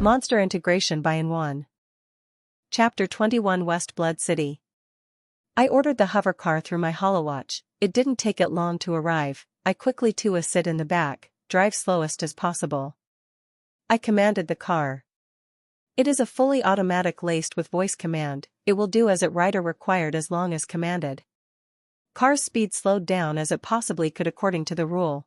Monster Integration by N1. Chapter 21 West Blood City. I ordered the hover car through my holowatch. It didn't take it long to arrive. I quickly to sit in the back, drive slowest as possible. I commanded the car. It is a fully automatic laced with voice command. It will do as it rider required as long as commanded. Car's speed slowed down as it possibly could according to the rule.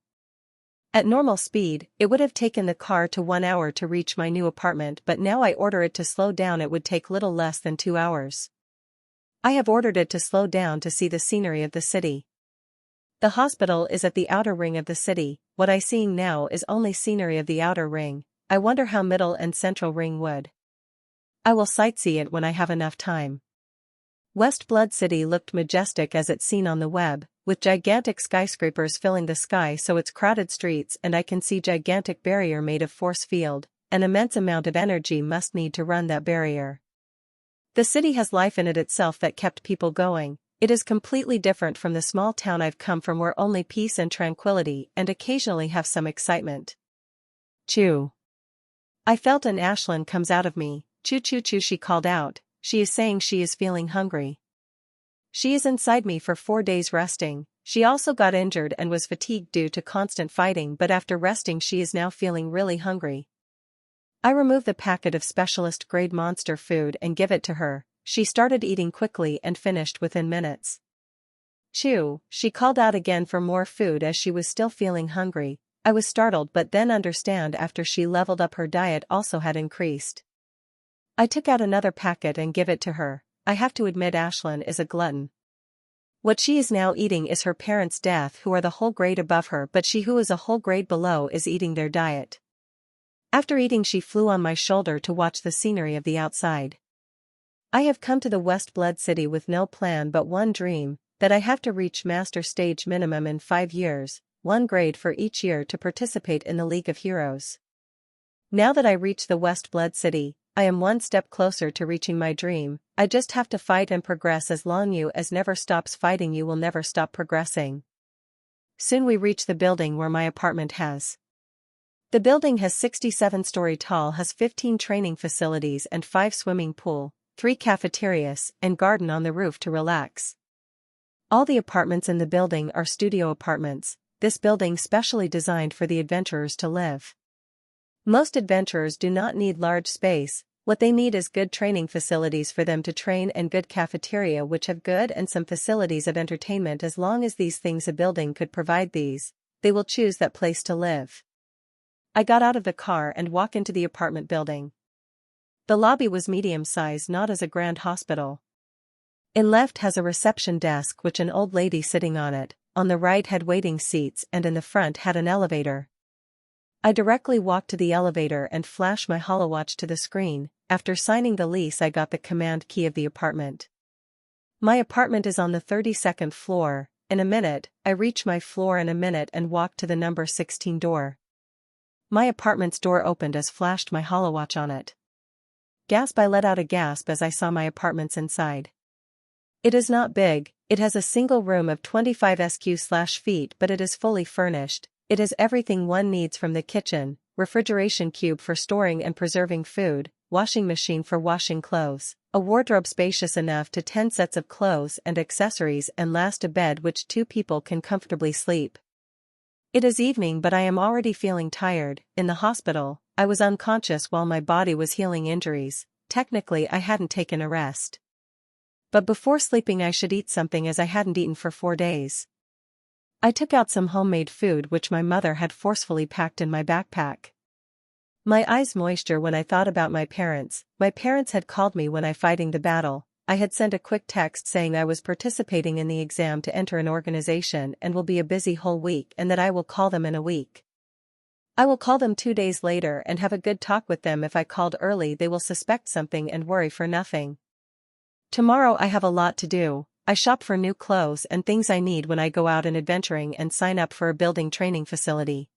At normal speed, it would have taken the car to 1 hour to reach my new apartment, but now I order it to slow down. It would take little less than 2 hours. I have ordered it to slow down to see the scenery of the city. The hospital is at the outer ring of the city. What I seeing now is only scenery of the outer ring. I wonder how middle and central ring would. I will sightsee it when I have enough time. West Blood City looked majestic as it's seen on the web, with gigantic skyscrapers filling the sky so its crowded streets, and I can see gigantic barrier made of force field. An immense amount of energy must need to run that barrier. The city has life in it itself that kept people going. It is completely different from the small town I've come from, where only peace and tranquility and occasionally have some excitement. Chew. I felt an Ashlyn comes out of me. Choo choo choo, she called out. She is saying she is feeling hungry. She is inside me for 4 days resting. She also got injured and was fatigued due to constant fighting, but after resting she is now feeling really hungry. I remove the packet of specialist grade monster food and give it to her. She started eating quickly and finished within minutes. Chew, she called out again for more food as she was still feeling hungry. I was startled but then understand after she leveled up her diet also had increased. I took out another packet and give it to her. I have to admit Ashlyn is a glutton. What she is now eating is her parents' death, who are the whole grade above her, but she who is a whole grade below is eating their diet. After eating she flew on my shoulder to watch the scenery of the outside. I have come to the West Blood City with no plan but one dream, that I have to reach Master Stage minimum in 5 years, 1 grade for each year to participate in the League of Heroes. Now that I reach the West Blood City, I am 1 step closer to reaching my dream. I just have to fight and progress. As long you as never stops fighting, you will never stop progressing. Soon we reach the building where my apartment has. The building has 67-story tall, has 15 training facilities and 5 swimming pool, 3 cafeterias, and garden on the roof to relax. All the apartments in the building are studio apartments, this building specially designed for the adventurers to live. Most adventurers do not need large space. What they need is good training facilities for them to train and good cafeteria which have good and some facilities of entertainment. As long as these things a building could provide these, they will choose that place to live. I got out of the car and walk into the apartment building. The lobby was medium size, not as a grand hospital. In left has a reception desk which an old lady sitting on it, on the right had waiting seats, and in the front had an elevator. I directly walked to the elevator and flashed my holowatch to the screen. After signing the lease I got the command key of the apartment. My apartment is on the 32nd floor. In a minute, I reach my floor in a minute and walk to the number 16 door. My apartment's door opened as flashed my holowatch on it. Gasp! I let out a gasp as I saw my apartment's inside. It is not big, it has a single room of 25 sq/feet, but it is fully furnished. It has everything one needs, from the kitchen, refrigeration cube for storing and preserving food, washing machine for washing clothes, a wardrobe spacious enough to 10 sets of clothes and accessories, and last a bed which 2 people can comfortably sleep. It is evening but I am already feeling tired. In the hospital, I was unconscious while my body was healing injuries. Technically I hadn't taken a rest. But before sleeping I should eat something as I hadn't eaten for 4 days. I took out some homemade food which my mother had forcefully packed in my backpack. My eyes moisture when I thought about my parents. My parents had called me when I fighting the battle. I had sent a quick text saying I was participating in the exam to enter an organization and will be a busy whole week, and that I will call them in a week. I will call them 2 days later and have a good talk with them. If I called early they will suspect something and worry for nothing. Tomorrow I have a lot to do. I shop for new clothes and things I need when I go out and adventuring, and sign up for a building training facility.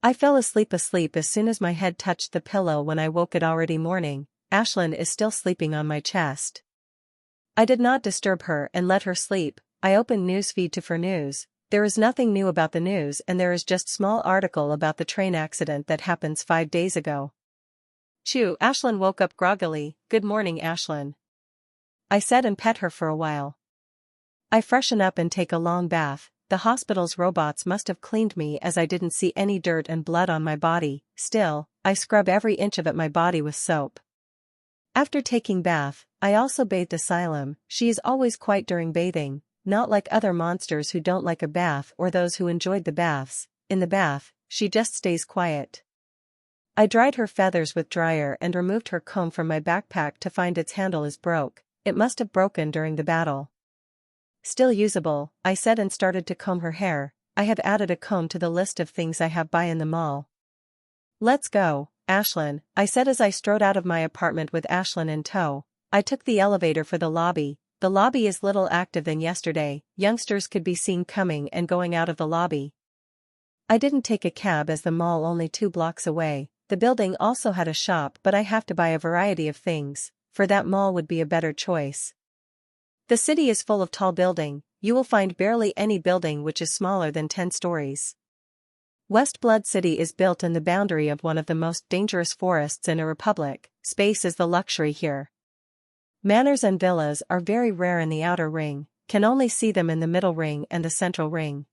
I fell asleep as soon as my head touched the pillow. When I woke it already morning. Ashlyn is still sleeping on my chest. I did not disturb her and let her sleep. I opened newsfeed for news. There is nothing new about the news, and there is just small article about the train accident that happens 5 days ago. Chew. Ashlyn woke up groggily. Good morning, Ashlyn, I said and pet her for a while. I freshen up and take a long bath. The hospital's robots must have cleaned me as I didn't see any dirt and blood on my body. Still, I scrub every inch of my body with soap. After taking bath, I also bathed Asylum. She is always quiet during bathing, not like other monsters who don't like a bath or those who enjoyed the baths. In the bath, she just stays quiet. I dried her feathers with dryer and removed her comb from my backpack to find its handle is broke. It must have broken during the battle. Still usable, I said and started to comb her hair. I have added a comb to the list of things I have buy in the mall. Let's go, Ashlyn, I said as I strode out of my apartment with Ashlyn in tow. I took the elevator for the lobby. The lobby is little active than yesterday. Youngsters could be seen coming and going out of the lobby. I didn't take a cab as the mall only 2 blocks away. The building also had a shop, but I have to buy a variety of things. For that mall would be a better choice. The city is full of tall building. You will find barely any building which is smaller than 10 stories. West Blood City is built in the boundary of one of the most dangerous forests in a republic. Space is the luxury here. Manors and villas are very rare in the outer ring, can only see them in the middle ring and the central ring.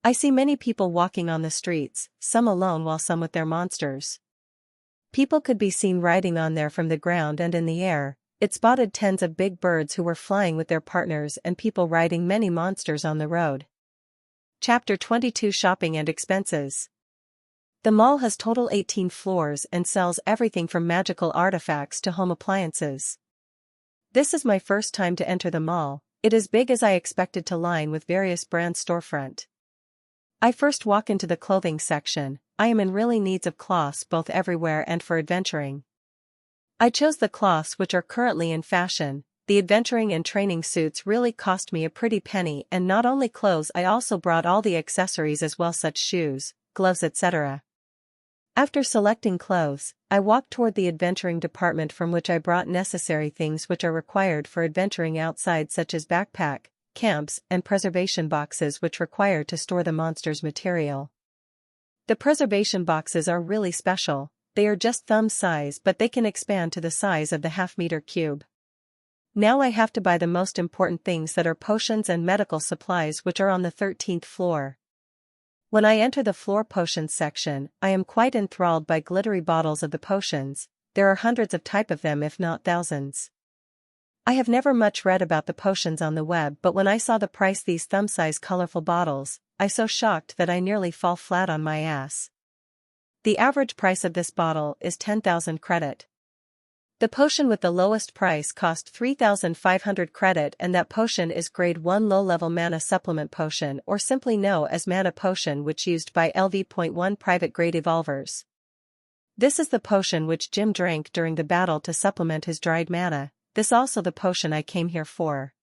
I see many people walking on the streets, some alone while some with their monsters. People could be seen riding on there from the ground and in the air. It spotted tens of big birds who were flying with their partners and people riding many monsters on the road. Chapter 22 Shopping and Expenses. The mall has total 18 floors and sells everything from magical artifacts to home appliances. This is my first time to enter the mall. It is big as I expected to line with various brands storefront. I first walk into the clothing section. I am in really needs of cloths both everywhere and for adventuring. I chose the cloths which are currently in fashion. The adventuring and training suits really cost me a pretty penny, and not only clothes, I also brought all the accessories as well, such shoes, gloves, etc. After selecting clothes, I walked toward the adventuring department from which I brought necessary things which are required for adventuring outside, such as backpack, camps, and preservation boxes which require to store the monster's material. The preservation boxes are really special. They are just thumb size, but they can expand to the size of the half-meter cube. Now I have to buy the most important things, that are potions and medical supplies, which are on the 13th floor. When I enter the floor potions section, I am quite enthralled by glittery bottles of the potions. There are hundreds of type of them, if not thousands. I have never much read about the potions on the web, but when I saw the price these thumb-size colorful bottles, I so shocked that I nearly fall flat on my ass. The average price of this bottle is 10,000 credit. The potion with the lowest price cost 3,500 credit, and that potion is grade 1 low-level mana supplement potion, or simply known as mana potion, which used by LV.1 private grade evolvers. This is the potion which Jim drank during the battle to supplement his dried mana. This also the potion I came here for.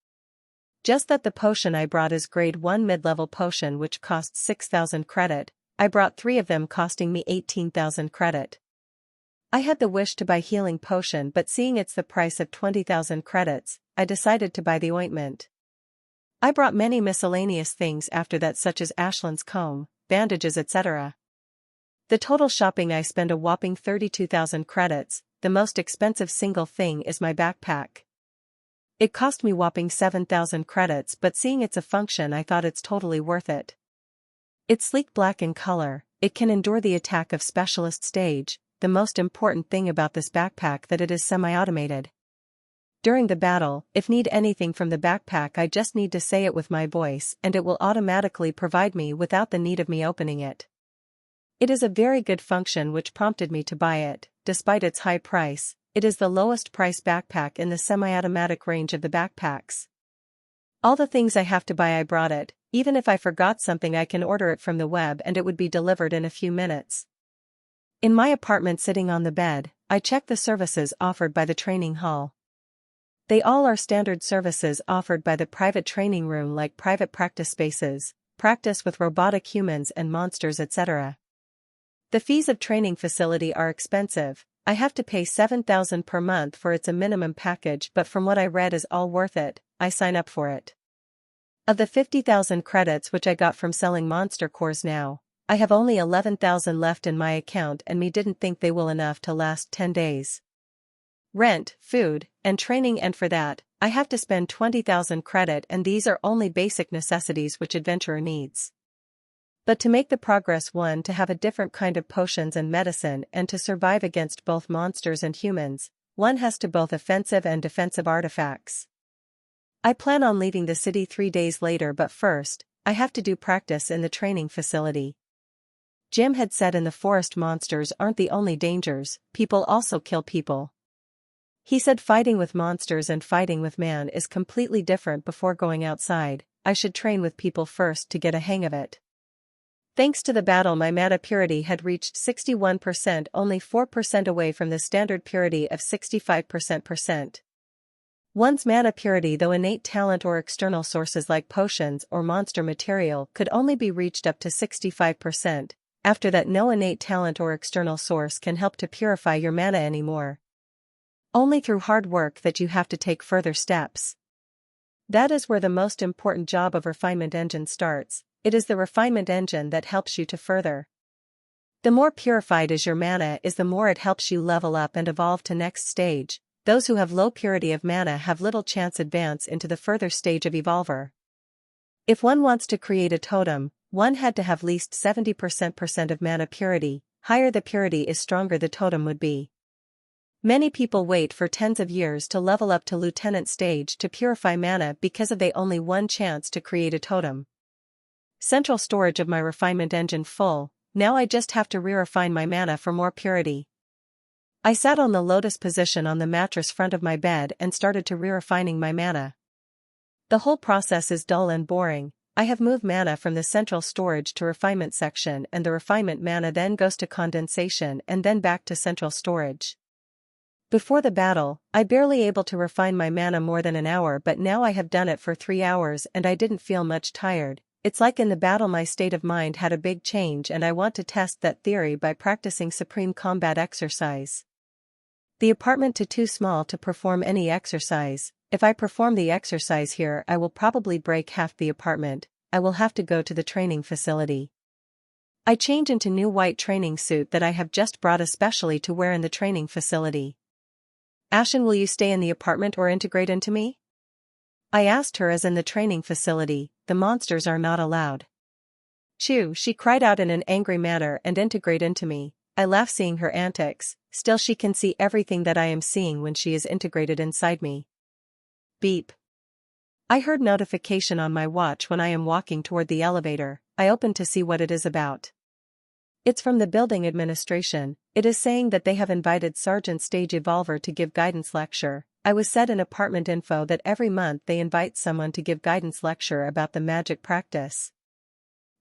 Just that the potion I brought is grade 1 mid-level potion which costs 6,000 credit. I brought 3 of them costing me 18,000 credit. I had the wish to buy healing potion, but seeing it's the price of 20,000 credits, I decided to buy the ointment. I brought many miscellaneous things after that, such as Ashlyn's comb, bandages, etc. The total shopping I spend a whopping 32,000 credits. The most expensive single thing is my backpack. It cost me whopping 7,000 credits, but seeing it's a function, I thought it's totally worth it. It's sleek black in color. It can endure the attack of specialist stage. The most important thing about this backpack that it is semi-automated. During the battle, if need anything from the backpack, I just need to say it with my voice and it will automatically provide me without the need of me opening it. It is a very good function which prompted me to buy it. Despite its high price, it is the lowest price backpack in the semi-automatic range of the backpacks. All the things I have to buy I brought it. Even if I forgot something, I can order it from the web and it would be delivered in a few minutes. In my apartment, sitting on the bed, I check the services offered by the training hall. They all are standard services offered by the private training room, like private practice spaces, practice with robotic humans and monsters, etc. The fees of training facility are expensive. I have to pay 7,000 per month for it's a minimum package, but from what I read is all worth it. I sign up for it. Of the 50,000 credits which I got from selling monster cores now, I have only 11,000 left in my account and me didn't think they will enough to last 10 days. Rent, food, and training, and for that, I have to spend 20,000 credit, and these are only basic necessities which adventurer needs. But to make the progress, one to have a different kind of potions and medicine, and to survive against both monsters and humans, one has to both offensive and defensive artifacts. I plan on leaving the city 3 days later, but first, I have to do practice in the training facility. Jim had said in the forest monsters aren't the only dangers, people also kill people. He said fighting with monsters and fighting with man is completely different. Before going outside, I should train with people first to get a hang of it. Thanks to the battle, my mana purity had reached 61%, only 4% away from the standard purity of 65%. One's mana purity, though innate talent or external sources like potions or monster material, could only be reached up to 65%. After that, no innate talent or external source can help to purify your mana anymore. Only through hard work that you have to take further steps. That is where the most important job of refinement engine starts. It is the refinement engine that helps you to further. The more purified is your mana is, the more it helps you level up and evolve to next stage. Those who have low purity of mana have little chance advance into the further stage of evolver. If one wants to create a totem, one had to have least 70% of mana purity. Higher the purity is, stronger the totem would be. Many people wait for tens of years to level up to lieutenant stage to purify mana because of they only one chance to create a totem. Central storage of my refinement engine full, now I just have to re-refine my mana for more purity. I sat on the lotus position on the mattress front of my bed and started to re-refining my mana. The whole process is dull and boring. I have moved mana from the central storage to refinement section, and the refinement mana then goes to condensation and then back to central storage. Before the battle, I barely able to refine my mana more than an hour, but now I have done it for 3 hours and I didn't feel much tired. It's like in the battle my state of mind had a big change, and I want to test that theory by practicing supreme combat exercise. The apartment too small to perform any exercise. If I perform the exercise here, I will probably break half the apartment. I will have to go to the training facility. I change into new white training suit that I have just brought especially to wear in the training facility. Ashen, will you stay in the apartment or integrate into me? I asked her, as in the training facility, the monsters are not allowed. Chew, she cried out in an angry manner, and integrate into me. I laugh seeing her antics. Still, she can see everything that I am seeing when she is integrated inside me. Beep. I heard notification on my watch when I am walking toward the elevator. I open to see what it is about. It's from the building administration. It is saying that they have invited Sergeant Stage Evolver to give guidance lecture. I was said in apartment info that every month they invite someone to give guidance lecture about the magic practice.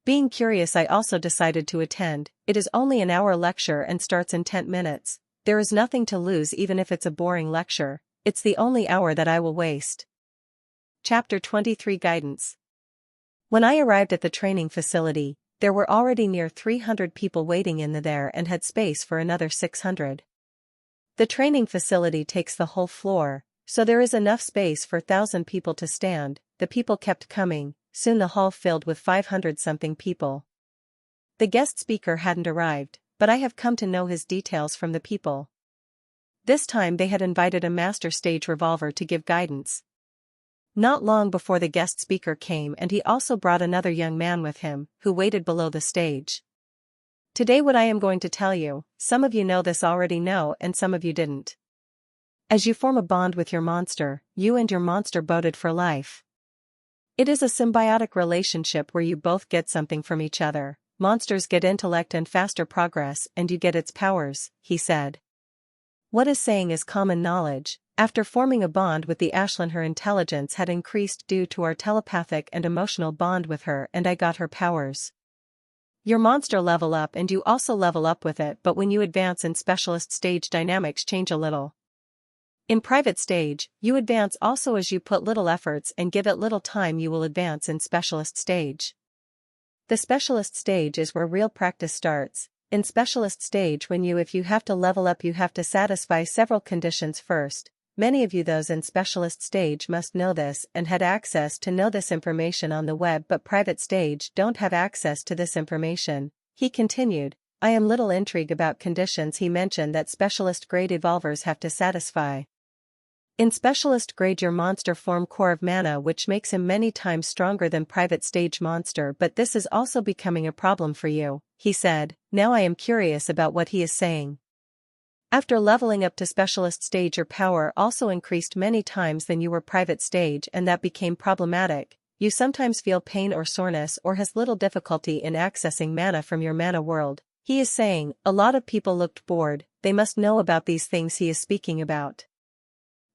Being curious, I also decided to attend. It is only an hour lecture and starts in 10 minutes. There is nothing to lose even if it's a boring lecture. It's the only hour that I will waste. Chapter 23 Guidance. When I arrived at the training facility, there were already near 300 people waiting in there and had space for another 600. The training facility takes the whole floor, so there is enough space for 1,000 people to stand. The people kept coming, soon the hall filled with 500-something people. The guest speaker hadn't arrived, but I have come to know his details from the people. This time they had invited a master stage revolver to give guidance. Not long before the guest speaker came, and he also brought another young man with him, who waited below the stage. Today what I am going to tell you, some of you know this already know and some of you didn't. As you form a bond with your monster, you and your monster bonded for life. It is a symbiotic relationship where you both get something from each other. Monsters get intellect and faster progress, and you get its powers, he said. What is saying is common knowledge. After forming a bond with the Ashlyn, her intelligence had increased due to our telepathic and emotional bond with her, and I got her powers. Your monster level up and you also level up with it, but when you advance in specialist stage, dynamics change a little. In private stage, you advance also as you put little efforts and give it little time. You will advance in specialist stage. The specialist stage is where real practice starts. In specialist stage, if you have to level up, you have to satisfy several conditions first. Many of you, those in specialist stage, must know this and had access to know this information on the web, but private stage don't have access to this information. He continued, I am little intrigued about conditions he mentioned that specialist grade evolvers have to satisfy. In specialist grade your monster form core of mana which makes him many times stronger than private stage monster, but this is also becoming a problem for you, he said. Now I am curious about what he is saying. After leveling up to specialist stage your power also increased many times than you were private stage, and that became problematic. You sometimes feel pain or soreness or has little difficulty in accessing mana from your mana world. He is saying, a lot of people looked bored, they must know about these things he is speaking about.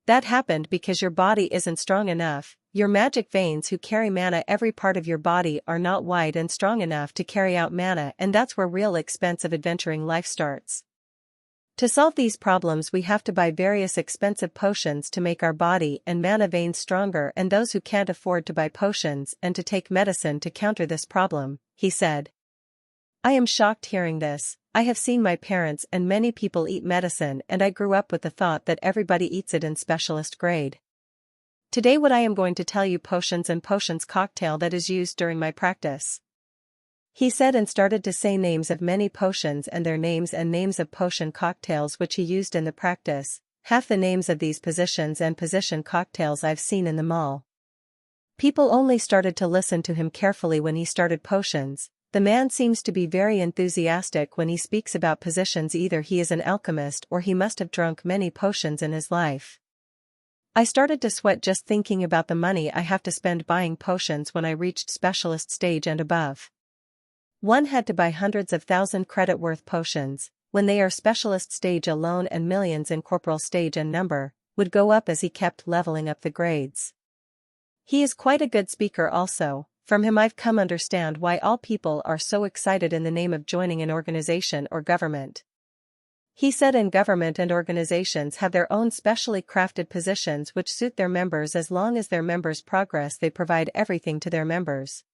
That happened because your body isn't strong enough. Your magic veins who carry mana every part of your body are not wide and strong enough to carry out mana, and that's where real expensive adventuring life starts. To solve these problems we have to buy various expensive potions to make our body and mana veins stronger, and those who can't afford to buy potions and to take medicine to counter this problem, he said. I am shocked hearing this. I have seen my parents and many people eat medicine, and I grew up with the thought that everybody eats it in specialist grade. Today what I am going to tell you potions and potions cocktail that is used during my practice. He said, and started to say names of many potions and their names and names of potion cocktails which he used in the practice. Half the names of these positions and position cocktails I've seen in the mall. People only started to listen to him carefully when he started potions. The man seems to be very enthusiastic when he speaks about positions. Either he is an alchemist or he must have drunk many potions in his life. I started to sweat just thinking about the money I have to spend buying potions when I reached specialist stage and above. One had to buy hundreds of thousand credit worth potions, when they are specialist stage alone, and millions in corporal stage, and number would go up as he kept leveling up the grades. He is quite a good speaker also. From him I've come understand why all people are so excited in the name of joining an organization or government. He said, and government and organizations have their own specially crafted positions which suit their members. As long as their members progress, they provide everything to their members.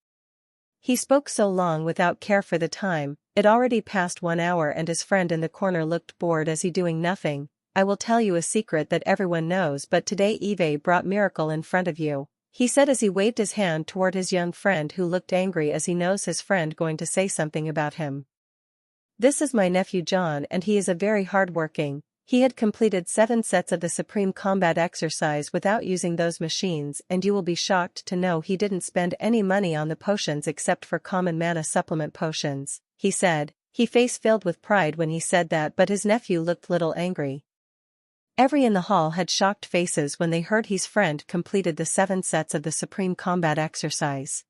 He spoke so long without care for the time. It already passed 1 hour and his friend in the corner looked bored as he doing nothing. I will tell you a secret that everyone knows, but today Eve brought miracle in front of you, he said as he waved his hand toward his young friend, who looked angry as he knows his friend going to say something about him. This is my nephew John, and he is a very hard-working. He had completed 7 sets of the Supreme Combat exercise without using those machines, and you will be shocked to know he didn't spend any money on the potions except for common mana supplement potions, he said. His face filled with pride when he said that, but his nephew looked little angry. Every in the hall had shocked faces when they heard his friend completed the 7 sets of the Supreme Combat exercise.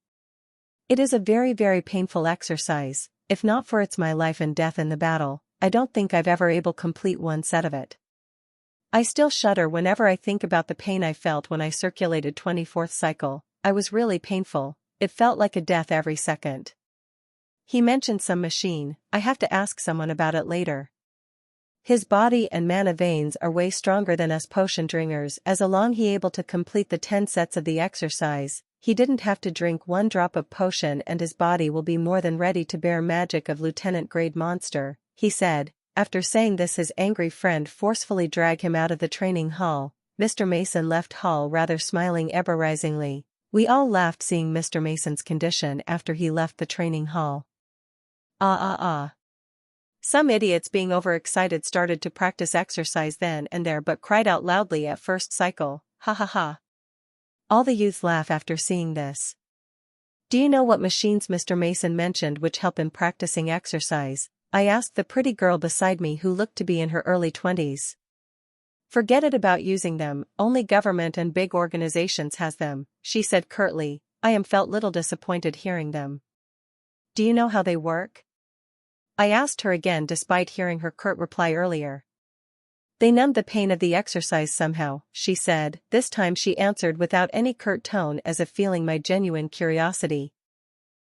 It is a very, very painful exercise. If not for it's my life and death in the battle, I don't think I've ever able complete 1 set of it. I still shudder whenever I think about the pain I felt when I circulated 24th cycle. I was really painful. It felt like a death every second. He mentioned some machine. I have to ask someone about it later. His body and mana veins are way stronger than us potion drinkers, as along he able to complete the 10 sets of the exercise. He didn't have to drink 1 drop of potion and his body will be more than ready to bear magic of lieutenant grade monster, he said. After saying this his angry friend forcefully dragged him out of the training hall. Mr. Mason left hall rather smiling ever-risingly. We all laughed seeing Mr. Mason's condition after he left the training hall. Some idiots being overexcited started to practice exercise then and there but cried out loudly at first cycle, ha ha ha. All the youth laugh after seeing this. Do you know what machines Mr. Mason mentioned which help in practicing exercise? I asked the pretty girl beside me who looked to be in her early 20s. Forget it about using them, only government and big organizations has them, she said curtly. I am felt little disappointed hearing them. Do you know how they work? I asked her again despite hearing her curt reply earlier. They numb the pain of the exercise somehow, she said. This time she answered without any curt tone as if feeling my genuine curiosity.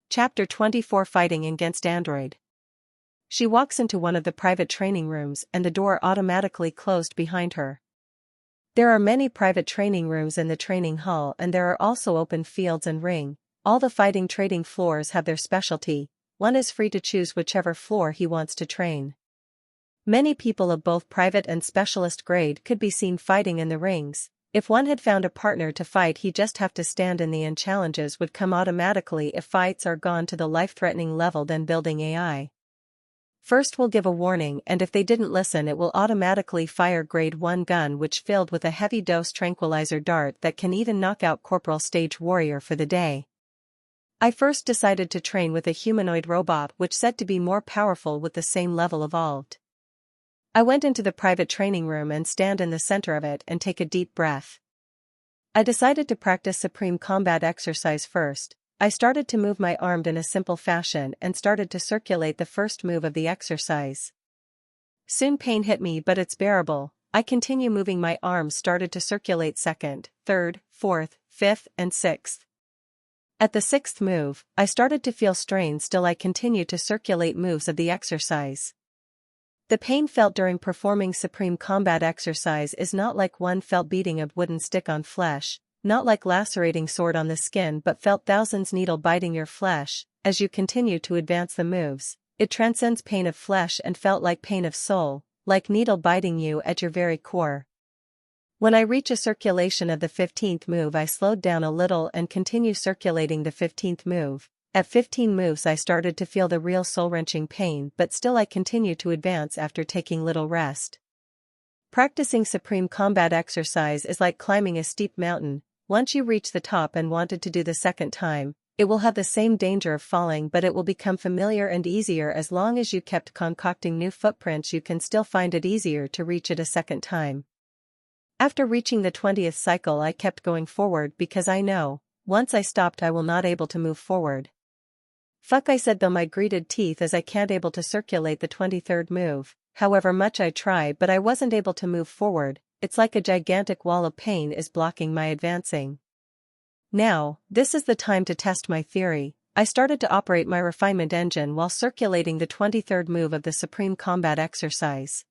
Chapter 24 Fighting Against Android. She walks into one of the private training rooms and the door automatically closed behind her. There are many private training rooms in the training hall and there are also open fields and ring. All the fighting trading floors have their specialty. One is free to choose whichever floor he wants to train. Many people of both private and specialist grade could be seen fighting in the rings. If one had found a partner to fight, he just have to stand in the end. Challenges would come automatically if fights are gone to the life-threatening level. Then building AI. First will give a warning, and if they didn't listen it will automatically fire grade 1 gun which filled with a heavy dose tranquilizer dart that can even knock out corporal stage warrior for the day. I first decided to train with a humanoid robot which said to be more powerful with the same level evolved. I went into the private training room and stand in the center of it and take a deep breath. I decided to practice supreme combat exercise first. I started to move my arm in a simple fashion and started to circulate the first move of the exercise. Soon pain hit me, but it's bearable. I continue moving my arms, started to circulate second, third, fourth, fifth, and sixth. At the sixth move, I started to feel strain. Still I continued to circulate moves of the exercise. The pain felt during performing supreme combat exercise is not like one felt beating a wooden stick on flesh, not like lacerating sword on the skin, but felt thousands needle biting your flesh. As you continue to advance the moves, it transcends pain of flesh and felt like pain of soul, like needle biting you at your very core. When I reach a circulation of the 15th move, I slowed down a little and continue circulating the 15th move. At 15 moves I started to feel the real soul-wrenching pain, but still I continue to advance after taking little rest. Practicing supreme combat exercise is like climbing a steep mountain. Once you reach the top and wanted to do the second time, it will have the same danger of falling, but it will become familiar and easier. As long as you kept concocting new footprints, you can still find it easier to reach it a second time. After reaching the 20th cycle, I kept going forward because I know, once I stopped I will not able to move forward. Fuck, I said though my gritted teeth as I can't able to circulate the 23rd move, however much I try, but I wasn't able to move forward. It's like a gigantic wall of pain is blocking my advancing. Now, this is the time to test my theory. I started to operate my refinement engine while circulating the 23rd move of the supreme combat exercise.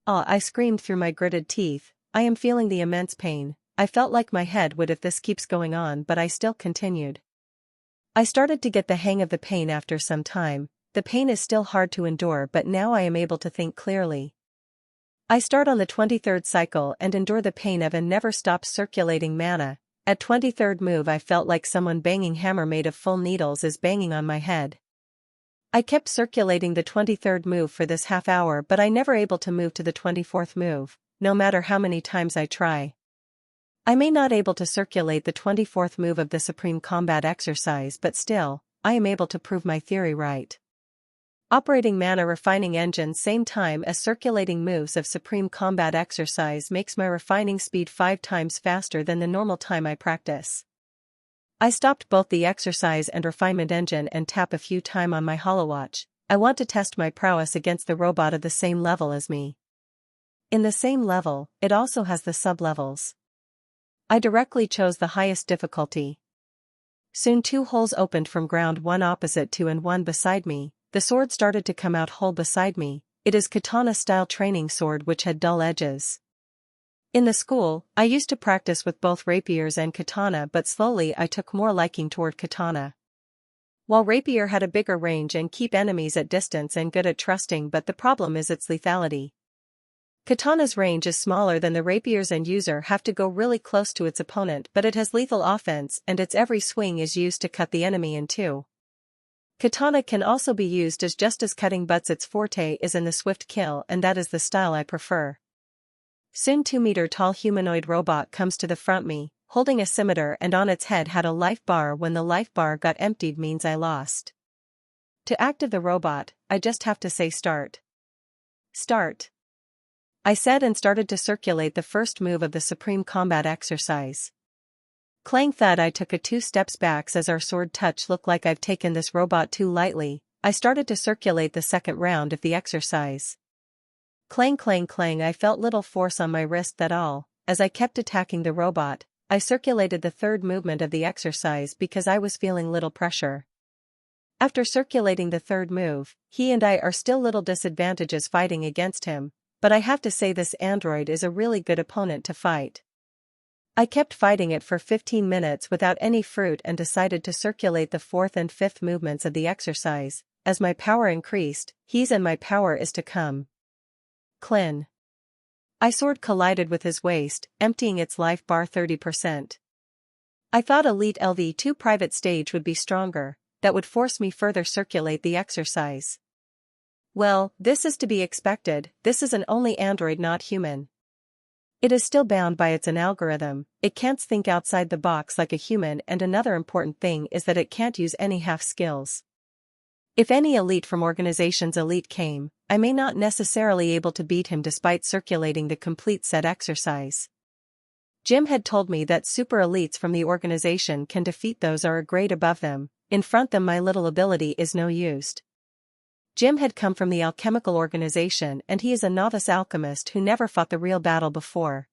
Ah, I screamed through my gritted teeth. I am feeling the immense pain. I felt like my head would if this keeps going on, but I still continued. I started to get the hang of the pain after some time. The pain is still hard to endure, but now I am able to think clearly. I start on the 23rd cycle and endure the pain of and never stopped circulating mana. At 23rd move I felt like someone banging hammer made of full needles is banging on my head. I kept circulating the 23rd move for this half hour, but I never able to move to the 24th move, no matter how many times I try. I may not able to circulate the 24th move of the supreme combat exercise, but still, I am able to prove my theory right. Operating mana refining engine same time as circulating moves of supreme combat exercise makes my refining speed 5 times faster than the normal time I practice. I stopped both the exercise and refinement engine and tap a few times on my holowatch. I want to test my prowess against the robot of the same level as me. In the same level, it also has the sub-levels. I directly chose the highest difficulty. Soon 2 holes opened from ground, one opposite to and one beside me. The sword started to come out whole beside me. It is katana-style training sword which had dull edges. In the school, I used to practice with both rapiers and katana, but slowly I took more liking toward katana. While rapier had a bigger range and keep enemies at distance and good at trusting, but the problem is its lethality. Katana's range is smaller than the rapier's and user have to go really close to its opponent, but it has lethal offense and its every swing is used to cut the enemy in two. Katana can also be used as just as cutting, but its forte is in the swift kill, and that is the style I prefer. Soon 2-meter-tall humanoid robot comes to the front me, holding a scimitar, and on its head had a life bar. When the life bar got emptied means I lost. To active the robot, I just have to say start. Start. I said and started to circulate the first move of the supreme combat exercise. Clang thud, I took a 2 steps back as our sword touch looked like I've taken this robot too lightly. I started to circulate the second round of the exercise. Clang clang clang, I felt little force on my wrist at all. As I kept attacking the robot, I circulated the third movement of the exercise because I was feeling little pressure. After circulating the third move, he and I are still little disadvantages fighting against him, but I have to say this android is a really good opponent to fight. I kept fighting it for 15 minutes without any fruit and decided to circulate the 4th and 5th movements of the exercise. As my power increased, he's and my power is to come. Clin. My sword collided with his waist, emptying its life bar 30%. I thought Elite LV2 private stage would be stronger, that would force me further circulate the exercise. Well, this is to be expected, this is an only android not human. It is still bound by its own algorithm, it can't think outside the box like a human, and another important thing is that it can't use any half skills. If any elite from organization's elite came, I may not necessarily able to beat him despite circulating the complete set exercise. Jim had told me that super elites from the organization can defeat those are a grade above them, in front them my little ability is no use. Jim had come from the alchemical organization and he is a novice alchemist who never fought the real battle before.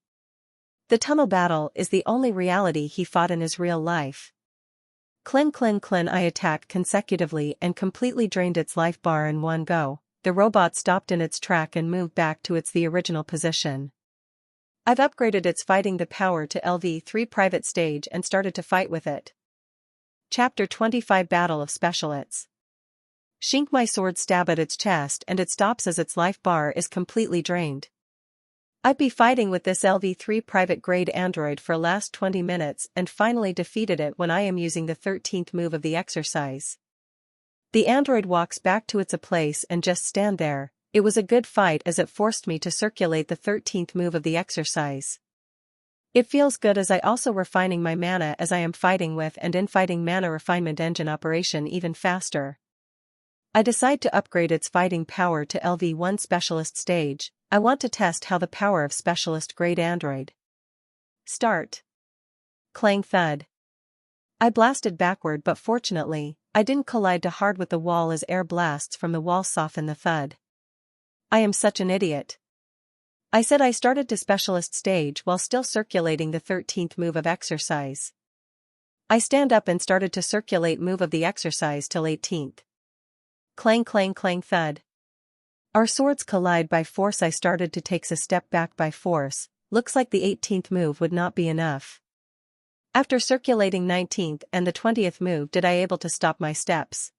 The tunnel battle is the only reality he fought in his real life. Clin clin clin, I attacked consecutively and completely drained its life bar in one go. The robot stopped in its track and moved back to the original position. I've upgraded its fighting the power to LV3 private stage and started to fight with it. Chapter 25 Battle of Specialists. Shink, my sword stab at its chest and it stops as its life bar is completely drained. I'd be fighting with this LV3 private grade android for last 20 minutes and finally defeated it when I am using the 13th move of the exercise. The android walks back to its place and just stand there. It was a good fight as it forced me to circulate the 13th move of the exercise. It feels good as I also refining my mana as I am fighting with and infighting mana refinement engine operation even faster. I decide to upgrade its fighting power to LV1 specialist stage. I want to test how the power of specialist grade android. Start. Clang thud. I blasted backward but fortunately, I didn't collide too hard with the wall as air blasts from the wall soften the thud. I am such an idiot. I said I started to specialist stage while still circulating the 13th move of exercise. I stand up and started to circulate move of the exercise till 18th. Clang clang clang thud. Our swords collide by force. I started to take a step back by force, looks like the 18th move would not be enough. After circulating 19th and the 20th move did I able to stop my steps.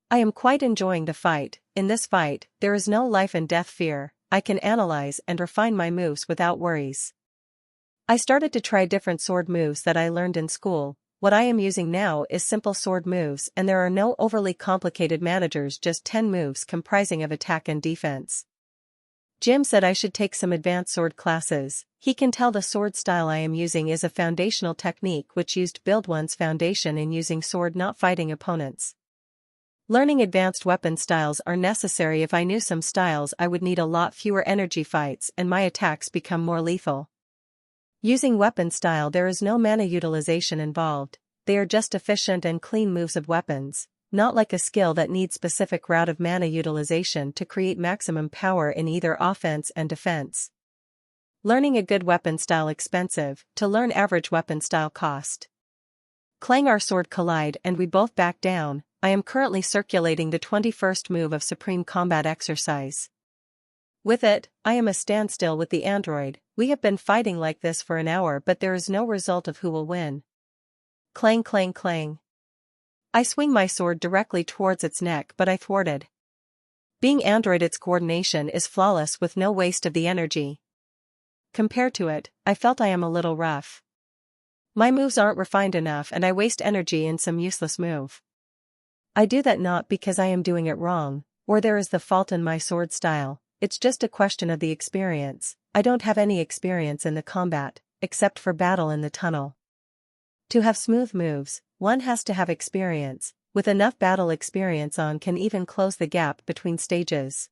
I am quite enjoying the fight. In this fight, there is no life and death fear, I can analyze and refine my moves without worries. I started to try different sword moves that I learned in school. What I am using now is simple sword moves and there are no overly complicated managers, just 10 moves comprising of attack and defense. Jim said I should take some advanced sword classes. He can tell the sword style I am using is a foundational technique which used build one's foundation in using sword not fighting opponents. Learning advanced weapon styles are necessary. If I knew some styles I would need a lot fewer energy fights and my attacks become more lethal. Using weapon style there is no mana utilization involved, they are just efficient and clean moves of weapons, not like a skill that needs specific route of mana utilization to create maximum power in either offense and defense. Learning a good weapon style expensive, to learn average weapon style cost. Clang, our sword collide and we both back down. I am currently circulating the 21st move of Supreme Combat Exercise. With it, I am a standstill with the android. We have been fighting like this for an hour but there is no result of who will win. Clang clang clang. I swing my sword directly towards its neck but I thwarted. Being android its coordination is flawless with no waste of the energy. Compared to it, I felt I am a little rough. My moves aren't refined enough and I waste energy in some useless move. I do that not because I am doing it wrong, or there is the fault in my sword style, it's just a question of the experience. I don't have any experience in the combat, except for battle in the tunnel. To have smooth moves, one has to have experience, with enough battle experience on can even close the gap between stages.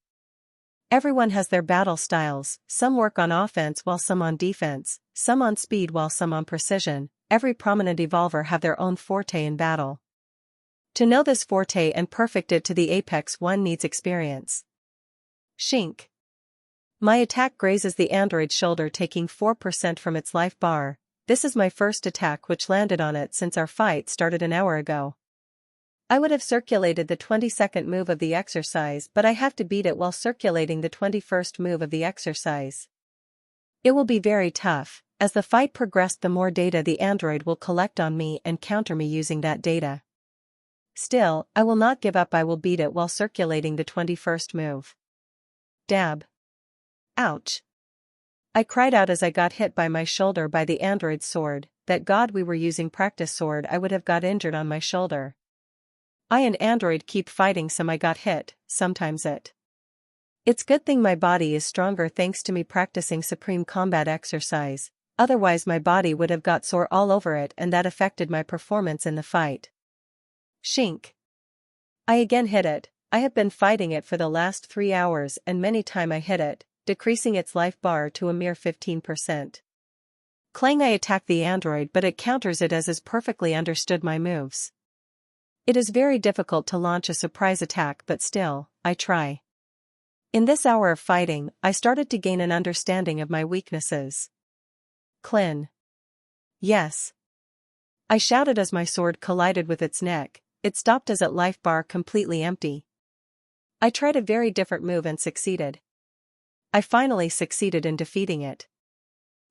Everyone has their battle styles, some work on offense while some on defense, some on speed while some on precision. Every prominent evolver have their own forte in battle. To know this forte and perfect it to the apex one needs experience. Shink. My attack grazes the android's shoulder taking 4% from its life bar. This is my first attack which landed on it since our fight started an hour ago. I would have circulated the 22nd move of the exercise but I have to beat it while circulating the 21st move of the exercise. It will be very tough. As the fight progressed the more data the android will collect on me and counter me using that data. Still, I will not give up. I will beat it while circulating the 21st move. Dab. Ouch. I cried out as I got hit by my shoulder by the android's sword. That God we were using practice sword, I would have got injured on my shoulder. I and android keep fighting, some I got hit, sometimes It's good thing my body is stronger thanks to me practicing supreme combat exercise, otherwise my body would have got sore all over it and that affected my performance in the fight. Shink. I again hit it. I have been fighting it for the last 3 hours and many time I hit it, decreasing its life bar to a mere 15%. Clang, I attack the android but it counters it as is perfectly understood my moves. It is very difficult to launch a surprise attack but still, I try. In this hour of fighting, I started to gain an understanding of my weaknesses. Clin. Yes. I shouted as my sword collided with its neck. It stopped as its life bar completely empty. I tried a very different move and succeeded. I finally succeeded in defeating it.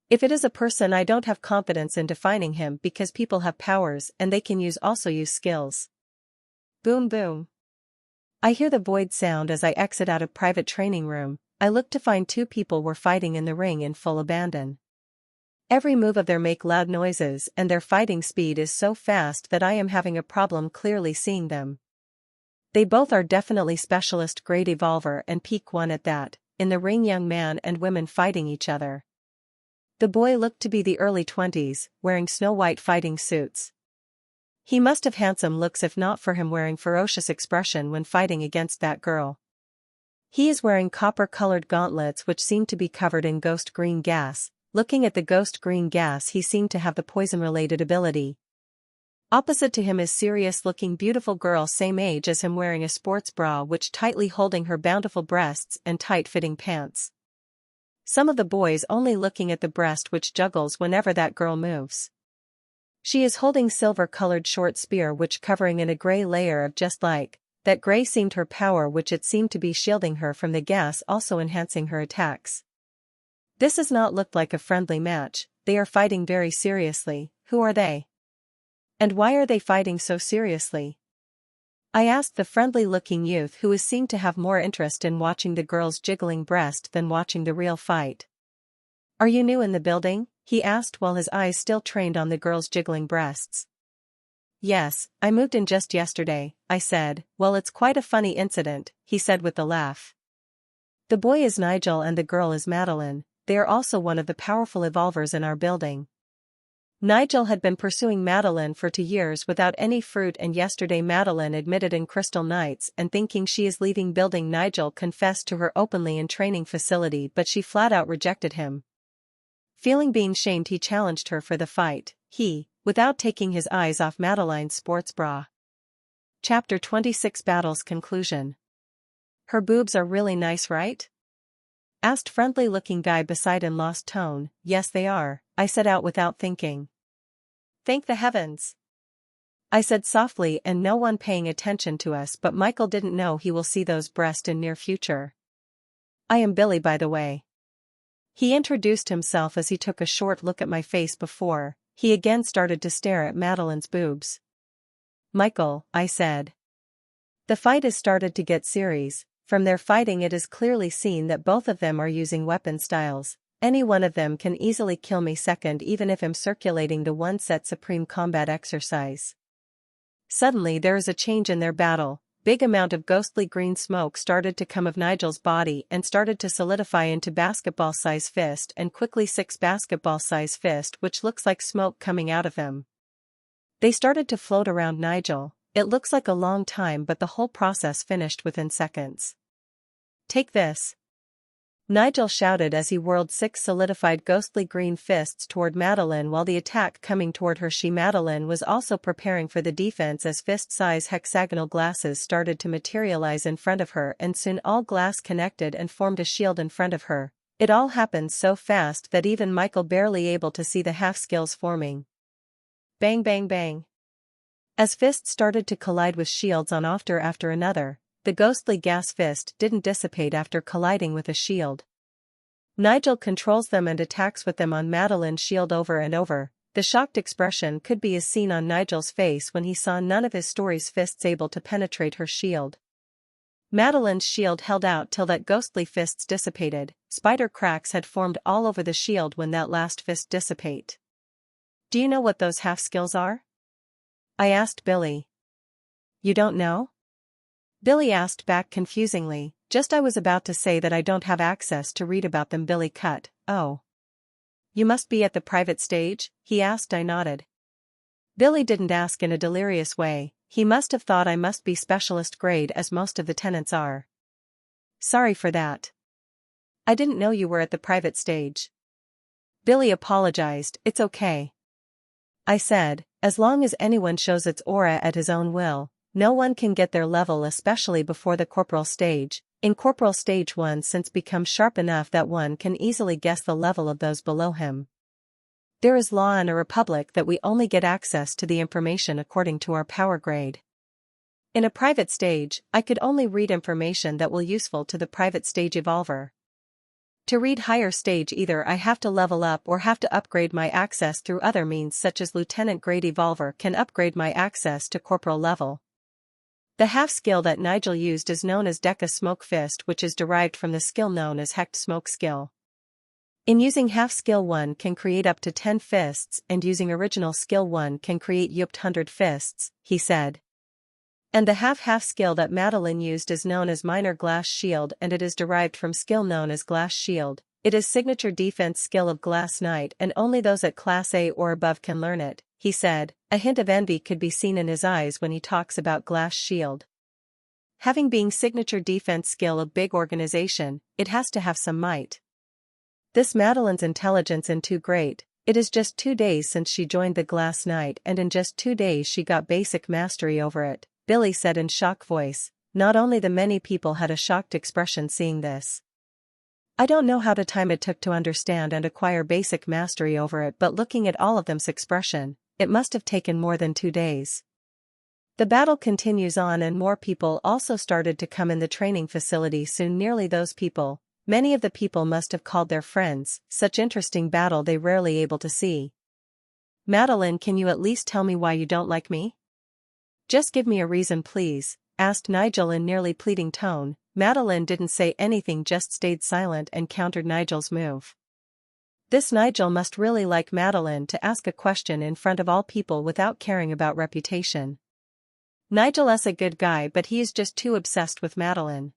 If it is a person, I don't have confidence in defining him because people have powers and they can also use skills. Boom boom. I hear the void sound as I exit out of private training room. I look to find 2 people were fighting in the ring in full abandon. Every move of their make loud noises and their fighting speed is so fast that I am having a problem clearly seeing them. They both are definitely specialist grade evolver and peak 1 at that, in the ring young man and women fighting each other. The boy looked to be the early 20s, wearing snow-white fighting suits. He must have handsome looks if not for him wearing ferocious expression when fighting against that girl. He is wearing copper-colored gauntlets which seem to be covered in ghost green gas. Looking at the ghost green gas, he seemed to have the poison-related ability. Opposite to him is serious-looking beautiful girl same age as him wearing a sports bra which tightly holding her bountiful breasts and tight-fitting pants. Some of the boys only looking at the breast which juggles whenever that girl moves. She is holding silver-colored short spear which covering in a gray layer of just like, that gray seemed her power which it seemed to be shielding her from the gas also enhancing her attacks. This has not looked like a friendly match, they are fighting very seriously. Who are they? And why are they fighting so seriously? I asked the friendly-looking youth who seemed to have more interest in watching the girl's jiggling breast than watching the real fight. Are you new in the building? He asked while his eyes still trained on the girl's jiggling breasts. Yes, I moved in just yesterday, I said. Well, it's quite a funny incident, he said with a laugh. The boy is Nigel and the girl is Madeline. They are also one of the powerful evolvers in our building. Nigel had been pursuing Madeline for 2 years without any fruit and yesterday Madeline admitted in Crystal Knights and thinking she is leaving building. Nigel confessed to her openly in training facility but she flat out rejected him. Feeling being shamed he challenged her for the fight, without taking his eyes off Madeline's sports bra. Chapter 26 Battle's Conclusion. Her boobs are really nice, right? Asked friendly-looking guy beside in lost tone. Yes they are, I said out without thinking. Thank the heavens. I said softly and no one paying attention to us but Michael didn't know he will see those breasts in near future. I am Billy by the way. He introduced himself as he took a short look at my face before, he again started to stare at Madeline's boobs. Michael, I said. The fight has started to get serious. From their fighting it is clearly seen that both of them are using weapon styles. Any one of them can easily kill me second even if I'm circulating the 1-set supreme combat exercise. Suddenly there is a change in their battle. Big amount of ghostly green smoke started to come of Nigel's body and started to solidify into basketball-size fist and quickly 6 basketball-size fist which looks like smoke coming out of them. They started to float around Nigel. It looks like a long time but the whole process finished within seconds. Take this. Nigel shouted as he whirled 6 solidified ghostly green fists toward Madeline while the attack coming toward her. Madeline was also preparing for the defense as fist-size hexagonal glasses started to materialize in front of her and soon all glass connected and formed a shield in front of her. It all happened so fast that even Michael barely able to see the half-skills forming. Bang bang bang. As fists started to collide with shields on after another, the ghostly gas fist didn't dissipate after colliding with a shield. Nigel controls them and attacks with them on Madeline's shield over and over. The shocked expression could be as seen on Nigel's face when he saw none of his story's fists able to penetrate her shield. Madeline's shield held out till that ghostly fists dissipated, spider cracks had formed all over the shield when that last fist dissipate. Do you know what those half skills are? I asked Billy. You don't know? Billy asked back confusingly. Just I was about to say that I don't have access to read about them. Billy cut. Oh. You must be at the private stage? He asked. I nodded. Billy didn't ask in a delirious way. He must have thought I must be specialist grade as most of the tenants are. Sorry for that. I didn't know you were at the private stage. Billy apologized. It's okay. I said, as long as anyone shows its aura at his own will, no one can get their level, especially before the corporal stage. In corporal stage one sense becomes sharp enough that one can easily guess the level of those below him. There is law in a republic that we only get access to the information according to our power grade. In a private stage, I could only read information that will useful to the private stage evolver. To read higher stage, either I have to level up or have to upgrade my access through other means, such as lieutenant grade evolver can upgrade my access to corporal level. The half skill that Nigel used is known as Deca Smoke Fist, which is derived from the skill known as Hecht Smoke skill. In using half skill, one can create up to 10 fists, and using original skill, one can create up to 100 fists, he said. And the half skill that Madeline used is known as Minor Glass Shield, and it is derived from skill known as Glass Shield. It is signature defense skill of Glass Knight, and only those at Class A or above can learn it, he said. A hint of envy could be seen in his eyes when he talks about Glass Shield. Having being signature defense skill of big organization, it has to have some might. This Madeline's intelligence is too great. It is just 2 days since she joined the Glass Knight, and in just 2 days she got basic mastery over it, Billy said in shock voice. Not only the many people had a shocked expression seeing this. I don't know how the time it took to understand and acquire basic mastery over it, but looking at all of them's expression, it must have taken more than 2 days. The battle continues on, and more people also started to come in the training facility soon. Nearly those people, many of the people must have called their friends. Such interesting battle they rarely able to see. Madeline, can you at least tell me why you don't like me? Just give me a reason, please, asked Nigel in nearly pleading tone. Madeline didn't say anything, just stayed silent and countered Nigel's move. This Nigel must really like Madeline to ask a question in front of all people without caring about reputation. Nigel's a good guy, but he is just too obsessed with Madeline.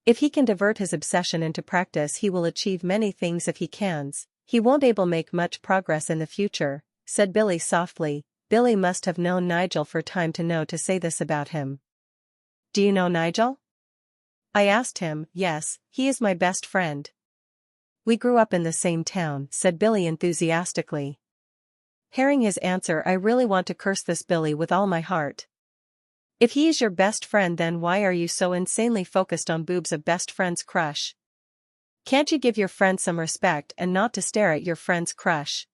If he can divert his obsession into practice, he will achieve many things. If he can't, he won't able make much progress in the future, said Billy softly. Billy must have known Nigel for time to know to say this about him. Do you know Nigel? I asked him. Yes, he is my best friend. We grew up in the same town, said Billy enthusiastically. Hearing his answer, I really want to curse this Billy with all my heart. If he is your best friend, then why are you so insanely focused on boobs of best friend's crush? Can't you give your friend some respect and not to stare at your friend's crush?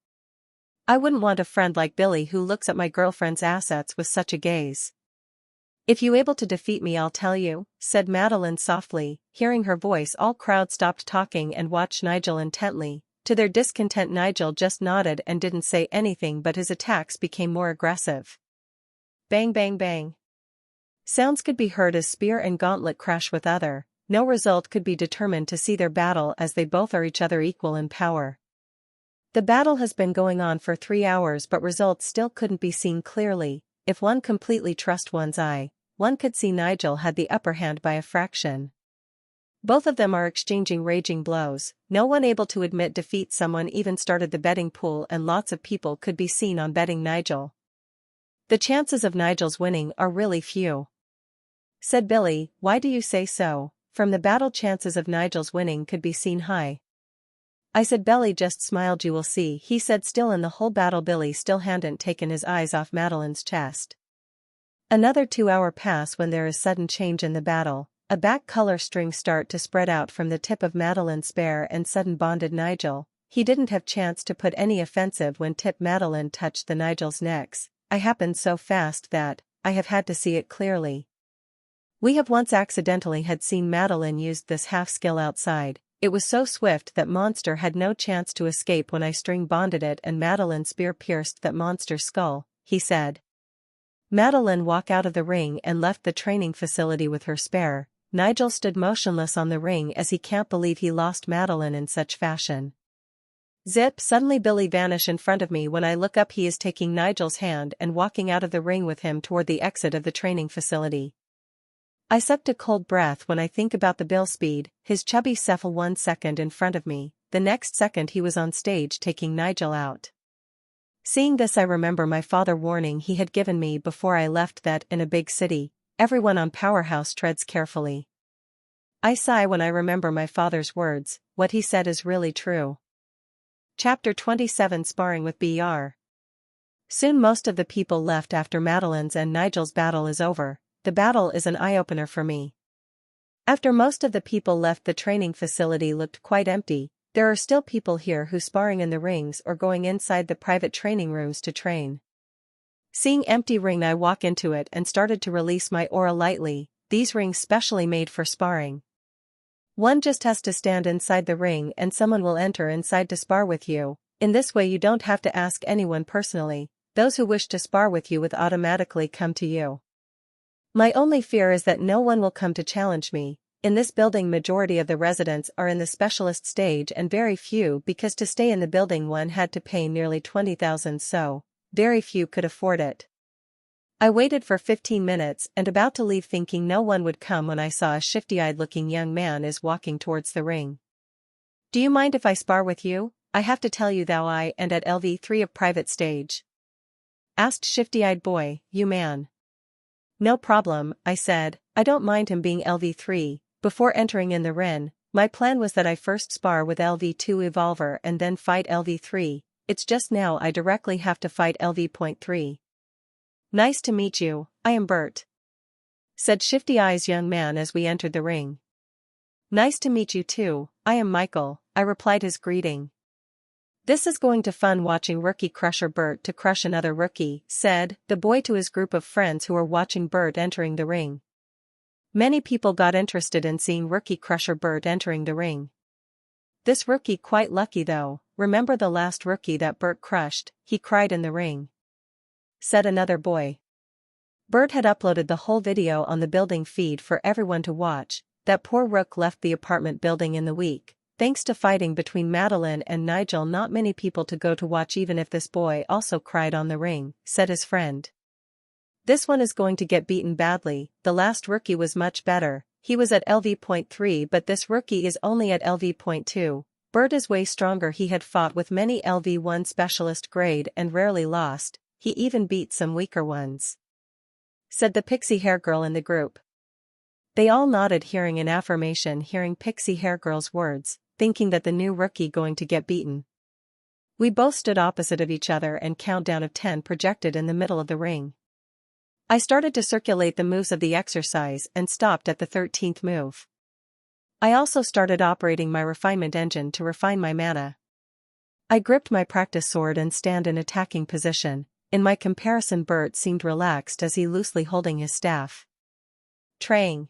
I wouldn't want a friend like Billy who looks at my girlfriend's assets with such a gaze. If you able to defeat me, I'll tell you, said Madeline softly. Hearing her voice, all crowd stopped talking and watched Nigel intently. To their discontent, Nigel just nodded and didn't say anything, but his attacks became more aggressive. Bang bang bang. Sounds could be heard as spear and gauntlet crash with other. No result could be determined to see their battle, as they both are each other equal in power. The battle has been going on for 3 hours, but results still couldn't be seen clearly. If one completely trust one's eye, one could see Nigel had the upper hand by a fraction. Both of them are exchanging raging blows. No one able to admit defeat. Someone even started the betting pool, and lots of people could be seen on betting Nigel. The chances of Nigel's winning are really few, said Billy. Why do you say so? From the battle, chances of Nigel's winning could be seen high. I said. Billy just smiled. You will see, he said. Still in the whole battle, Billy still hadn't taken his eyes off Madeline's chest. Another 2 hours pass when there is sudden change in the battle. A back color string start to spread out from the tip of Madeline's spear and sudden bonded Nigel. He didn't have chance to put any offensive when tip Madeline touched the Nigel's necks. I happened so fast that I have had to see it clearly. We have once accidentally had seen Madeline used this half skill outside. It was so swift that monster had no chance to escape when I string bonded it and Madeline's spear pierced that monster's skull, he said. Madeline walked out of the ring and left the training facility with her spear. Nigel stood motionless on the ring as he can't believe he lost Madeline in such fashion. Zip, suddenly Billy vanished in front of me. When I look up, he is taking Nigel's hand and walking out of the ring with him toward the exit of the training facility. I sucked a cold breath when I think about the Bill speed, his chubby cephal 1 second in front of me, the next second he was on stage taking Nigel out. Seeing this, I remember my father warning he had given me before I left that in a big city, everyone on Powerhouse treads carefully. I sigh when I remember my father's words. What he said is really true. Chapter 27, Sparring with BR. Soon most of the people left after Madeline's and Nigel's battle is over. The battle is an eye-opener for me. After most of the people left, the training facility looked quite empty. There are still people here who sparring in the rings or going inside the private training rooms to train. Seeing empty ring, I walk into it and started to release my aura lightly. These rings specially made for sparring. One just has to stand inside the ring and someone will enter inside to spar with you. In this way you don't have to ask anyone personally. Those who wish to spar with you would automatically come to you. My only fear is that no one will come to challenge me. In this building majority of the residents are in the specialist stage and very few, because to stay in the building one had to pay nearly 20,000, so very few could afford it. I waited for 15 minutes and about to leave thinking no one would come when I saw a shifty-eyed looking young man is walking towards the ring. Do you mind if I spar with you? I have to tell you thou I and at LV3 of private stage. Asked shifty-eyed boy, you man. No problem, I said, I don't mind him being LV3. Before entering in the ring, my plan was that I first spar with LV2 Evolver and then fight LV3, it's just now I directly have to fight LV.3. Nice to meet you, I am Bert. Said Shifty Eyes young man as we entered the ring. Nice to meet you too, I am Michael, I replied his greeting. This is going to fun watching rookie crusher Bert to crush another rookie, said the boy to his group of friends who were watching Bert entering the ring. Many people got interested in seeing rookie crusher Bert entering the ring. This rookie quite lucky though, remember the last rookie that Bert crushed, he cried in the ring. Said another boy. Bert had uploaded the whole video on the building feed for everyone to watch. That poor rook left the apartment building in the week. Thanks to fighting between Madeline and Nigel, not many people to go to watch, even if this boy also cried on the ring, said his friend. This one is going to get beaten badly. The last rookie was much better, he was at LV.3 but this rookie is only at LV.2. Bert is way stronger, he had fought with many LV1 specialist grade and rarely lost, he even beat some weaker ones. Said the pixie hair girl in the group. They all nodded, hearing in affirmation, hearing pixie hair girl's words, thinking that the new rookie going to get beaten. We both stood opposite of each other and countdown of 10 projected in the middle of the ring. I started to circulate the moves of the exercise and stopped at the 13th move. I also started operating my refinement engine to refine my mana. I gripped my practice sword and stand in attacking position. In my comparison, Bert seemed relaxed as he loosely holding his staff. Trang.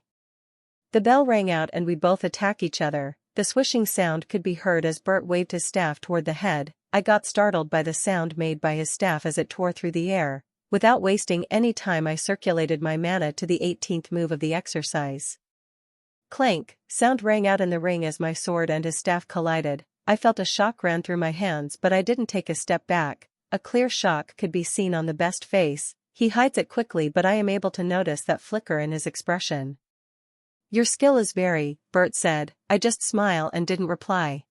The bell rang out and we both attack each other. The swishing sound could be heard as Bert waved his staff toward the head. I got startled by the sound made by his staff as it tore through the air. Without wasting any time, I circulated my mana to the 18th move of the exercise. Clank, sound rang out in the ring as my sword and his staff collided. I felt a shock ran through my hands, but I didn't take a step back. A clear shock could be seen on the best face. He hides it quickly, but I am able to notice that flicker in his expression. Your skill is very, Bert said. I just smile and didn't reply.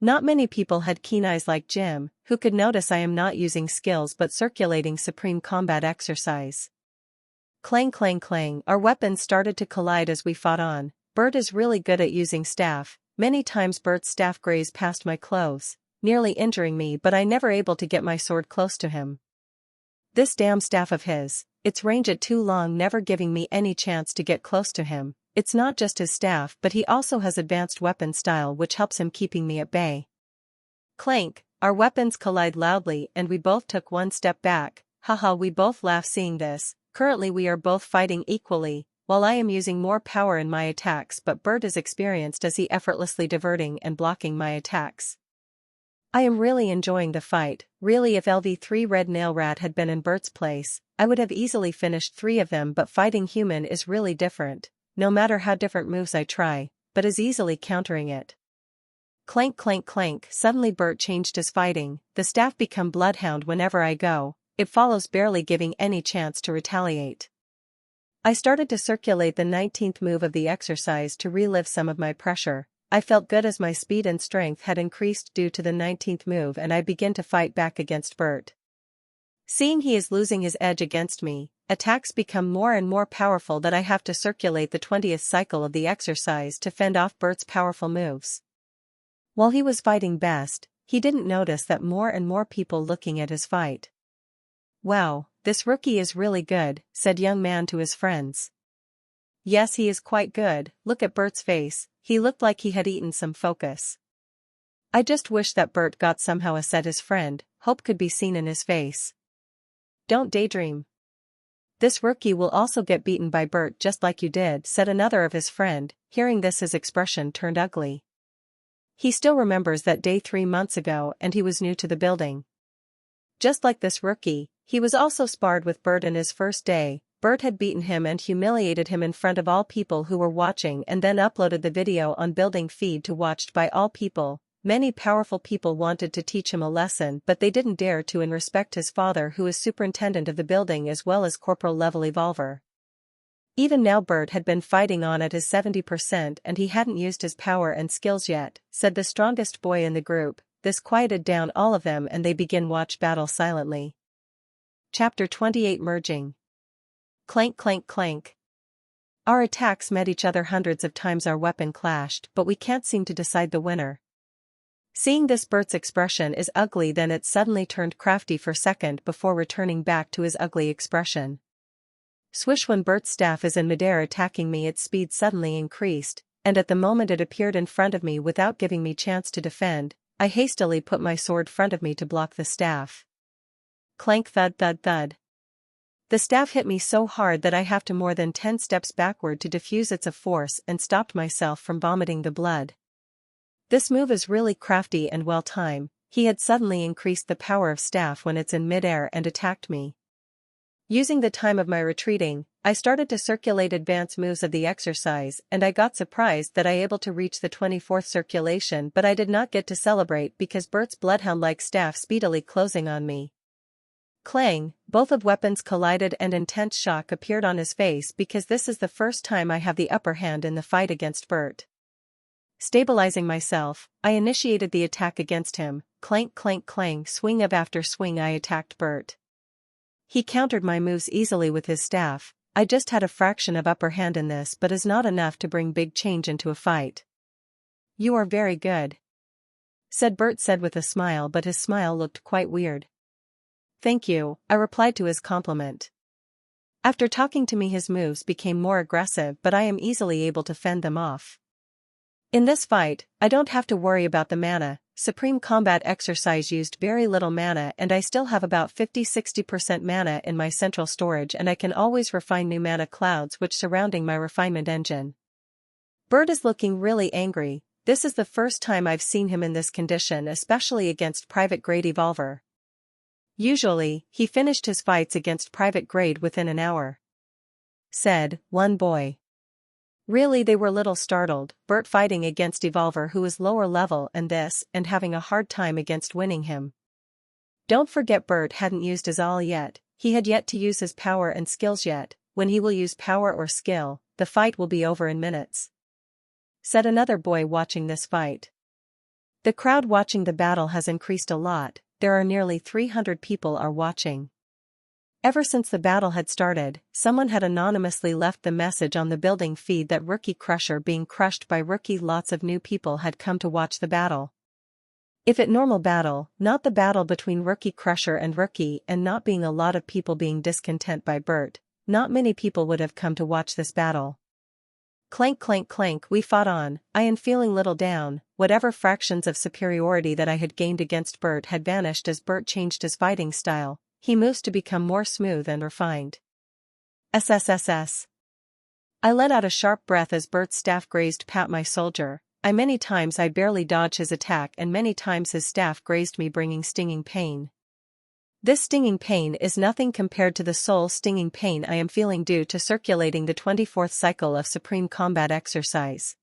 Not many people had keen eyes like Jim, who could notice I am not using skills but circulating supreme combat exercise. Clang clang clang, our weapons started to collide as we fought on. Bert is really good at using staff. Many times Bert's staff grazed past my clothes, nearly injuring me, but I never able to get my sword close to him. This damn staff of his, its range at too long, never giving me any chance to get close to him. It's not just his staff, but he also has advanced weapon style which helps him keeping me at bay. Clank, our weapons collide loudly and we both took one step back. Haha, we both laugh seeing this. Currently we are both fighting equally, while I am using more power in my attacks, but Bert is experienced as he effortlessly diverting and blocking my attacks. I am really enjoying the fight. Really, if LV3 Red Nail Rat had been in Bert's place, I would have easily finished 3 of them, but fighting human is really different. no matter how different moves I try, but is easily countering it. Clank clank clank, suddenly Bert changed his fighting, the staff become bloodhound whenever I go, it follows barely giving any chance to retaliate. I started to circulate the 19th move of the exercise to relive some of my pressure. I felt good as my speed and strength had increased due to the 19th move and I began to fight back against Bert. Seeing he is losing his edge against me, attacks become more and more powerful that I have to circulate the 20th cycle of the exercise to fend off Bert's powerful moves. While he was fighting best, he didn't notice that more and more people looking at his fight. "Wow, this rookie is really good," said young man to his friends. "Yes, he is quite good, look at Bert's face, he looked like he had eaten some focus." "I just wish that Bert got somehow," said his friend, hope could be seen in his face. "Don't daydream. This rookie will also get beaten by Bert just like you did," said another of his friend. Hearing this his expression turned ugly. He still remembers that day 3 months ago and he was new to the building. Just like this rookie, he was also sparred with Bert in his first day. Bert had beaten him and humiliated him in front of all people who were watching and then uploaded the video on building feed to watched by all people. Many powerful people wanted to teach him a lesson but they didn't dare to in respect his father who is superintendent of the building as well as corporal level evolver. Even now Bert had been fighting on at his 70% and he hadn't used his power and skills yet, said the strongest boy in the group. This quieted down all of them and they begin watch battle silently. Chapter 28 Merging. Clank clank clank. Our attacks met each other hundreds of times, our weapon clashed but we can't seem to decide the winner. Seeing this Bert's expression is ugly then it suddenly turned crafty for a second before returning back to his ugly expression. Swish, when Bert's staff is in midair attacking me its speed suddenly increased, and at the moment it appeared in front of me without giving me chance to defend, I hastily put my sword front of me to block the staff. Clank thud thud thud. The staff hit me so hard that I have to more than 10 steps backward to diffuse its force and stopped myself from vomiting the blood. This move is really crafty and well timed. He had suddenly increased the power of staff when it's in midair and attacked me. Using the time of my retreating, I started to circulate advanced moves of the exercise and I got surprised that I able to reach the 24th circulation but I did not get to celebrate because Bert's bloodhound-like staff speedily closing on me. Clang, both of weapons collided and intense shock appeared on his face because this is the first time I have the upper hand in the fight against Bert. Stabilizing myself, I initiated the attack against him. Clank clank clang, swing of after swing I attacked Bert. He countered my moves easily with his staff. I just had a fraction of upper hand in this but is not enough to bring big change into a fight. "You are very good," said Bert with a smile but his smile looked quite weird. "Thank you," I replied to his compliment. After talking to me his moves became more aggressive but I am easily able to fend them off. In this fight, I don't have to worry about the mana. Supreme Combat exercise used very little mana and I still have about 50-60% mana in my central storage and I can always refine new mana clouds which surrounding my refinement engine. Bert is looking really angry. This is the first time I've seen him in this condition, especially against private grade evolver. Usually, he finished his fights against private grade within an hour, said one boy. Really, they were little startled, Bert fighting against evolver who is lower level and having a hard time against winning him. Don't forget Bert hadn't used his all yet, he had yet to use his power and skills yet. When he will use power or skill, the fight will be over in minutes, said another boy watching this fight. The crowd watching the battle has increased a lot, there are nearly 300 people are watching. Ever since the battle had started, someone had anonymously left the message on the building feed that Rookie Crusher being crushed by Rookie. Lots of new people had come to watch the battle. If it normal battle, not the battle between Rookie Crusher and Rookie, and not being a lot of people being discontent by Bert, not many people would have come to watch this battle. Clank clank clank, we fought on. I am feeling little down. Whatever fractions of superiority that I had gained against Bert had vanished as Bert changed his fighting style. He moves to become more smooth and refined. SSSS. I let out a sharp breath as Bert's staff grazed pat my soldier. Many times I barely dodged his attack and many times his staff grazed me bringing stinging pain. This stinging pain is nothing compared to the soul-stinging pain I am feeling due to circulating the 24th cycle of supreme combat exercise.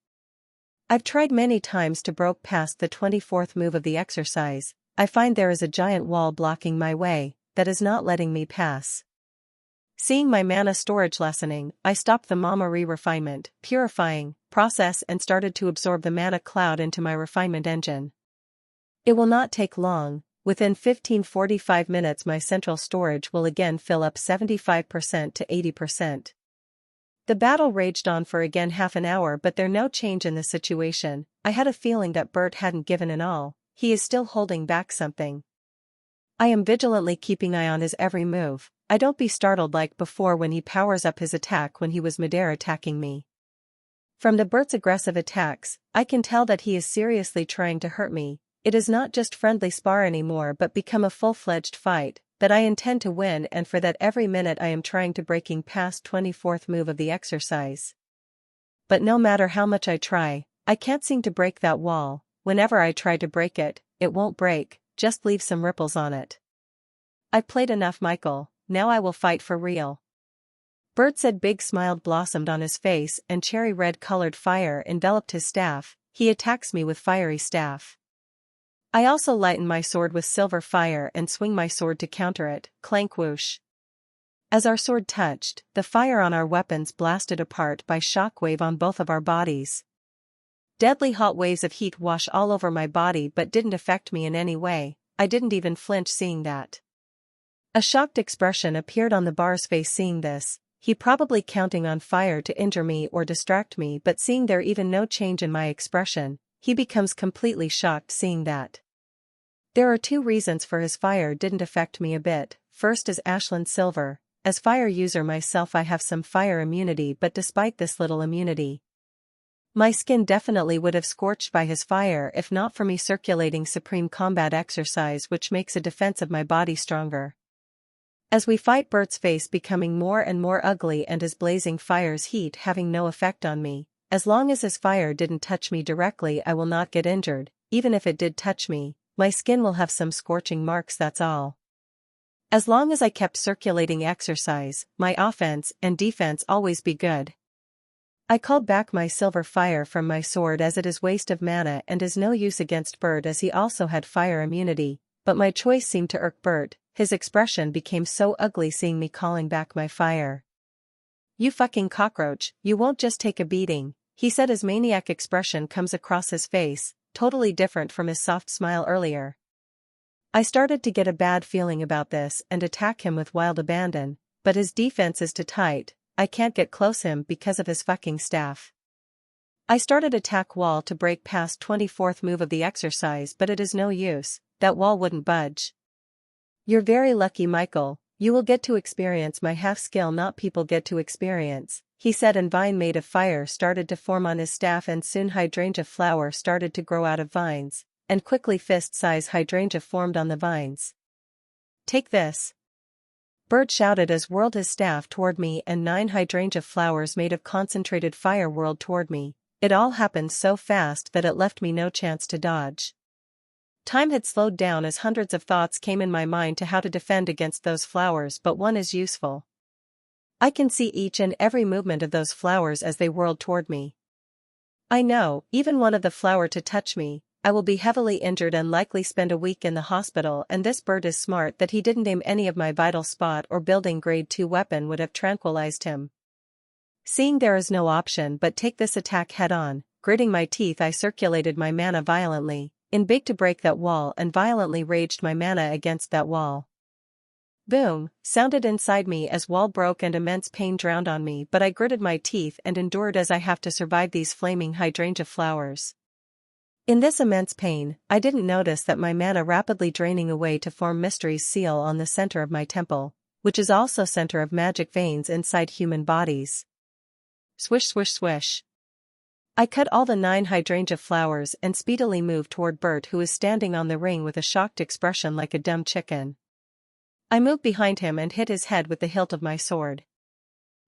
I've tried many times to broke past the 24th move of the exercise. I find there is a giant wall blocking my way, that is not letting me pass. Seeing my mana storage lessening, I stopped the Mama refinement, purifying, process and started to absorb the mana cloud into my refinement engine. It will not take long. Within 15-45 minutes my central storage will again fill up 75% to 80%. The battle raged on for again half an hour, but there no change in the situation. I had a feeling that Bert hadn't given an all, he is still holding back something. I am vigilantly keeping eye on his every move. I don't be startled like before when he powers up his attack when he was midair attacking me. From the Bert's aggressive attacks, I can tell that he is seriously trying to hurt me. It is not just friendly spar anymore but become a full-fledged fight, that I intend to win, and for that every minute I am trying to breaking past 24th move of the exercise. But no matter how much I try, I can't seem to break that wall. Whenever I try to break it, it won't break, just leave some ripples on it. I've played enough, Michael, now I will fight for real. Bert said. Big smile blossomed on his face and cherry red colored fire enveloped his staff. He attacks me with fiery staff. I also lighten my sword with silver fire and swing my sword to counter it, clank whoosh. As our sword touched, the fire on our weapons blasted apart by shockwave on both of our bodies. Deadly hot waves of heat wash all over my body but didn't affect me in any way. I didn't even flinch seeing that. A shocked expression appeared on the bar's face seeing this. He probably counting on fire to injure me or distract me, but seeing there even no change in my expression, he becomes completely shocked seeing that. There are two reasons for his fire didn't affect me a bit. First is Ashland Silver. As fire user myself I have some fire immunity, but despite this little immunity, my skin definitely would have scorched by his fire if not for me circulating supreme combat exercise, which makes a defense of my body stronger. As we fight, Bert's face becoming more and more ugly and his blazing fire's heat having no effect on me. As long as his fire didn't touch me directly I will not get injured. Even if it did touch me, my skin will have some scorching marks, that's all. As long as I kept circulating exercise, my offense and defense always be good. I called back my silver fire from my sword as it is waste of mana and is no use against Bert as he also had fire immunity, but my choice seemed to irk Bert. His expression became so ugly seeing me calling back my fire. "You fucking cockroach, you won't just take a beating," he said. His maniac expression comes across his face, totally different from his soft smile earlier. I started to get a bad feeling about this and attack him with wild abandon, but his defense is too tight. I can't get close him because of his fucking staff. I started attack wall to break past 24th move of the exercise, but it is no use, that wall wouldn't budge. "You're very lucky, Michael, you will get to experience my half skill not people get to experience," he said, and vine made of fire started to form on his staff and soon hydrangea flower started to grow out of vines, and quickly fist-size hydrangea formed on the vines. "Take this!" Bert shouted as whirled his staff toward me and 9 hydrangea flowers made of concentrated fire whirled toward me. It all happened so fast that it left me no chance to dodge. Time had slowed down as hundreds of thoughts came in my mind to how to defend against those flowers, but one is useful. I can see each and every movement of those flowers as they whirled toward me. I know, even one of the flower to touch me, I will be heavily injured and likely spend a week in the hospital, and this bird is smart that he didn't aim any of my vital spot or building grade 2 weapon would have tranquilized him. Seeing there is no option but take this attack head on, gritting my teeth I circulated my mana violently, in big to break that wall, and violently raged my mana against that wall. Boom, sounded inside me as wall broke and immense pain drowned on me, but I gritted my teeth and endured as I have to survive these flaming hydrangea flowers. In this immense pain, I didn't notice that my mana rapidly draining away to form Mystery's seal on the center of my temple, which is also center of magic veins inside human bodies. Swish swish swish. I cut all the 9 hydrangea flowers and speedily moved toward Bert, who is standing on the ring with a shocked expression like a dumb chicken. I moved behind him and hit his head with the hilt of my sword.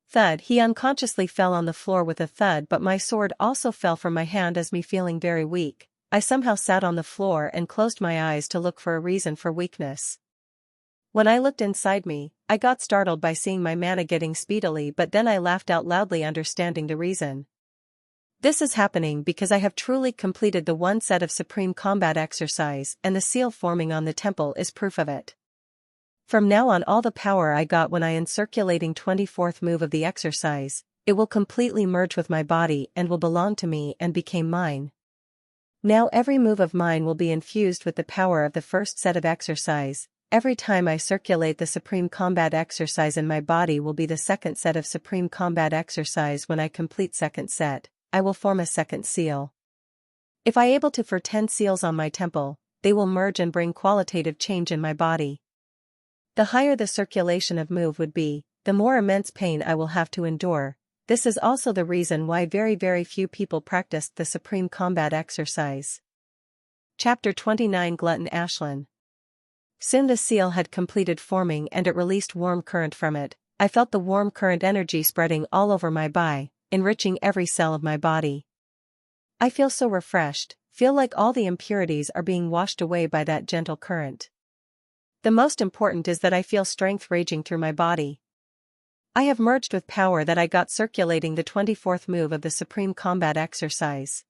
Thud, he unconsciously fell on the floor with a thud, but my sword also fell from my hand as me feeling very weak. I somehow sat on the floor and closed my eyes to look for a reason for weakness. When I looked inside me, I got startled by seeing my mana getting speedily, but then I laughed out loudly, understanding the reason. This is happening because I have truly completed the one set of supreme combat exercise, and the seal forming on the temple is proof of it. From now on, all the power I got when I encirculating 24th move of the exercise, it will completely merge with my body and will belong to me and became mine. Now every move of mine will be infused with the power of the first set of exercise. Every time I circulate the supreme combat exercise in my body will be the second set of supreme combat exercise. When I complete second set, I will form a second seal. If I able to for 10 seals on my temple, they will merge and bring qualitative change in my body. The higher the circulation of move would be, the more immense pain I will have to endure. This is also the reason why very few people practiced the supreme combat exercise. Chapter 29 Glutton Ashlyn. Soon the seal had completed forming and it released warm current from it. I felt the warm current energy spreading all over my body, enriching every cell of my body. I feel so refreshed, feel like all the impurities are being washed away by that gentle current. The most important is that I feel strength raging through my body. I have merged with power that I got circulating the 24th move of the supreme combat exercise.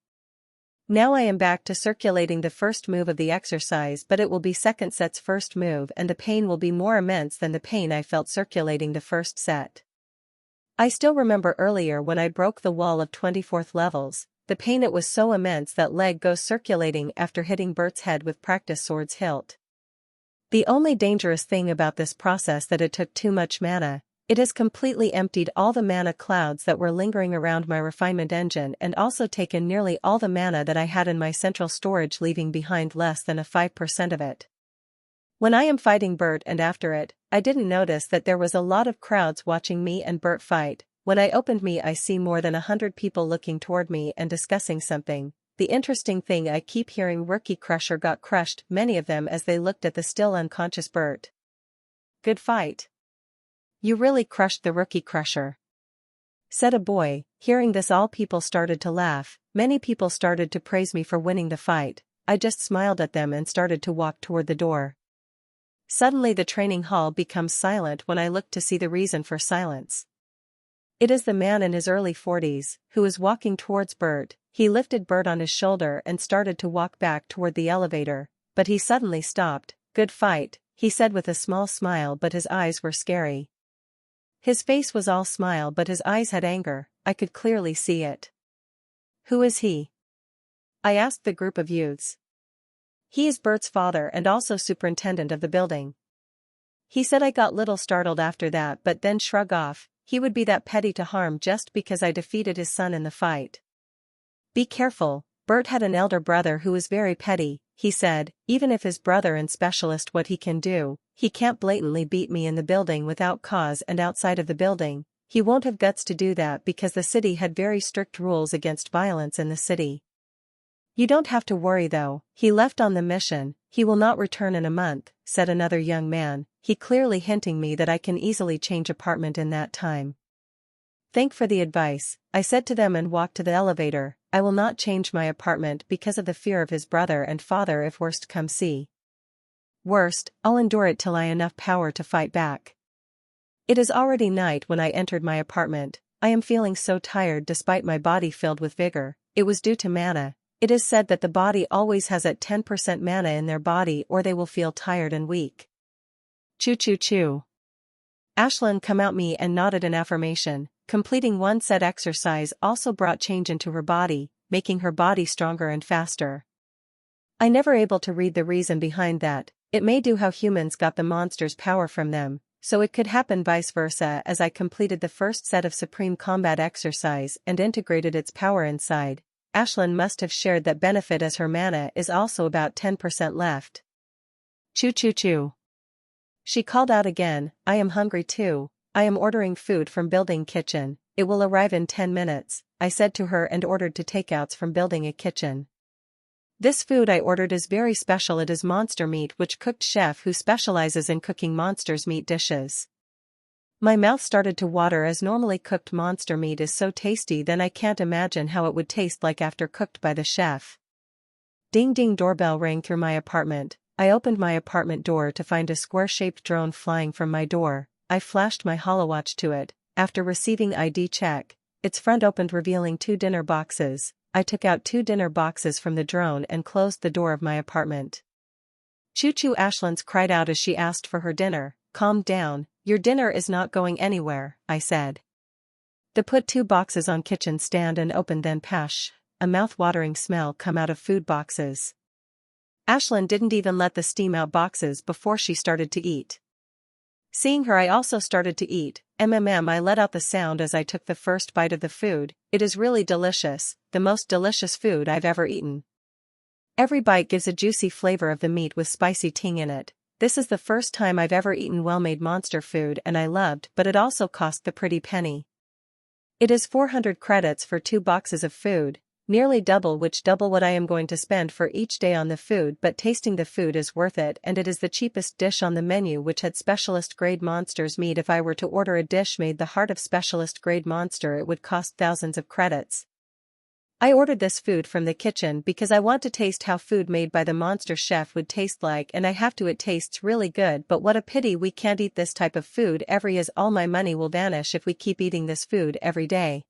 Now I am back to circulating the first move of the exercise, but it will be second set's first move and the pain will be more immense than the pain I felt circulating the first set. I still remember earlier when I broke the wall of 24th levels, the pain, it was so immense that leg goes circulating after hitting Bert's head with practice sword's hilt. The only dangerous thing about this process that it took too much mana. It has completely emptied all the mana clouds that were lingering around my refinement engine and also taken nearly all the mana that I had in my central storage, leaving behind less than a 5% of it. When I am fighting Bert and after it, I didn't notice that there was a lot of crowds watching me and Bert fight. When I opened me, I see more than 100 people looking toward me and discussing something. The interesting thing, I keep hearing Rookie Crusher got crushed, many of them as they looked at the still unconscious Bert. Good fight. You really crushed the Rookie Crusher, said a boy. Hearing this, all people started to laugh. Many people started to praise me for winning the fight. I just smiled at them and started to walk toward the door. Suddenly the training hall becomes silent when I look to see the reason for silence. It is the man in his early 40s, who is walking towards Bert. He lifted Bert on his shoulder and started to walk back toward the elevator, but he suddenly stopped. Good fight, he said with a small smile, but his eyes were scary. His face was all smile but his eyes had anger, I could clearly see it. Who is he? I asked the group of youths. He is Bert's father and also superintendent of the building. He said. I got little startled after that, but then shrug off. He would be that petty to harm just because I defeated his son in the fight. Be careful, Bert had an elder brother who is very petty, he said. Even if his brother and specialist what he can do, he can't blatantly beat me in the building without cause, and outside of the building, he won't have guts to do that because the city had very strict rules against violence in the city. You don't have to worry though, he left on the mission, he will not return in a month, said another young man, he clearly hinting me that I can easily change apartment in that time. Thank for the advice, I said to them and walked to the elevator. I will not change my apartment because of the fear of his brother and father. If worst come see worst, I'll endure it till I enough power to fight back. It is already night when I entered my apartment. I am feeling so tired despite my body filled with vigor. It was due to mana. It is said that the body always has at 10% mana in their body or they will feel tired and weak. Choo choo choo. Ashlyn come out me and nodded in affirmation. Completing one set exercise also brought change into her body, making her body stronger and faster. I never able to read the reason behind that. It may do how humans got the monster's power from them, so it could happen vice versa. As I completed the first set of supreme combat exercise and integrated its power inside, Ashlyn must have shared that benefit as her mana is also about 10% left. Choo choo choo. She called out again, I am hungry too. I am ordering food from building kitchen, it will arrive in 10 minutes, I said to her and ordered to takeouts from building a kitchen. This food I ordered is very special. It is monster meat which cooked chef who specializes in cooking monsters meat dishes. My mouth started to water as normally cooked monster meat is so tasty, then I can't imagine how it would taste like after cooked by the chef. Ding ding, doorbell rang through my apartment. I opened my apartment door to find a square-shaped drone flying from my door. I flashed my holowatch to it. After receiving ID check, its front opened revealing 2 dinner boxes. I took out 2 dinner boxes from the drone and closed the door of my apartment. Choo-choo, Ashlyn cried out as she asked for her dinner. Calm down, your dinner is not going anywhere, I said. The put 2 boxes on kitchen stand and opened then pash. A mouth-watering smell come out of food boxes. Ashlyn didn't even let the steam out boxes before she started to eat. Seeing her, I also started to eat. I let out the sound as I took the first bite of the food. It is really delicious, the most delicious food I've ever eaten. Every bite gives a juicy flavor of the meat with spicy ting in it. This is the first time I've ever eaten well-made monster food and I loved, but it also cost the pretty penny. It is 400 credits for 2 boxes of food, nearly double what I am going to spend for each day on the food, but tasting the food is worth it and it is the cheapest dish on the menu which had specialist grade monsters meat. If I were to order a dish made the heart of specialist grade monster it would cost thousands of credits. I ordered this food from the kitchen because I want to taste how food made by the monster chef would taste like, and I have to. It tastes really good, but what a pity we can't eat this type of food every as all my money will vanish if we keep eating this food every day.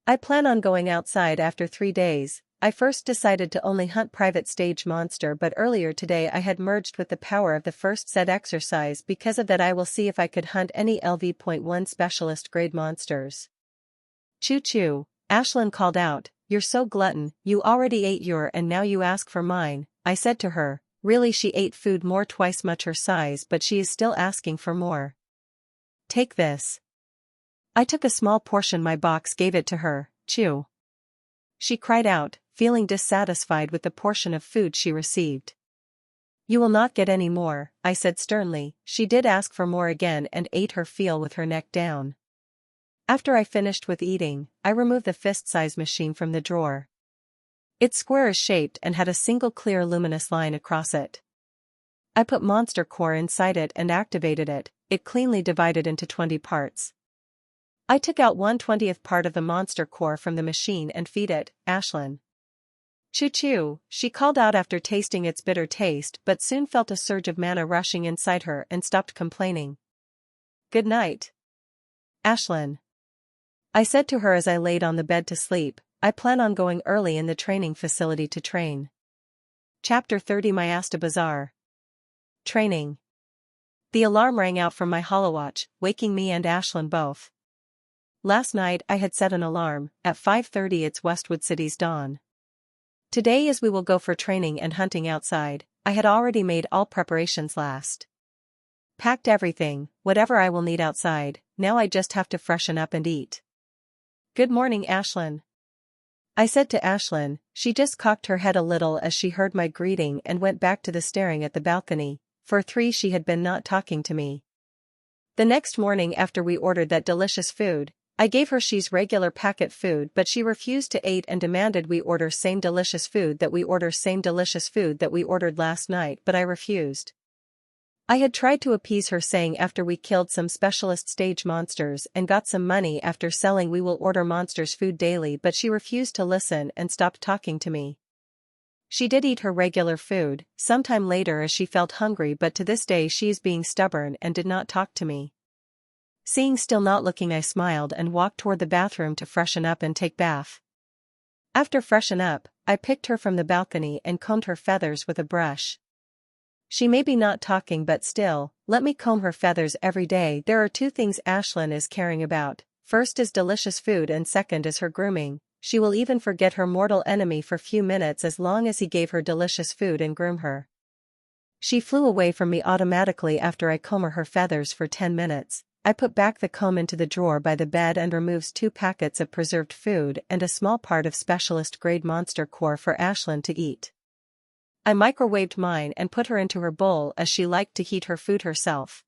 I plan on going outside after 3 days. I first decided to only hunt private stage monster, but earlier today I had merged with the power of the first set exercise. Because of that I will see if I could hunt any LV.1 specialist grade monsters. Choo-choo, Ashlyn called out, you're so glutton, you already ate your and now you ask for mine, I said to her. Really, she ate food more twice much her size, but she is still asking for more. Take this. I took a small portion, my box gave it to her. Chew. She cried out, feeling dissatisfied with the portion of food she received. You will not get any more, I said sternly. She did ask for more again and ate her fill with her neck down. After I finished with eating, I removed the fist-size machine from the drawer. It's square-shaped and had a single clear luminous line across it. I put monster core inside it and activated it. It cleanly divided into 20 parts. I took out 1/20th part of the monster core from the machine and feed it. Ashlyn. Choo-choo, she called out after tasting its bitter taste, but soon felt a surge of mana rushing inside her and stopped complaining. Good night, Ashlyn, I said to her as I laid on the bed to sleep. I plan on going early in the training facility to train. Chapter 30, My Asta Bazaar. Training. The alarm rang out from my holowatch, waking me and Ashlyn both. Last night I had set an alarm. At 5:30 it's Westwood City's dawn. Today as we will go for training and hunting outside. I had already made all preparations last. Packed everything, whatever I will need outside. Now I just have to freshen up and eat. Good morning, Ashlyn, I said to Ashlyn. She just cocked her head a little as she heard my greeting and went back to the staring at the balcony. For 3 she had been not talking to me. The next morning after we ordered that delicious food, I gave her she's regular packet food, but she refused to eat and demanded we order same delicious food that we ordered last night, but I refused. I had tried to appease her, saying after we killed some specialist stage monsters and got some money after selling we will order monsters food daily, but she refused to listen and stopped talking to me. She did eat her regular food sometime later as she felt hungry, but to this day she is being stubborn and did not talk to me. Seeing still not looking, I smiled and walked toward the bathroom to freshen up and take bath. After freshen up, I picked her from the balcony and combed her feathers with a brush. She may be not talking, but still, let me comb her feathers every day. There are 2 things Ashlyn is caring about. First is delicious food and second is her grooming. She will even forget her mortal enemy for few minutes as long as he gave her delicious food and groom her. She flew away from me automatically after I comb her feathers for 10 minutes. I put back the comb into the drawer by the bed and removes 2 packets of preserved food and a small part of specialist grade monster core for Ashlyn to eat. I microwaved mine and put her into her bowl as she liked to heat her food herself.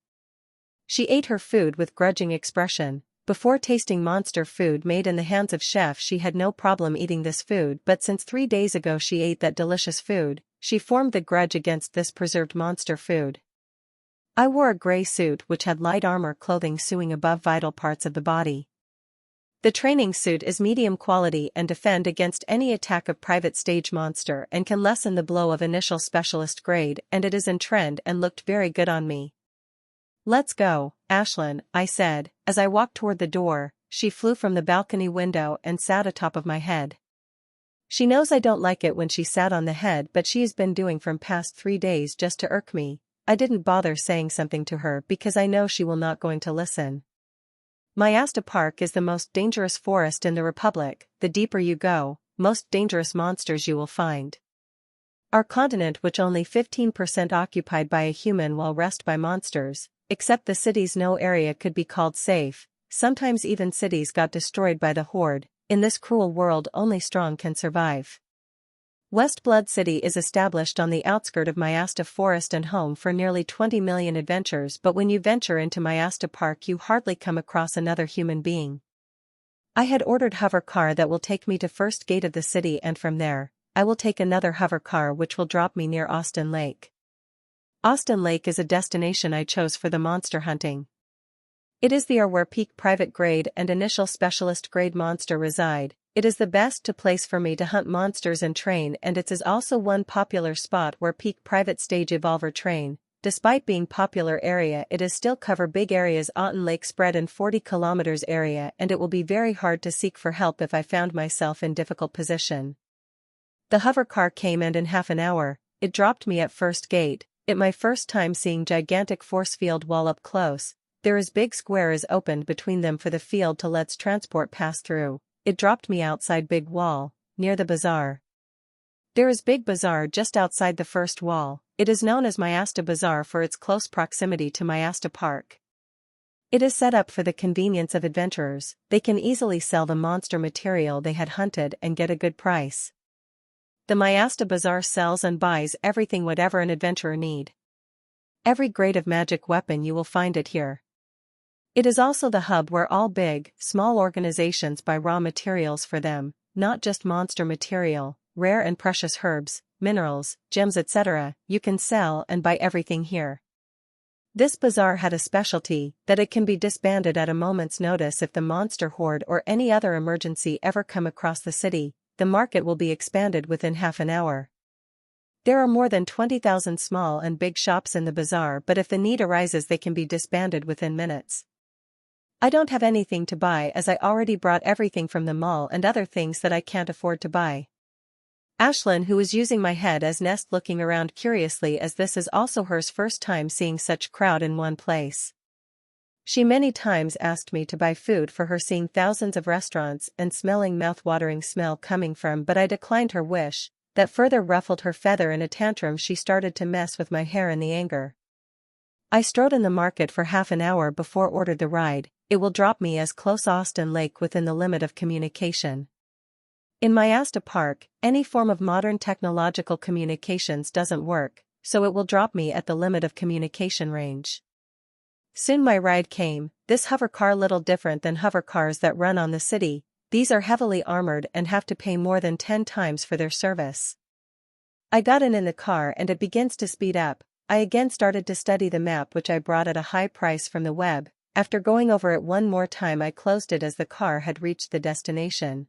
She ate her food with grudging expression. Before tasting monster food made in the hands of chef she had no problem eating this food, but since 3 days ago she ate that delicious food, she formed the grudge against this preserved monster food. I wore a gray suit which had light armor clothing sewing above vital parts of the body. The training suit is medium quality and defend against any attack of private stage monster and can lessen the blow of initial specialist grade, and it is in trend and looked very good on me. "Let's go, Ashlyn," I said. As I walked toward the door, she flew from the balcony window and sat atop of my head. She knows I don't like it when she sat on the head, but she's been doing from past 3 days just to irk me. I didn't bother saying something to her because I know she will not going to listen. Mayasta Park is the most dangerous forest in the Republic. The deeper you go, most dangerous monsters you will find. Our continent, which only 15% occupied by a human while rest by monsters, except the cities, no area could be called safe. Sometimes even cities got destroyed by the horde. In this cruel world only strong can survive. West Blood City is established on the outskirt of Mayasta Forest and home for nearly 20 million adventurers, but when you venture into Mayasta Park you hardly come across another human being. I had ordered hover car that will take me to first gate of the city, and from there, I will take another hover car which will drop me near Austin Lake. Austin Lake is a destination I chose for the monster hunting. It is there where peak private grade and initial specialist grade monster reside. It is the best place for me to hunt monsters and train, and it is also one popular spot where peak private stage evolver train. Despite being popular area, it is still cover big areas. Aughton Lake spread in 40 kilometers area, and it will be very hard to seek for help if I found myself in difficult position. The hover car came, and in half an hour, it dropped me at first gate. It my first time seeing gigantic force field wall up close. There is big square is opened between them for the field to let's transport pass through. It dropped me outside big wall, near the bazaar. There is big bazaar just outside the first wall. It is known as Mayasta Bazaar for its close proximity to Mayasta Park. It is set up for the convenience of adventurers. They can easily sell the monster material they had hunted and get a good price. The Mayasta Bazaar sells and buys everything whatever an adventurer need. Every grade of magic weapon you will find it here. It is also the hub where all big, small organizations buy raw materials for them, not just monster material, rare and precious herbs, minerals, gems, etc. You can sell and buy everything here. This bazaar had a specialty that it can be disbanded at a moment's notice if the monster horde or any other emergency ever come across the city. The market will be expanded within half an hour. There are more than 20,000 small and big shops in the bazaar, but if the need arises they can be disbanded within minutes. I don't have anything to buy as I already brought everything from the mall and other things that I can't afford to buy. Ashlyn, who is using my head as nest, looking around curiously as this is also her first time seeing such crowd in one place. She many times asked me to buy food for her, seeing thousands of restaurants and smelling mouth-watering smell coming from, but I declined her wish. That further ruffled her feather. In a tantrum she started to mess with my hair in the anger. I strode in the market for half an hour before ordered the ride. It will drop me as close Austin Lake within the limit of communication. In Mayasta Park, any form of modern technological communications doesn't work, so it will drop me at the limit of communication range. Soon my ride came. This hover car little different than hover cars that run on the city. These are heavily armored and have to pay more than 10 times for their service. I got in the car and it begins to speed up. I again started to study the map which I brought at a high price from the web. After going over it one more time I closed it as the car had reached the destination.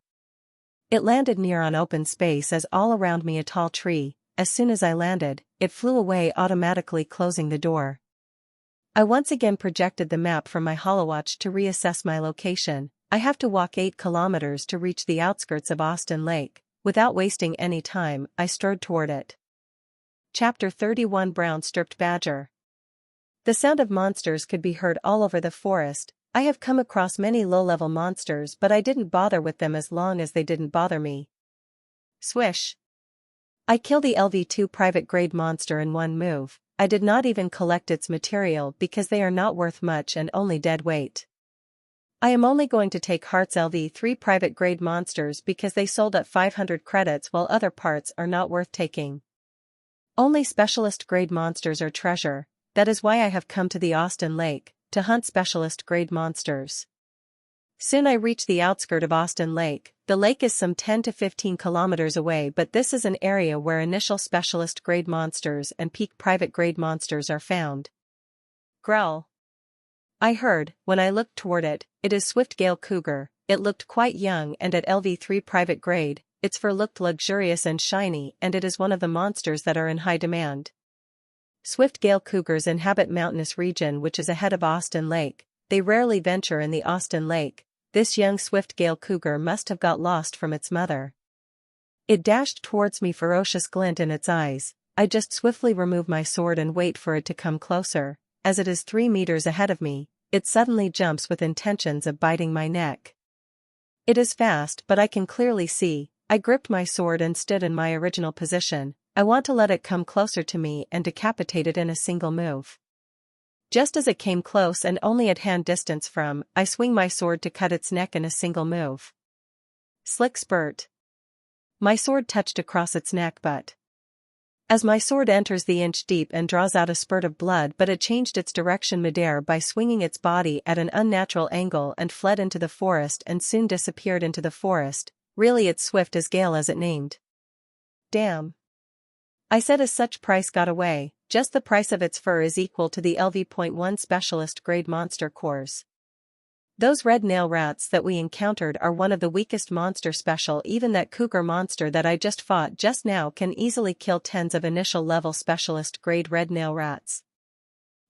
It landed near on open space as all around me a tall tree. As soon as I landed, it flew away, automatically closing the door. I once again projected the map from my holowatch to reassess my location. I have to walk 8 kilometers to reach the outskirts of Austin Lake. Without wasting any time, I strode toward it. Chapter 31 Brown Striped Badger. The sound of monsters could be heard all over the forest. I have come across many low-level monsters, but I didn't bother with them as long as they didn't bother me. Swish! I killed the LV2 private grade monster in one move. I did not even collect its material because they are not worth much and only dead weight. I am only going to take Heart's LV3 private grade monsters because they sold at 500 credits while other parts are not worth taking. Only specialist grade monsters are treasure. That is why I have come to the Austin Lake, to hunt specialist grade monsters. Soon I reach the outskirt of Austin Lake. The lake is some 10 to 15 kilometers away, but this is an area where initial specialist grade monsters and peak private grade monsters are found. Growl! I heard. When I looked toward it, it is Swift Gale Cougar. It looked quite young and at LV3 private grade, its fur looked luxurious and shiny, and it is one of the monsters that are in high demand. Swift-gale cougars inhabit mountainous region which is ahead of Austin Lake. They rarely venture in the Austin Lake. This young swift-gale cougar must have got lost from its mother. It dashed towards me, ferocious glint in its eyes. I just swiftly remove my sword and wait for it to come closer. As it is 3 meters ahead of me, it suddenly jumps with intentions of biting my neck. It is fast, but I can clearly see. I gripped my sword and stood in my original position. I want to let it come closer to me and decapitate it in a single move. Just as it came close and only at hand distance from, I swing my sword to cut its neck in a single move. Slick spurt. My sword touched across its neck, but as my sword enters the inch deep and draws out a spurt of blood, but it changed its direction midair by swinging its body at an unnatural angle and fled into the forest and soon disappeared into the forest. Really, it's swift as gale as it named. Damn. I said as such price got away. Just the price of its fur is equal to the LV.1 specialist grade monster cores. Those red nail rats that we encountered are one of the weakest monster special. Even that cougar monster that I just fought just now can easily kill tens of initial level specialist grade red nail rats.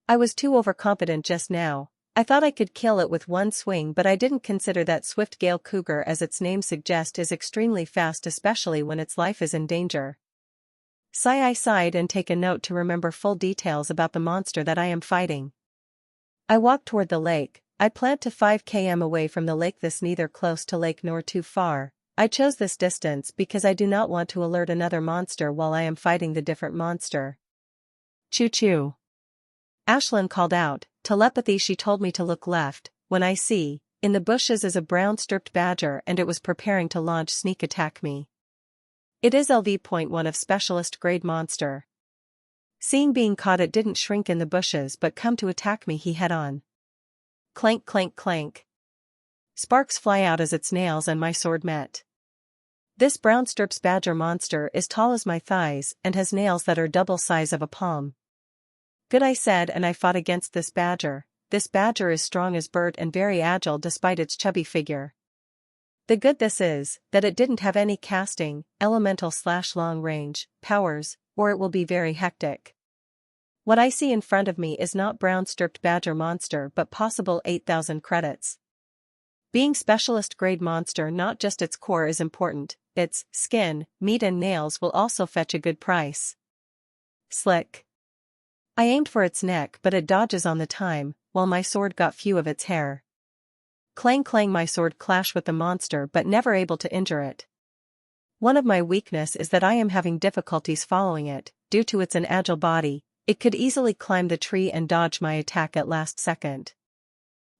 I was too overconfident just now. I thought I could kill it with one swing, but I didn't consider that swift gale cougar, as its name suggests, is extremely fast, especially when its life is in danger. I sighed and take a note to remember full details about the monster that I am fighting. I walk toward the lake. I plant to 5 km away from the lake, this neither close to lake nor too far. I chose this distance because I do not want to alert another monster while I am fighting the different monster. Choo-choo. Ashlyn called out. Telepathy, she told me to look left. When I see, in the bushes is a brown striped badger and it was preparing to launch sneak attack me. It is LV.1 of specialist grade monster. Seeing being caught, it didn't shrink in the bushes but come to attack me head on. Clank clank clank. Sparks fly out as its nails and my sword met. This brown stripes badger monster is tall as my thighs and has nails that are double size of a palm. Good, I said, and I fought against this badger. This badger is strong as Bert and very agile despite its chubby figure. The good this is, that it didn't have any casting, elemental/long range, powers, or it will be very hectic. What I see in front of me is not brown striped badger monster but possible 8,000 credits. Being specialist grade monster, not just its core is important, its skin, meat and nails will also fetch a good price. Slick. I aimed for its neck but it dodges on the time, while my sword got few of its hair. Clang clang, my sword clashed with the monster but never able to injure it. One of my weakness is that I am having difficulties following it, due to its agile body. It could easily climb the tree and dodge my attack at last second.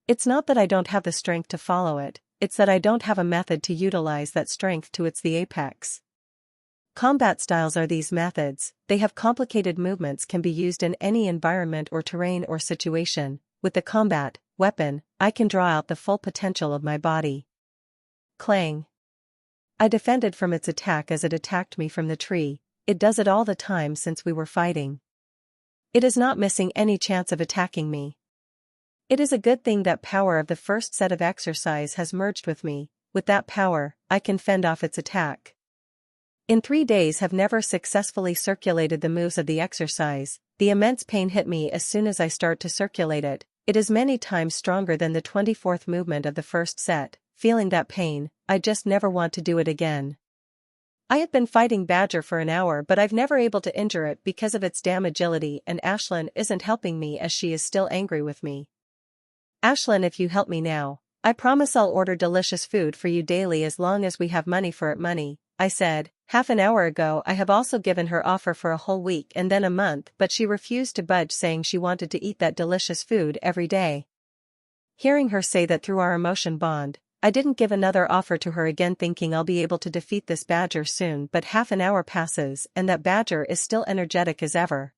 It's not that I don't have the strength to follow it, it's that I don't have a method to utilize that strength to its the apex. Combat styles are these methods. They have complicated movements, can be used in any environment or terrain or situation. With the combat weapon, I can draw out the full potential of my body. Clang. I defended from its attack as it attacked me from the tree. It does it all the time since we were fighting. It is not missing any chance of attacking me. It is a good thing that power of the first set of exercise has merged with me. With that power, I can fend off its attack. In 3 days have never successfully circulated the moves of the exercise. The immense pain hit me as soon as I start to circulate it. It is many times stronger than the 24th movement of the first set. Feeling that pain, I just never want to do it again. I have been fighting badger for an hour but I've never able to injure it because of its damn agility, and Ashlyn isn't helping me as she is still angry with me. Ashlyn, if you help me now, I promise I'll order delicious food for you daily as long as we have money for it. Money, I said. Half an hour ago I have also given her offer for a whole week and then a month, but she refused to budge, saying she wanted to eat that delicious food every day. Hearing her say that through our emotion bond, I didn't give another offer to her again, thinking I'll be able to defeat this badger soon, but half an hour passes and that badger is still energetic as ever.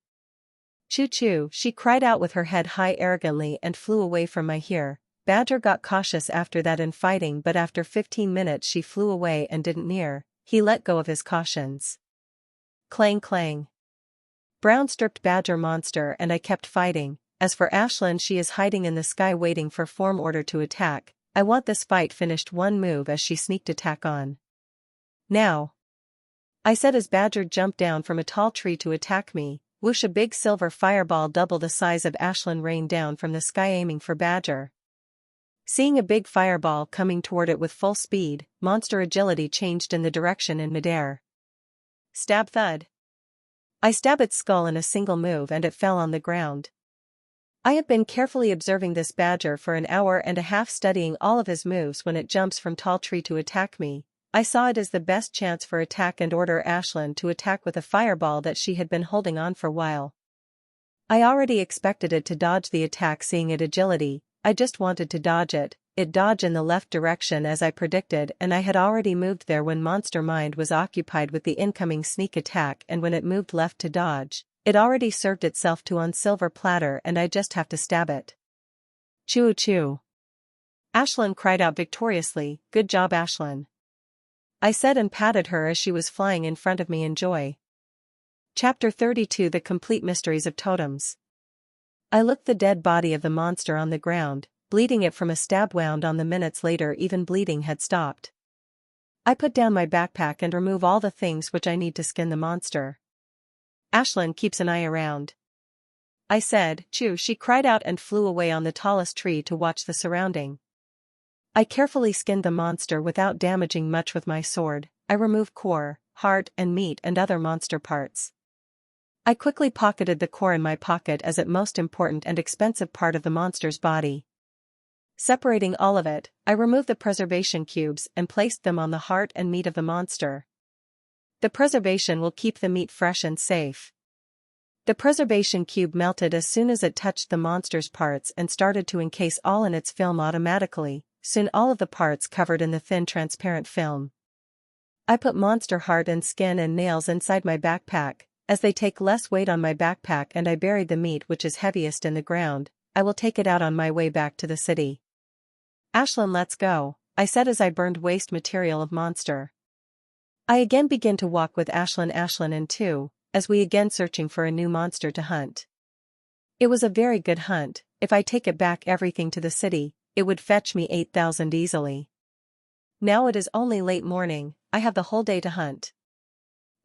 Choo-choo, she cried out with her head high arrogantly and flew away from my hair. Badger got cautious after that in fighting, but after 15 minutes she flew away and didn't near. He let go of his cautions. Clang clang. Brown stripped badger monster, and I kept fighting. As for Ashlyn, she is hiding in the sky waiting for form order to attack. I want this fight finished. One move as she sneaked attack on. Now, I said as Badger jumped down from a tall tree to attack me. Whoosh, a big silver fireball double the size of Ashlyn rained down from the sky aiming for Badger. Seeing a big fireball coming toward it with full speed, monster agility changed in the direction in midair. Stab, thud. I stab its skull in a single move and it fell on the ground. I have been carefully observing this Badger for an hour and a half, studying all of his moves. When it jumps from tall tree to attack me, I saw it as the best chance for attack and order Ashlyn to attack with a fireball that she had been holding on for a while. I already expected it to dodge the attack. Seeing it agility, I just wanted to dodge it. It dodged in the left direction as I predicted, and I had already moved there when Monster Mind was occupied with the incoming sneak attack, and when it moved left to dodge, it already served itself to on silver platter and I just have to stab it. Chew chew. Ashlyn cried out victoriously. Good job, Ashlyn, I said and patted her as she was flying in front of me in joy. Chapter 32 The Complete Mysteries of Totems. I looked the dead body of the monster on the ground, bleeding it from a stab wound on the. Minutes later even bleeding had stopped. I put down my backpack and remove all the things which I need to skin the monster. Ashlyn keeps an eye around, I said. Chew, she cried out and flew away on the tallest tree to watch the surrounding. I carefully skinned the monster without damaging much with my sword. I removed core, heart and meat and other monster parts. I quickly pocketed the core in my pocket as it most important and expensive part of the monster's body. Separating all of it, I removed the preservation cubes and placed them on the heart and meat of the monster. The preservation will keep the meat fresh and safe. The preservation cube melted as soon as it touched the monster's parts and started to encase all in its film automatically. Soon all of the parts covered in the thin transparent film. I put monster heart and skin and nails inside my backpack, as they take less weight on my backpack, and I buried the meat which is heaviest in the ground. I will take it out on my way back to the city. Ashlyn, let's go, I said as I burned waste material of monster. I again began to walk with Ashlyn and two, as we again searching for a new monster to hunt. It was a very good hunt. If I take it back everything to the city, it would fetch me 8,000 easily. Now it is only late morning, I have the whole day to hunt.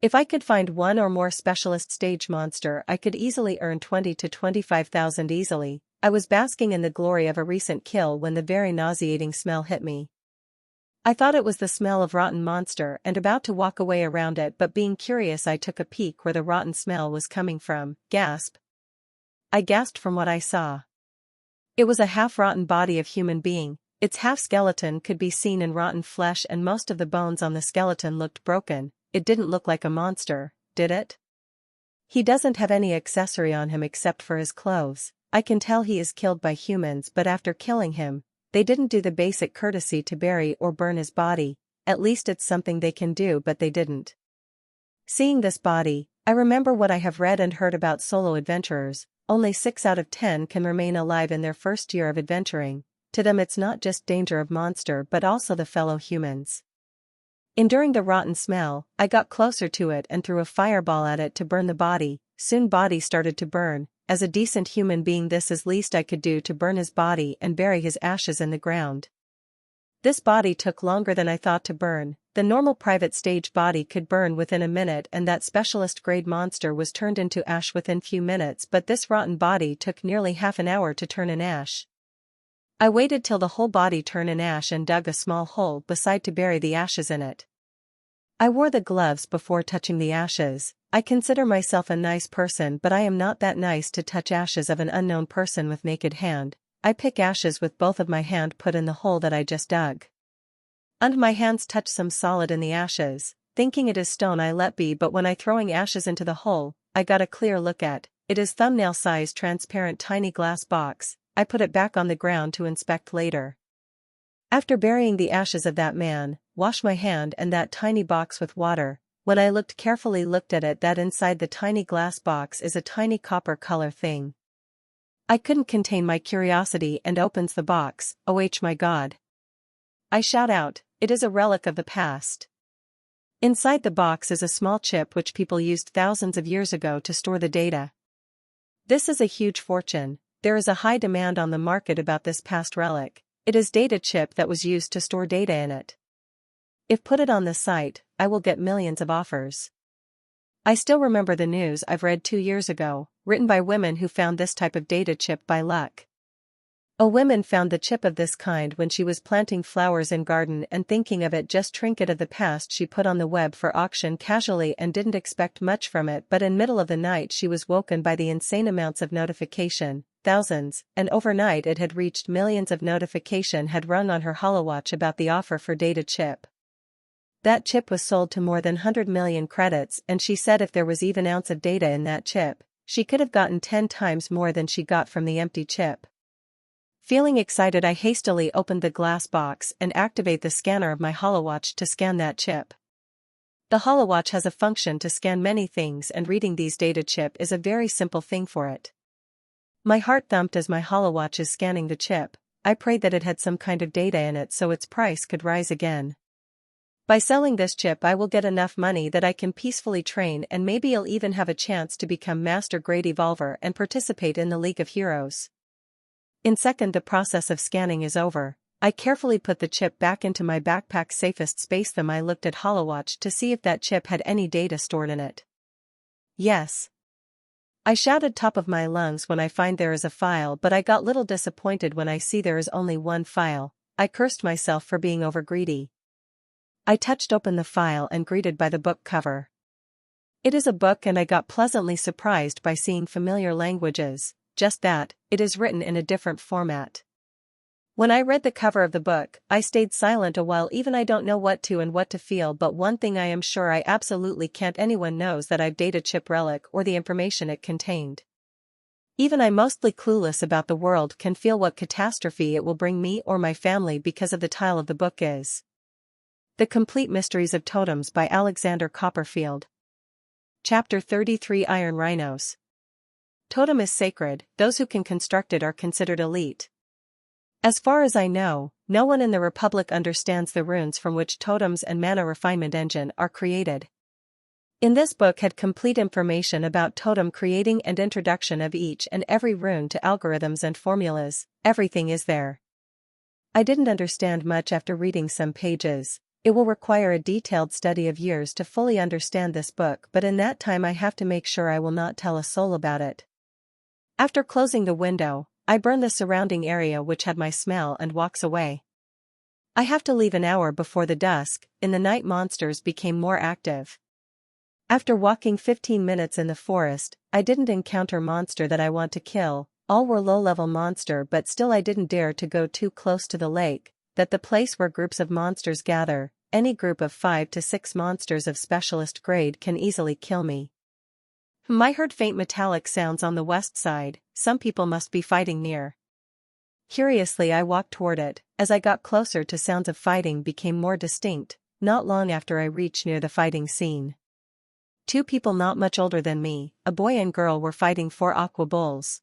If I could find one or more specialist stage monster, I could easily earn 20 to 25,000 easily. I was basking in the glory of a recent kill when the very nauseating smell hit me. I thought it was the smell of rotten monster and about to walk away around it, but being curious I took a peek where the rotten smell was coming from. Gasp. I gasped from what I saw. It was a half-rotten body of human being. Its half-skeleton could be seen in rotten flesh and most of the bones on the skeleton looked broken. It didn't look like a monster, did it? He doesn't have any accessory on him except for his clothes. I can tell he is killed by humans, but after killing him, they didn't do the basic courtesy to bury or burn his body. At least it's something they can do, but they didn't. Seeing this body, I remember what I have read and heard about solo adventurers. Only 6 out of 10 can remain alive in their first year of adventuring. To them it's not just danger of monster but also the fellow humans. Enduring the rotten smell, I got closer to it and threw a fireball at it to burn the body. Soon body started to burn. As a decent human being, this is least I could do to burn his body and bury his ashes in the ground. This body took longer than I thought to burn. The normal private stage body could burn within a minute and that specialist grade monster was turned into ash within few minutes, but this rotten body took nearly half an hour to turn in ash. I waited till the whole body turned in ash and dug a small hole beside to bury the ashes in it. I wore the gloves before touching the ashes. I consider myself a nice person, but I am not that nice to touch ashes of an unknown person with naked hand. I pick ashes with both of my hand put in the hole that I just dug. And my hands touch some solid in the ashes. Thinking it is stone I let be, but when I throwing ashes into the hole, I got a clear look at. It is thumbnail size transparent tiny glass box. I put it back on the ground to inspect later. After burying the ashes of that man, wash my hand and that tiny box with water. When I carefully looked at it, that inside the tiny glass box is a tiny copper color thing. I couldn't contain my curiosity and opens the box. Oh my God. I shout out, it is a relic of the past. Inside the box is a small chip which people used thousands of years ago to store the data. This is a huge fortune. There is a high demand on the market about this past relic. It is data chip that was used to store data in it. If put it on the site, I will get millions of offers. I still remember the news I've read 2 years ago, written by women who found this type of data chip by luck. A woman found the chip of this kind when she was planting flowers in garden and thinking of it just trinket of the past she put on the web for auction casually and didn't expect much from it, but in middle of the night she was woken by the insane amounts of notification, thousands, and overnight it had reached millions of notification had rung on her holowatch about the offer for data chip. That chip was sold to more than 100 million credits, and she said if there was even ounce of data in that chip, she could have gotten 10 times more than she got from the empty chip. Feeling excited, I hastily opened the glass box and activate the scanner of my holowatch to scan that chip. The holowatch has a function to scan many things, and reading these data chip is a very simple thing for it. My heart thumped as my holowatch is scanning the chip. I prayed that it had some kind of data in it so its price could rise again. By selling this chip I will get enough money that I can peacefully train, and maybe I'll even have a chance to become master grade evolver and participate in the League of Heroes. In second the process of scanning is over, I carefully put the chip back into my backpack safest space. Then I looked at holowatch to see if that chip had any data stored in it. Yes. I shouted top of my lungs when I find there is a file, but I got little disappointed when I see there is only one file. I cursed myself for being overgreedy. I touched open the file and greeted by the book cover. It is a book, and I got pleasantly surprised by seeing familiar languages. Just that, it is written in a different format. When I read the cover of the book, I stayed silent a while. Even I don't know what to feel, but one thing I am sure I absolutely can't. Anyone knows that I've data chip relic or the information it contained. Even I, mostly clueless about the world, can feel what catastrophe it will bring me or my family because of the title of the book is The Complete Mysteries of Totems by Alexander Copperfield. Chapter 33 Iron Rhinos. Totem is sacred, those who can construct it are considered elite. As far as I know, no one in the Republic understands the runes from which totems and mana refinement engine are created. In this book had complete information about totem creating and introduction of each and every rune to algorithms and formulas. Everything is there. I didn't understand much after reading some pages. It will require a detailed study of years to fully understand this book, but in that time I have to make sure I will not tell a soul about it. After closing the window, I burn the surrounding area which had my smell and walks away. I have to leave an hour before the dusk. In the night monsters became more active. After walking 15 minutes in the forest, I didn't encounter monster that I want to kill. All were low-level monster, but still I didn't dare to go too close to the lake, that the place where groups of monsters gather. Any group of 5 to 6 monsters of specialist grade can easily kill me. I heard faint metallic sounds on the west side. Some people must be fighting near. Curiously I walked toward it. As I got closer to sounds of fighting became more distinct. Not long after I reached near the fighting scene. 2 people not much older than me, a boy and girl, were fighting 4 aqua bulls.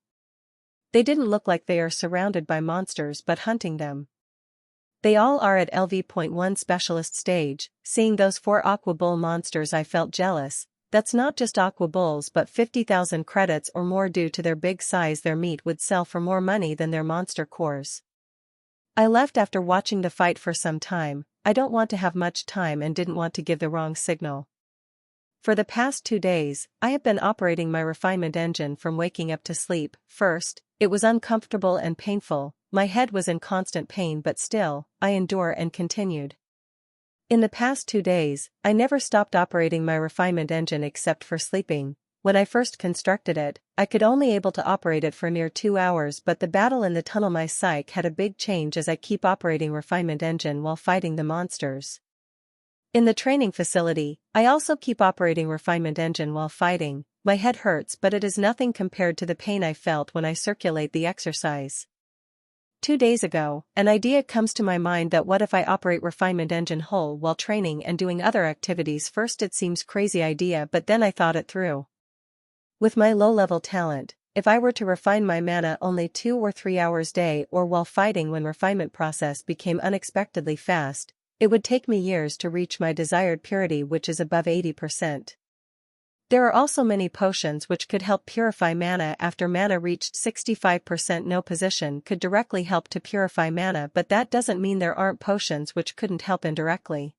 They didn't look like they are surrounded by monsters but hunting them. They all are at LV.1 specialist stage. Seeing those 4 aqua bull monsters I felt jealous. That's not just aqua bulls but 50,000 credits or more due to their big size. Their meat would sell for more money than their monster cores. I left after watching the fight for some time. I don't want to have much time and didn't want to give the wrong signal. For the past 2 days, I have been operating my refinement engine from waking up to sleep. First, it was uncomfortable and painful. My head was in constant pain, but still, I endure and continued. In the past 2 days, I never stopped operating my refinement engine except for sleeping. When I first constructed it, I could only able to operate it for near 2 hours, but the battle in the tunnel my psyche had a big change as I keep operating refinement engine while fighting the monsters. In the training facility, I also keep operating refinement engine while fighting. My head hurts, but it is nothing compared to the pain I felt when I circulate the exercise. 2 days ago, an idea comes to my mind that what if I operate refinement engine whole while training and doing other activities. First it seems crazy idea, but then I thought it through. With my low-level talent, if I were to refine my mana only 2 or 3 hours day or while fighting when refinement process became unexpectedly fast, it would take me years to reach my desired purity, which is above 80%. There are also many potions which could help purify mana after mana reached 65%. No position could directly help to purify mana, but that doesn't mean there aren't potions which couldn't help indirectly.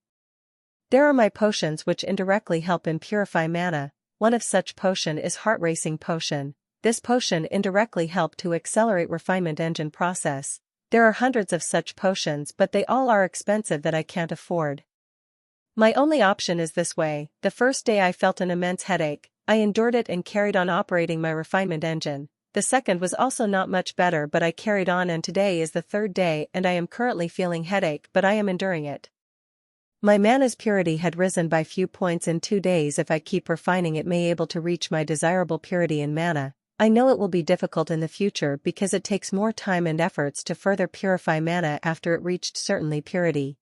There are my potions which indirectly help in purify mana. One of such potion is heart racing potion. This potion indirectly help to accelerate refinement engine process. There are hundreds of such potions, but they all are expensive that I can't afford. My only option is this way. The first day I felt an immense headache. I endured it and carried on operating my refinement engine. The second was also not much better, but I carried on, and today is the third day and I am currently feeling headache, but I am enduring it. My mana's purity had risen by few points in 2 days. If I keep refining it, may able to reach my desirable purity in mana. I know it will be difficult in the future because it takes more time and efforts to further purify mana after it reached certainly purity.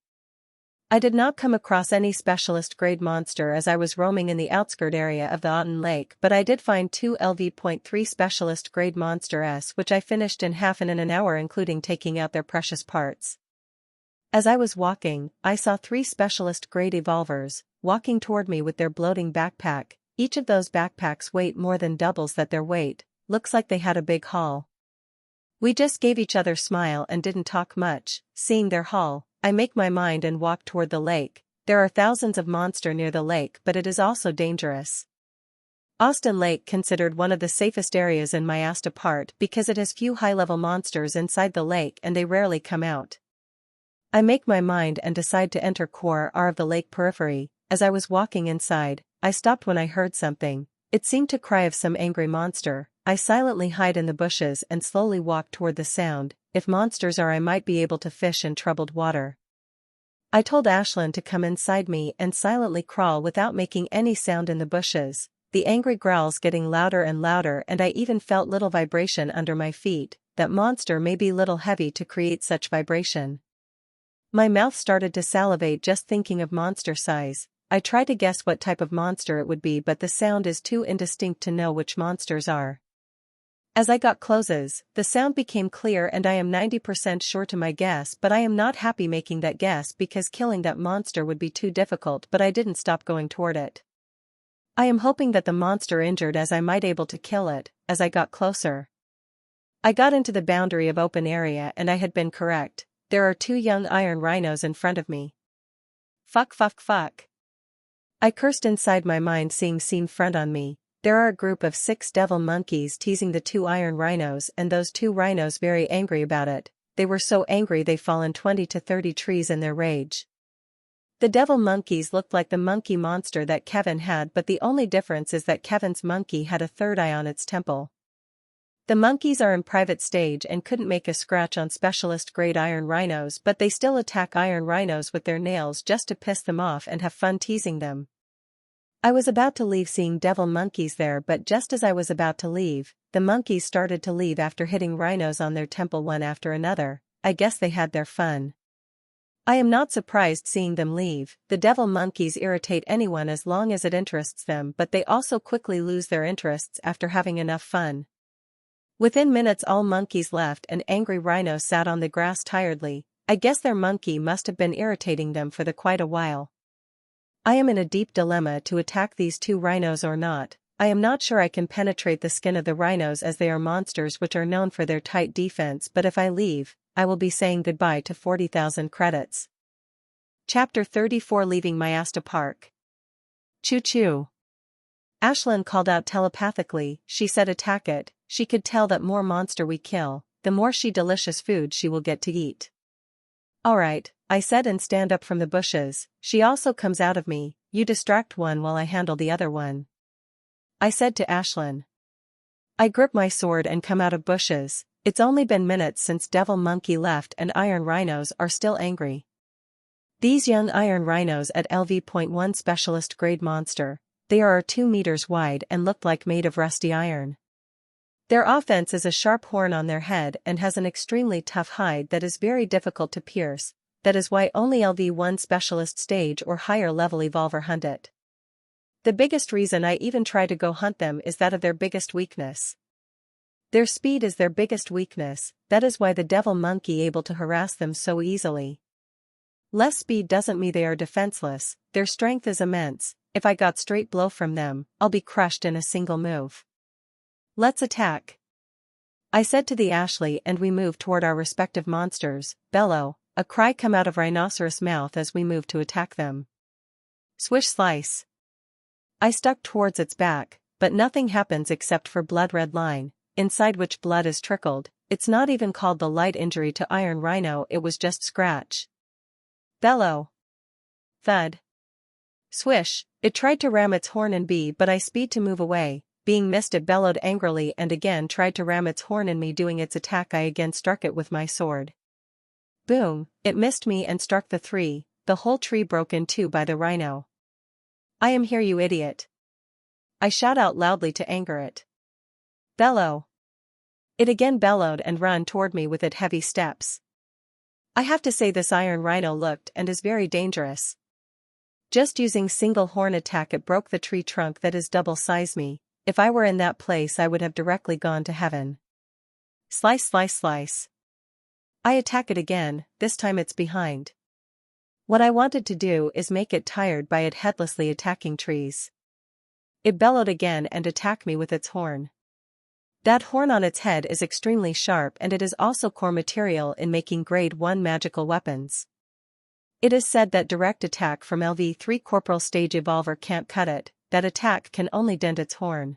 I did not come across any specialist grade monster as I was roaming in the outskirt area of the Autumn Lake, but I did find 2 LV.3 specialist grade monsters which I finished in half an hour, including taking out their precious parts. As I was walking, I saw 3 specialist grade evolvers walking toward me with their bloating backpack. Each of those backpacks weight more than doubles that their weight. Looks like they had a big haul. We just gave each other smile and didn't talk much. Seeing their haul, I make my mind and walk toward the lake. There are thousands of monsters near the lake, but it is also dangerous. Austin Lake considered one of the safest areas in Mayasta part because it has few high-level monsters inside the lake and they rarely come out. I make my mind and decide to enter core R of the lake periphery. As I was walking inside, I stopped when I heard something. It seemed to cry of some angry monster. I silently hide in the bushes and slowly walk toward the sound. If monsters are, I might be able to fish in troubled water. I told Ashlyn to come inside me and silently crawl without making any sound in the bushes. The angry growls getting louder and louder, and I even felt little vibration under my feet. That monster may be little heavy to create such vibration. My mouth started to salivate just thinking of monster size. I try to guess what type of monster it would be, but the sound is too indistinct to know which monsters are. As I got closes, the sound became clear and I am 90% sure to my guess, but I am not happy making that guess because killing that monster would be too difficult, but I didn't stop going toward it. I am hoping that the monster injured as I might able to kill it. As I got closer, I got into the boundary of open area and I had been correct. There are 2 young iron rhinos in front of me. Fuck. I cursed inside my mind, seeing scene front on me. There are a group of 6 devil monkeys teasing the 2 iron rhinos, and those 2 rhinos very angry about it. They were so angry they fallen 20 to 30 trees in their rage. The devil monkeys looked like the monkey monster that Kevin had, but the only difference is that Kevin's monkey had a third eye on its temple. The monkeys are in private stage and couldn't make a scratch on specialist grade iron rhinos, but they still attack iron rhinos with their nails just to piss them off and have fun teasing them. I was about to leave seeing devil monkeys there, but just as I was about to leave, the monkeys started to leave after hitting rhinos on their temple one after another. I guess they had their fun. I am not surprised seeing them leave. The devil monkeys irritate anyone as long as it interests them, but they also quickly lose their interests after having enough fun. Within minutes all monkeys left and angry rhinos sat on the grass tiredly. I guess their monkey must have been irritating them for quite a while. I am in a deep dilemma to attack these 2 rhinos or not. I am not sure I can penetrate the skin of the rhinos as they are monsters which are known for their tight defense, but if I leave, I will be saying goodbye to 40,000 credits. Chapter 34, Leaving Mayasta Park. Choo-choo. Ashlyn called out telepathically. She said attack it. She could tell that more monster we kill, the more delicious food she will get to eat. Alright, I said and stand up from the bushes. She also comes out of me. You distract one while I handle the other one, I said to Ashlyn. I grip my sword and come out of bushes. It's only been minutes since devil monkey left and iron rhinos are still angry. These young iron rhinos at LV.1 specialist grade monster. They are 2 meters wide and look like made of rusty iron. Their offense is a sharp horn on their head and has an extremely tough hide that is very difficult to pierce. That is why only LV1 specialist stage or higher level evolver hunt it. The biggest reason I even try to go hunt them is that of their biggest weakness. Their speed is their biggest weakness. That is why the devil monkey able to harass them so easily. Less speed doesn't mean they are defenseless. Their strength is immense. if I got straight blow from them, I'll be crushed in a single move. Let's attack, I said to the Ashley, and we moved toward our respective monsters. Bellow, a cry come out of rhinoceros mouth as we moved to attack them. Swish slice. I stuck towards its back, but nothing happens except for blood red line, inside which blood is trickled. It's not even called the light injury to Iron Rhino, it was just scratch. Bellow. Thud. Swish, it tried to ram its horn in me, but I speed to move away. Being missed, it bellowed angrily and again tried to ram its horn in me. Doing its attack, I again struck it with my sword. Boom, it missed me and struck the tree. The whole tree broke in two by the rhino. I am here, you idiot, I shout out loudly to anger it. Bellow. It again bellowed and ran toward me with its heavy steps. I have to say this Iron Rhino looked and is very dangerous. Just using single horn attack, it broke the tree trunk that is double size me. If I were in that place, I would have directly gone to heaven. Slice slice slice. I attack it again, this time it's behind. What I wanted to do is make it tired by it headlessly attacking trees. It bellowed again and attacked me with its horn. That horn on its head is extremely sharp, and it is also core material in making grade 1 magical weapons. It is said that direct attack from LV3 Corporal Stage Evolver can't cut it, that attack can only dent its horn.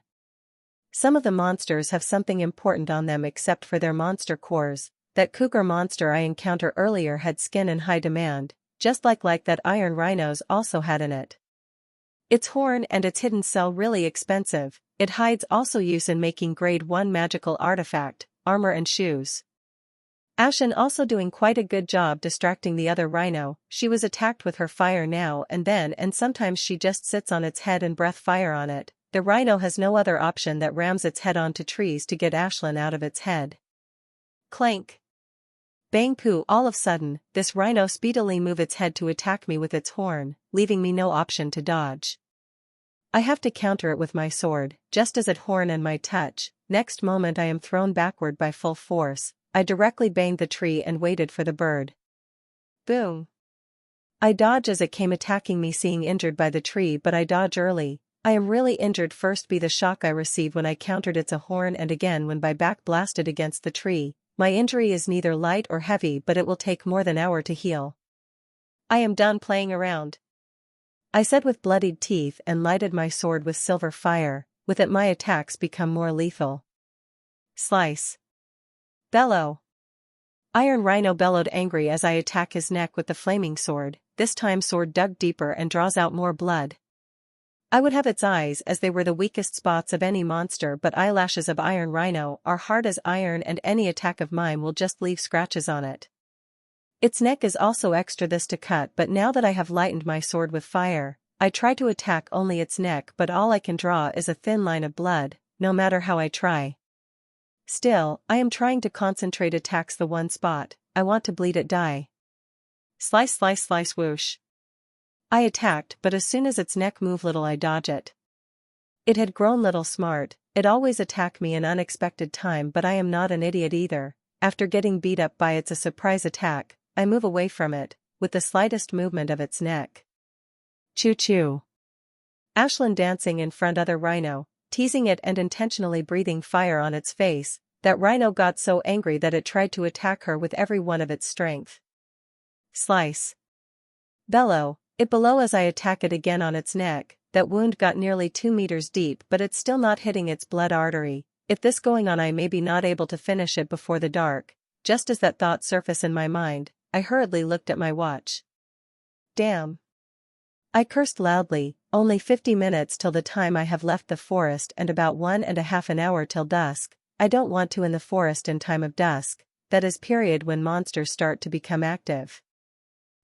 Some of the monsters have something important on them except for their monster cores. That cougar monster I encountered earlier had skin in high demand, just like that Iron Rhinos also had in it. Its horn and its hidden cell really expensive. It hides also use in making grade 1 magical artifact, armor and shoes. Ashen also doing quite a good job distracting the other rhino. She was attacked with her fire now and then, and sometimes she just sits on its head and breath fire on it. The rhino has no other option that rams its head onto trees to get Ashlyn out of its head. Clank. Bang poo. All of a sudden, this rhino speedily moved its head to attack me with its horn, leaving me no option to dodge. I have to counter it with my sword, just as it horn and my touch. Next moment I am thrown backward by full force. I directly banged the tree and waited for the bird. Boom. I dodge as it came attacking me, seeing injured by the tree, but I dodge early. I am really injured. First be the shock I received when I countered its a horn, and again when my back blasted against the tree. My injury is neither light or heavy, but it will take more than an hour to heal. I am done playing around, I said with bloodied teeth, and lighted my sword with silver fire. With it my attacks become more lethal. Slice. Bellow. Iron Rhino bellowed angry as I attack his neck with the flaming sword. This time sword dug deeper and draws out more blood. I would have its eyes, as they were the weakest spots of any monster, but eyelashes of Iron Rhino are hard as iron, and any attack of mine will just leave scratches on it. Its neck is also extra this to cut, but now that I have lightened my sword with fire, I try to attack only its neck, but all I can draw is a thin line of blood, no matter how I try. Still, I am trying to concentrate attacks the one spot. I want to bleed it die. Slice slice slice whoosh. I attacked, but as soon as its neck moved little I dodge it. It had grown little smart. It always attack me in unexpected time, but I am not an idiot either. After getting beat up by its a surprise attack, I move away from it, with the slightest movement of its neck. Choo-choo. Ashlyn dancing in front other rhino, teasing it and intentionally breathing fire on its face. That rhino got so angry that it tried to attack her with every one of its strength. Slice. Bellow. It below as I attack it again on its neck. That wound got nearly 2 meters deep, but it's still not hitting its blood artery. If this going on, I may be not able to finish it before the dark. Just as that thought surfaced in my mind, I hurriedly looked at my watch. Damn. I cursed loudly. Only 50 minutes till the time I have left the forest, and about 1.5 hours till dusk. I don't want to in the forest in time of dusk, that is period when monsters start to become active.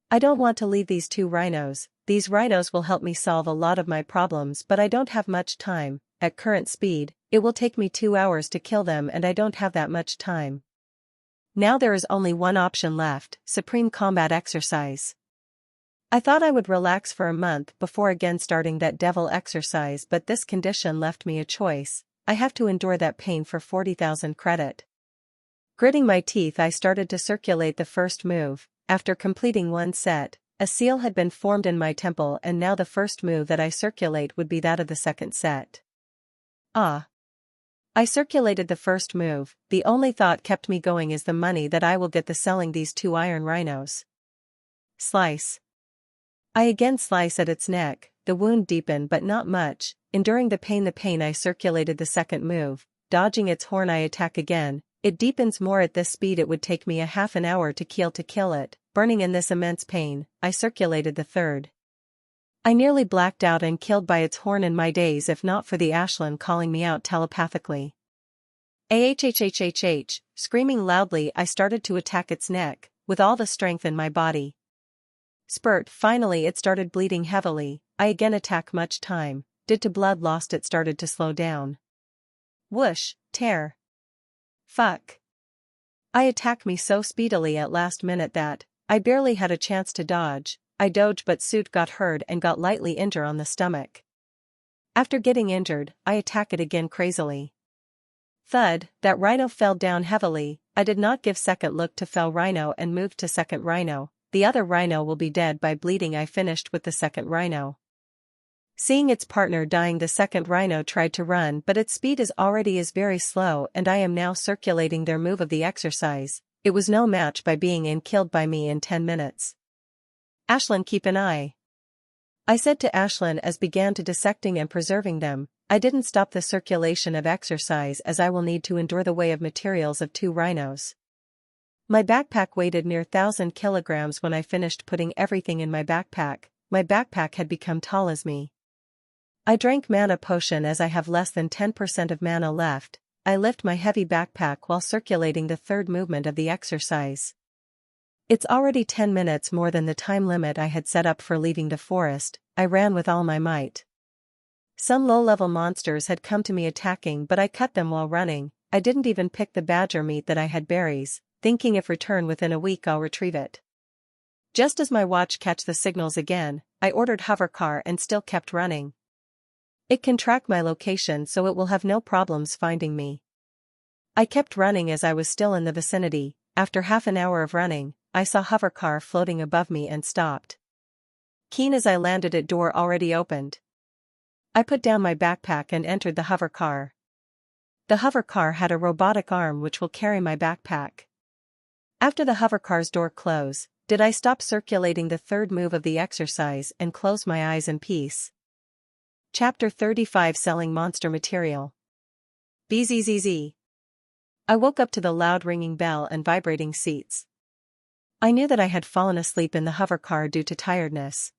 I don't want to leave these two rhinos. These rhinos will help me solve a lot of my problems, but I don't have much time. At current speed, it will take me 2 hours to kill them, and I don't have that much time. Now there is only one option left: supreme combat exercise. I thought I would relax for a month before again starting that devil exercise, but this condition left me a choice. I have to endure that pain for 40,000 credit. Gritting my teeth, I started to circulate the first move. After completing one set, A seal had been formed in my temple, and now the first move that I circulate would be that of the second set. Ah. I circulated the first move. The only thought kept me going is the money that I will get the selling these 2 iron rhinos. Slice. I again slice at its neck, the wound deepened but not much. Enduring the pain I circulated the second move. Dodging its horn I attack again. It deepens more. At this speed it would take me a half an hour to kill it. Burning in this immense pain, I circulated the third. I nearly blacked out and killed by its horn in my days if not for the Ashland calling me out telepathically. Ahhhhhh, screaming loudly I started to attack its neck, with all the strength in my body. Spurt, finally it started bleeding heavily. I again attack. Much time did to blood lost, it started to slow down. Whoosh, tear. Fuck. I attack me so speedily at last minute that I barely had a chance to dodge. I dodged but suit got hurt and got lightly injured on the stomach. After getting injured, I attack it again crazily. Thud, that rhino fell down heavily. I did not give second look to fell rhino and moved to second rhino. The other rhino will be dead by bleeding. I finished with the second rhino. Seeing its partner dying, the second rhino tried to run, but its speed is very slow, and I am now circulating their move of the exercise. It was no match by being killed by me in 10 minutes. Ashland, keep an eye. I said to Ashland as began to dissecting and preserving them. I didn't stop the circulation of exercise as I will need to endure the weight of materials of 2 rhinos. My backpack weighed near 1,000 kilograms when I finished putting everything in my backpack. My backpack had become tall as me. I drank mana potion as I have less than 10% of mana left. I lift my heavy backpack while circulating the third movement of the exercise. It's already 10 minutes more than the time limit I had set up for leaving the forest. I ran with all my might. Some low-level monsters had come to me attacking, but I cut them while running. I didn't even pick the badger meat that I had berries, thinking if return within a week I'll retrieve it. Just as my watch catch the signals again, I ordered hovercar and still kept running. It can track my location so it will have no problems finding me. I kept running as I was still in the vicinity. After half an hour of running, I saw hovercar floating above me and stopped. Keen as I landed it, door already opened. I put down my backpack and entered the hovercar. The hovercar had a robotic arm which will carry my backpack. After the hovercar's door closed, did I stop circulating the third move of the exercise and close my eyes in peace. Chapter 35, Selling Monster Material. Bzzz. I woke up to the loud ringing bell and vibrating seats. I knew that I had fallen asleep in the hovercar due to tiredness.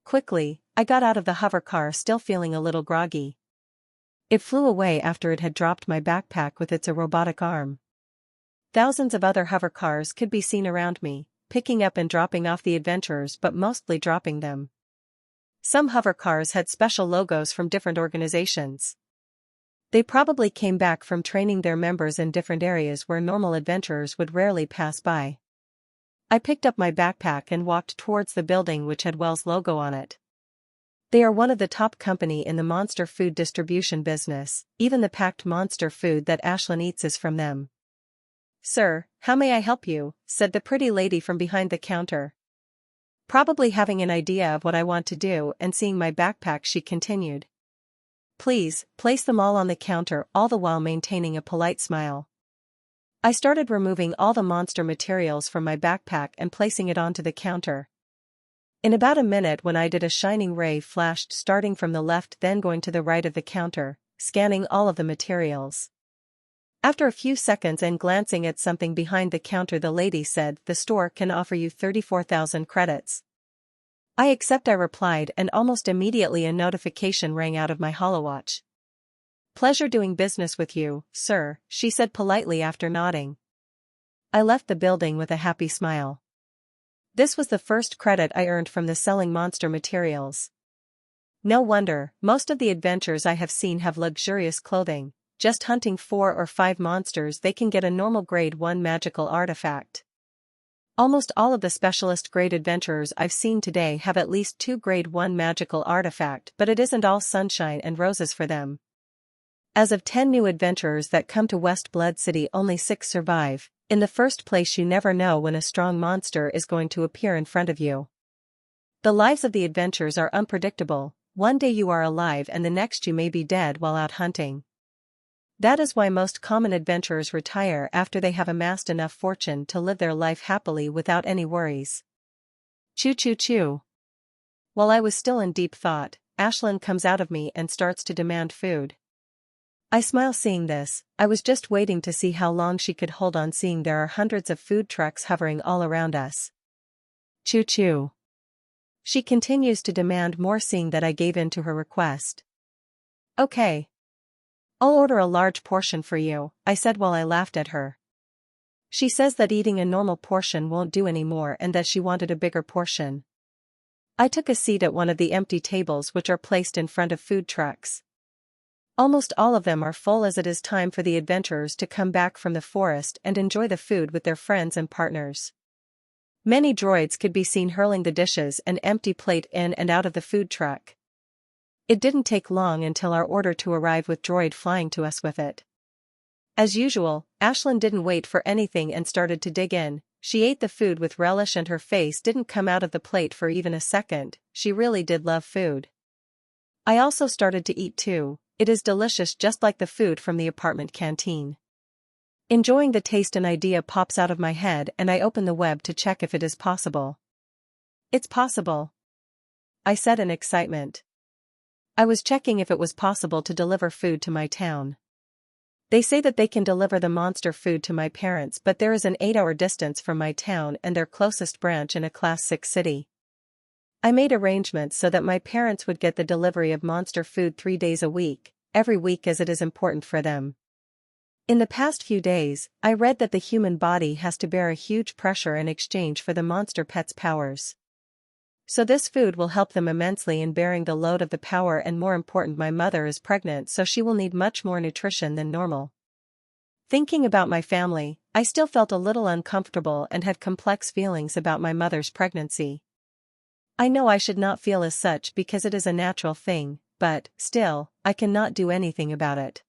Quickly, I got out of the hovercar still feeling a little groggy. It flew away after it had dropped my backpack with its robotic arm. Thousands of other hovercars could be seen around me, picking up and dropping off the adventurers, but mostly dropping them. Some hovercars had special logos from different organizations. They probably came back from training their members in different areas where normal adventurers would rarely pass by. I picked up my backpack and walked towards the building which had Wells' logo on it. They are one of the top company in the monster food distribution business. Even the packed monster food that Ashland eats is from them. "Sir, how may I help you?" said the pretty lady from behind the counter. Probably having an idea of what I want to do and seeing my backpack, she continued. "Please, place them all on the counter," all the while maintaining a polite smile. I started removing all the monster materials from my backpack and placing it onto the counter. In about a minute when I did, a shining ray flashed starting from the left then going to the right of the counter, scanning all of the materials. After a few seconds and glancing at something behind the counter, the lady said, "The store can offer you 34,000 credits. I accept," I replied, and almost immediately a notification rang out of my holowatch. "Pleasure doing business with you, sir," she said politely after nodding. I left the building with a happy smile. This was the first credit I earned from the selling monster materials. No wonder, most of the adventures I have seen have luxurious clothing. Just hunting 4 or 5 monsters they can get a normal grade 1 magical artifact. Almost all of the specialist grade adventurers I've seen today have at least 2 grade 1 magical artifact, but it isn't all sunshine and roses for them. As of 10 new adventurers that come to West Blood City, only 6 survive. In the first place, you never know when a strong monster is going to appear in front of you. The lives of the adventurers are unpredictable. One day you are alive and the next you may be dead while out hunting. That is why most common adventurers retire after they have amassed enough fortune to live their life happily without any worries. Choo choo choo. While I was still in deep thought, Ashlyn comes out of me and starts to demand food. I smile seeing this. I was just waiting to see how long she could hold on seeing there are hundreds of food trucks hovering all around us. Choo choo. She continues to demand more seeing that I gave in to her request. Okay. I'll order a large portion for you, I said while I laughed at her. She says that eating a normal portion won't do anymore and that she wanted a bigger portion. I took a seat at one of the empty tables which are placed in front of food trucks. Almost all of them are full as it is time for the adventurers to come back from the forest and enjoy the food with their friends and partners. Many droids could be seen hurling the dishes and empty plate in and out of the food truck. It didn't take long until our order to arrive with droid flying to us with it. As usual, Ashlyn didn't wait for anything and started to dig in. She ate the food with relish and her face didn't come out of the plate for even a second. She really did love food. I also started to eat too. It is delicious just like the food from the apartment canteen. Enjoying the taste, an idea pops out of my head and I open the web to check if it is possible. It's possible, I said in excitement. I was checking if it was possible to deliver food to my town. They say that they can deliver the monster food to my parents, but there is an 8-hour distance from my town and their closest branch in a Class 6 city. I made arrangements so that my parents would get the delivery of monster food 3 days a week, every week as it is important for them. In the past few days, I read that the human body has to bear a huge pressure in exchange for the monster pet's powers. So this food will help them immensely in bearing the load of the power, and more important, my mother is pregnant, so she will need much more nutrition than normal. Thinking about my family, I still felt a little uncomfortable and had complex feelings about my mother's pregnancy. I know I should not feel as such because it is a natural thing, but, still, I cannot do anything about it.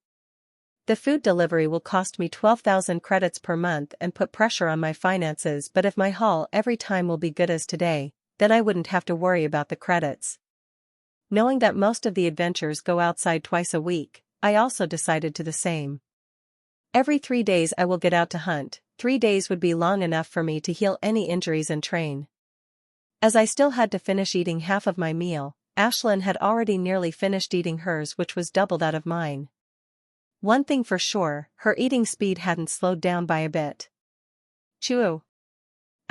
The food delivery will cost me 12,000 credits per month and put pressure on my finances, but if my haul every time will be good as today, then I wouldn't have to worry about the credits. Knowing that most of the adventurers go outside twice a week, I also decided to the same. Every 3 days I will get out to hunt. 3 days would be long enough for me to heal any injuries and train. As I still had to finish eating half of my meal, Ashlyn had already nearly finished eating hers, which was double that of mine. One thing for sure, her eating speed hadn't slowed down by a bit. Chew!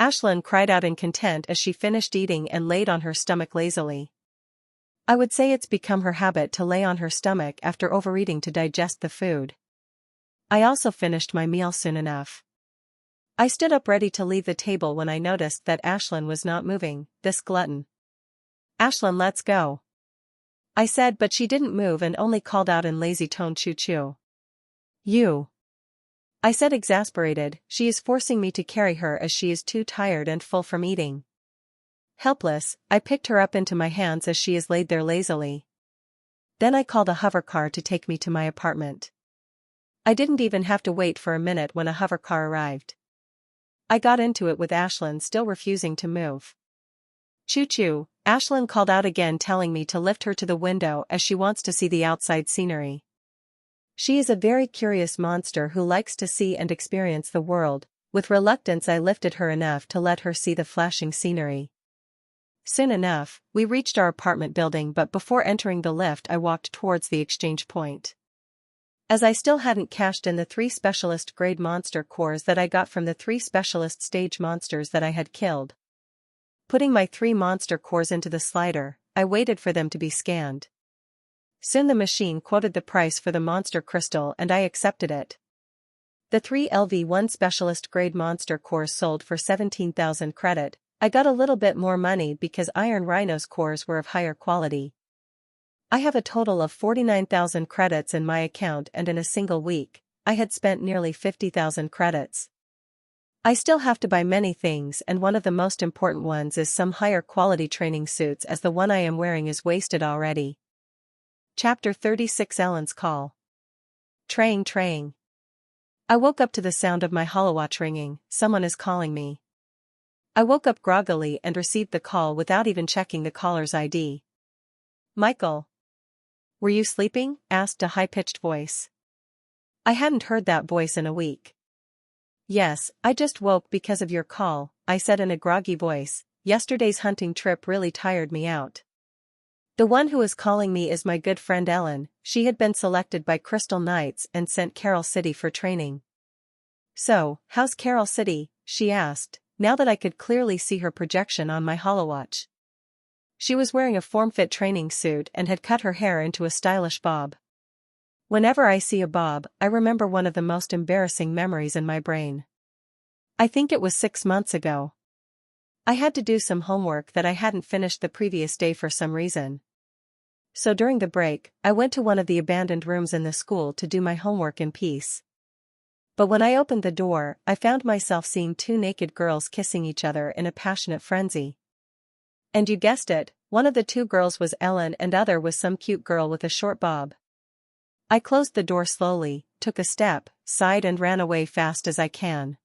Ashlyn cried out in content as she finished eating and laid on her stomach lazily. I would say it's become her habit to lay on her stomach after overeating to digest the food. I also finished my meal soon enough. I stood up ready to leave the table when I noticed that Ashlyn was not moving, this glutton. Ashlyn, let's go, I said, but she didn't move and only called out in lazy tone, choo choo. You, I said, exasperated. She is forcing me to carry her as she is too tired and full from eating. Helpless, I picked her up into my hands as she is laid there lazily. Then I called a hover car to take me to my apartment. I didn't even have to wait for a minute when a hover car arrived. I got into it with Ashlyn still refusing to move. Choo choo, Ashlyn called out again, telling me to lift her to the window as she wants to see the outside scenery. She is a very curious monster who likes to see and experience the world. With reluctance I lifted her enough to let her see the flashing scenery. Soon enough, we reached our apartment building, but before entering the lift I walked towards the exchange point. As I still hadn't cashed in the 3 specialist grade monster cores that I got from the 3 specialist stage monsters that I had killed. Putting my 3 monster cores into the slider, I waited for them to be scanned. Soon the machine quoted the price for the monster crystal and I accepted it. The 3 LV1 specialist grade monster cores sold for 17,000 credit. I got a little bit more money because Iron Rhino's cores were of higher quality. I have a total of 49,000 credits in my account, and in a single week, I had spent nearly 50,000 credits. I still have to buy many things, and one of the most important ones is some higher quality training suits, as the one I am wearing is wasted already. Chapter 36, Ellen's Call. Traying. I woke up to the sound of my holowatch ringing. Someone is calling me. I woke up groggily and received the call without even checking the caller's ID. "Michael. Were you sleeping?" asked a high-pitched voice. I hadn't heard that voice in a week. "Yes, I just woke because of your call," I said in a groggy voice. "Yesterday's hunting trip really tired me out." The one who was calling me is my good friend Ellen. She had been selected by Crystal Knights and sent Carol City for training. "So, how's Carol City?" she asked, now that I could clearly see her projection on my holowatch. She was wearing a form-fit training suit and had cut her hair into a stylish bob. Whenever I see a bob, I remember one of the most embarrassing memories in my brain. I think it was 6 months ago. I had to do some homework that I hadn't finished the previous day for some reason. So during the break, I went to one of the abandoned rooms in the school to do my homework in peace. But when I opened the door, I found myself seeing 2 naked girls kissing each other in a passionate frenzy. And you guessed it, one of the 2 girls was Ellen and other was some cute girl with a short bob. I closed the door slowly, took a step, sighed and ran away fast as I can.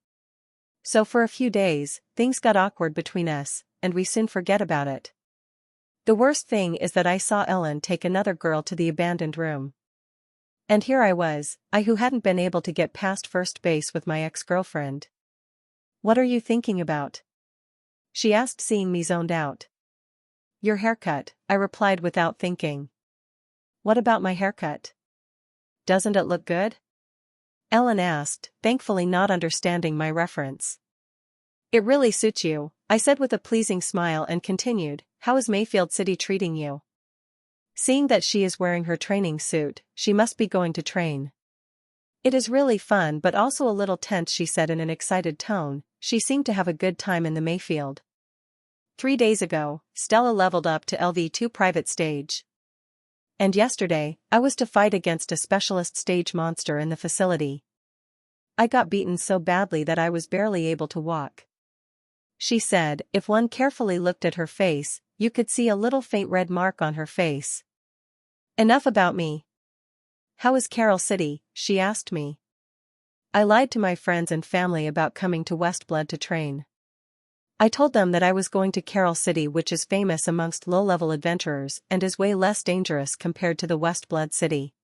So for a few days, things got awkward between us, and we soon forget about it. The worst thing is that I saw Ellen take another girl to the abandoned room. And here I was, I who hadn't been able to get past first base with my ex-girlfriend. "What are you thinking about?" she asked, seeing me zoned out. "Your haircut," I replied without thinking. "What about my haircut? Doesn't it look good?" Ellen asked, thankfully not understanding my reference. "It really suits you," I said with a pleasing smile and continued, "How is Mayfield City treating you?" Seeing that she is wearing her training suit, she must be going to train. "It is really fun but also a little tense," she said in an excited tone. She seemed to have a good time in the Mayfield. 3 days ago, Stella leveled up to LV2 private stage. And yesterday, I was to fight against a specialist stage monster in the facility. I got beaten so badly that I was barely able to walk. She said, if one carefully looked at her face, you could see a little faint red mark on her face. Enough about me. "How is Carol City?" she asked me. I lied to my friends and family about coming to Westblood to train. I told them that I was going to Carol City, which is famous amongst low-level adventurers and is way less dangerous compared to the Westblood City.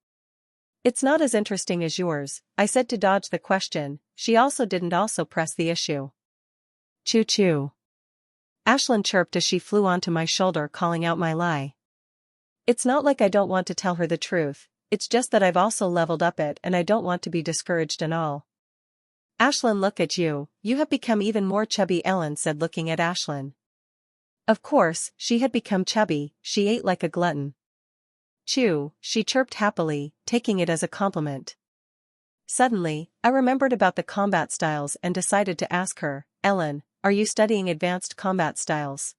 "It's not as interesting as yours," I said to dodge the question. She also didn't press the issue. "Choo-choo," Ashlyn chirped as she flew onto my shoulder, calling out my lie. It's not like I don't want to tell her the truth, it's just that I've also leveled up it and I don't want to be discouraged and all. "Ashlyn, look at you, you have become even more chubby," Ellen said, looking at Ashlyn. Of course, she had become chubby, she ate like a glutton. "Chew," she chirped happily, taking it as a compliment. Suddenly, I remembered about the combat styles and decided to ask her, "Ellen, are you studying advanced combat styles?"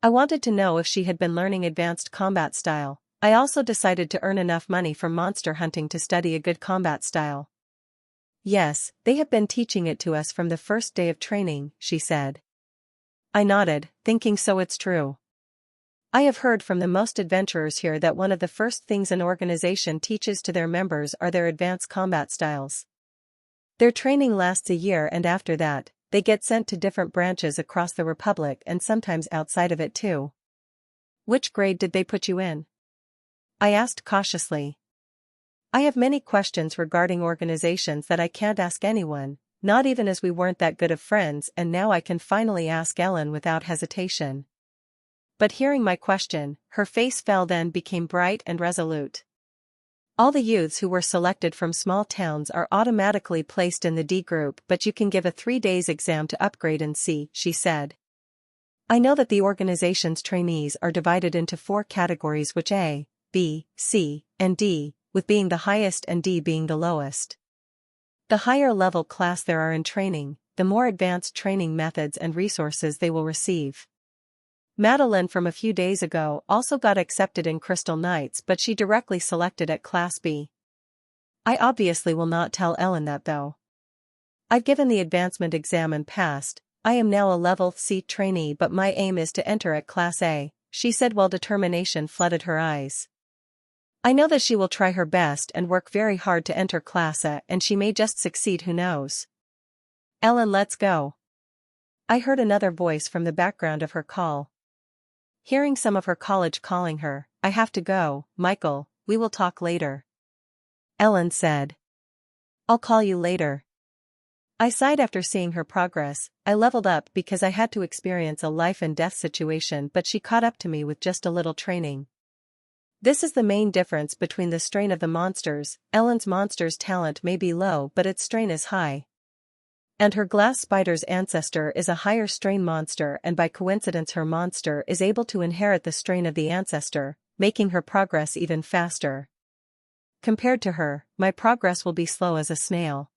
I wanted to know if she had been learning advanced combat style. I also decided to earn enough money from monster hunting to study a good combat style. "Yes, they have been teaching it to us from the first day of training," she said. I nodded, thinking so it's true. I have heard from the most adventurers here that one of the first things an organization teaches to their members are their advanced combat styles. Their training lasts a year and after that, they get sent to different branches across the Republic and sometimes outside of it too. "Which grade did they put you in?" I asked cautiously. I have many questions regarding organizations that I can't ask anyone, not even as we weren't that good of friends, and now I can finally ask Ellen without hesitation. But hearing my question, her face fell, then became bright and resolute. "All the youths who were selected from small towns are automatically placed in the D group, but you can give a 3 days exam to upgrade in C," she said. I know that the organization's trainees are divided into 4 categories, which A, B, C, and D, with being the highest and D being the lowest. The higher level class there are in training, the more advanced training methods and resources they will receive. Madeline from a few days ago also got accepted in Crystal Knights, but she directly selected at Class B. I obviously will not tell Ellen that though. I've given the advancement exam and passed. I am now a level C trainee, but my aim is to enter at Class A, she said while determination flooded her eyes. I know that she will try her best and work very hard to enter Class A, and she may just succeed, who knows. "Ellen, let's go." I heard another voice from the background of her call. Hearing some of her college calling her, "I have to go, Michael, we will talk later." Ellen said. "I'll call you later." I sighed after seeing her progress. I leveled up because I had to experience a life and death situation, but she caught up to me with just a little training. This is the main difference between the strain of the monsters. Ellen's monster's talent may be low but its strain is high. And her glass spider's ancestor is a higher strain monster, and by coincidence her monster is able to inherit the strain of the ancestor, making her progress even faster. Compared to her, my progress will be slow as a snail.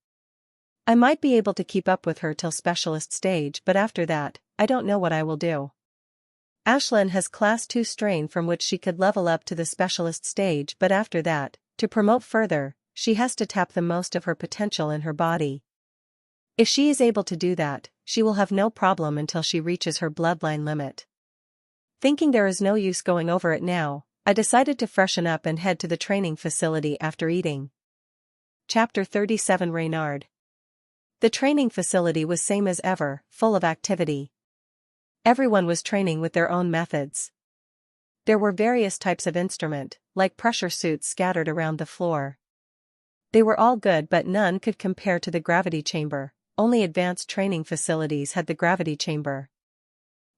I might be able to keep up with her till specialist stage, but after that, I don't know what I will do. Ashlyn has class 2 strain from which she could level up to the specialist stage, but after that, to promote further, she has to tap the most of her potential in her body. If she is able to do that, she will have no problem until she reaches her bloodline limit. Thinking there is no use going over it now, I decided to freshen up and head to the training facility after eating. Chapter 37 Reynard. The training facility was same as ever, full of activity. Everyone was training with their own methods. There were various types of instrument, like pressure suits scattered around the floor. They were all good but none could compare to the gravity chamber. Only advanced training facilities had the gravity chamber.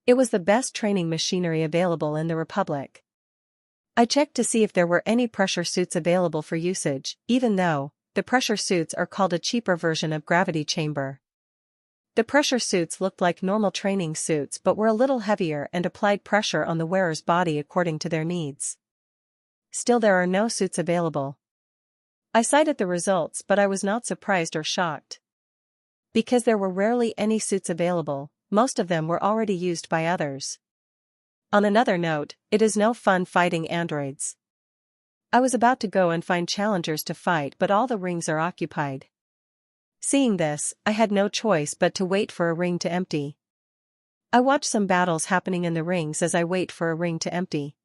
It was the best training machinery available in the Republic. I checked to see if there were any pressure suits available for usage, even though the pressure suits are called a cheaper version of gravity chamber. The pressure suits looked like normal training suits but were a little heavier and applied pressure on the wearer's body according to their needs. Still, there are no suits available. I cited the results, but I was not surprised or shocked. Because there were rarely any suits available, most of them were already used by others. On another note, it is no fun fighting androids. I was about to go and find challengers to fight, but all the rings are occupied. Seeing this, I had no choice but to wait for a ring to empty. I watch some battles happening in the rings as I wait for a ring to empty.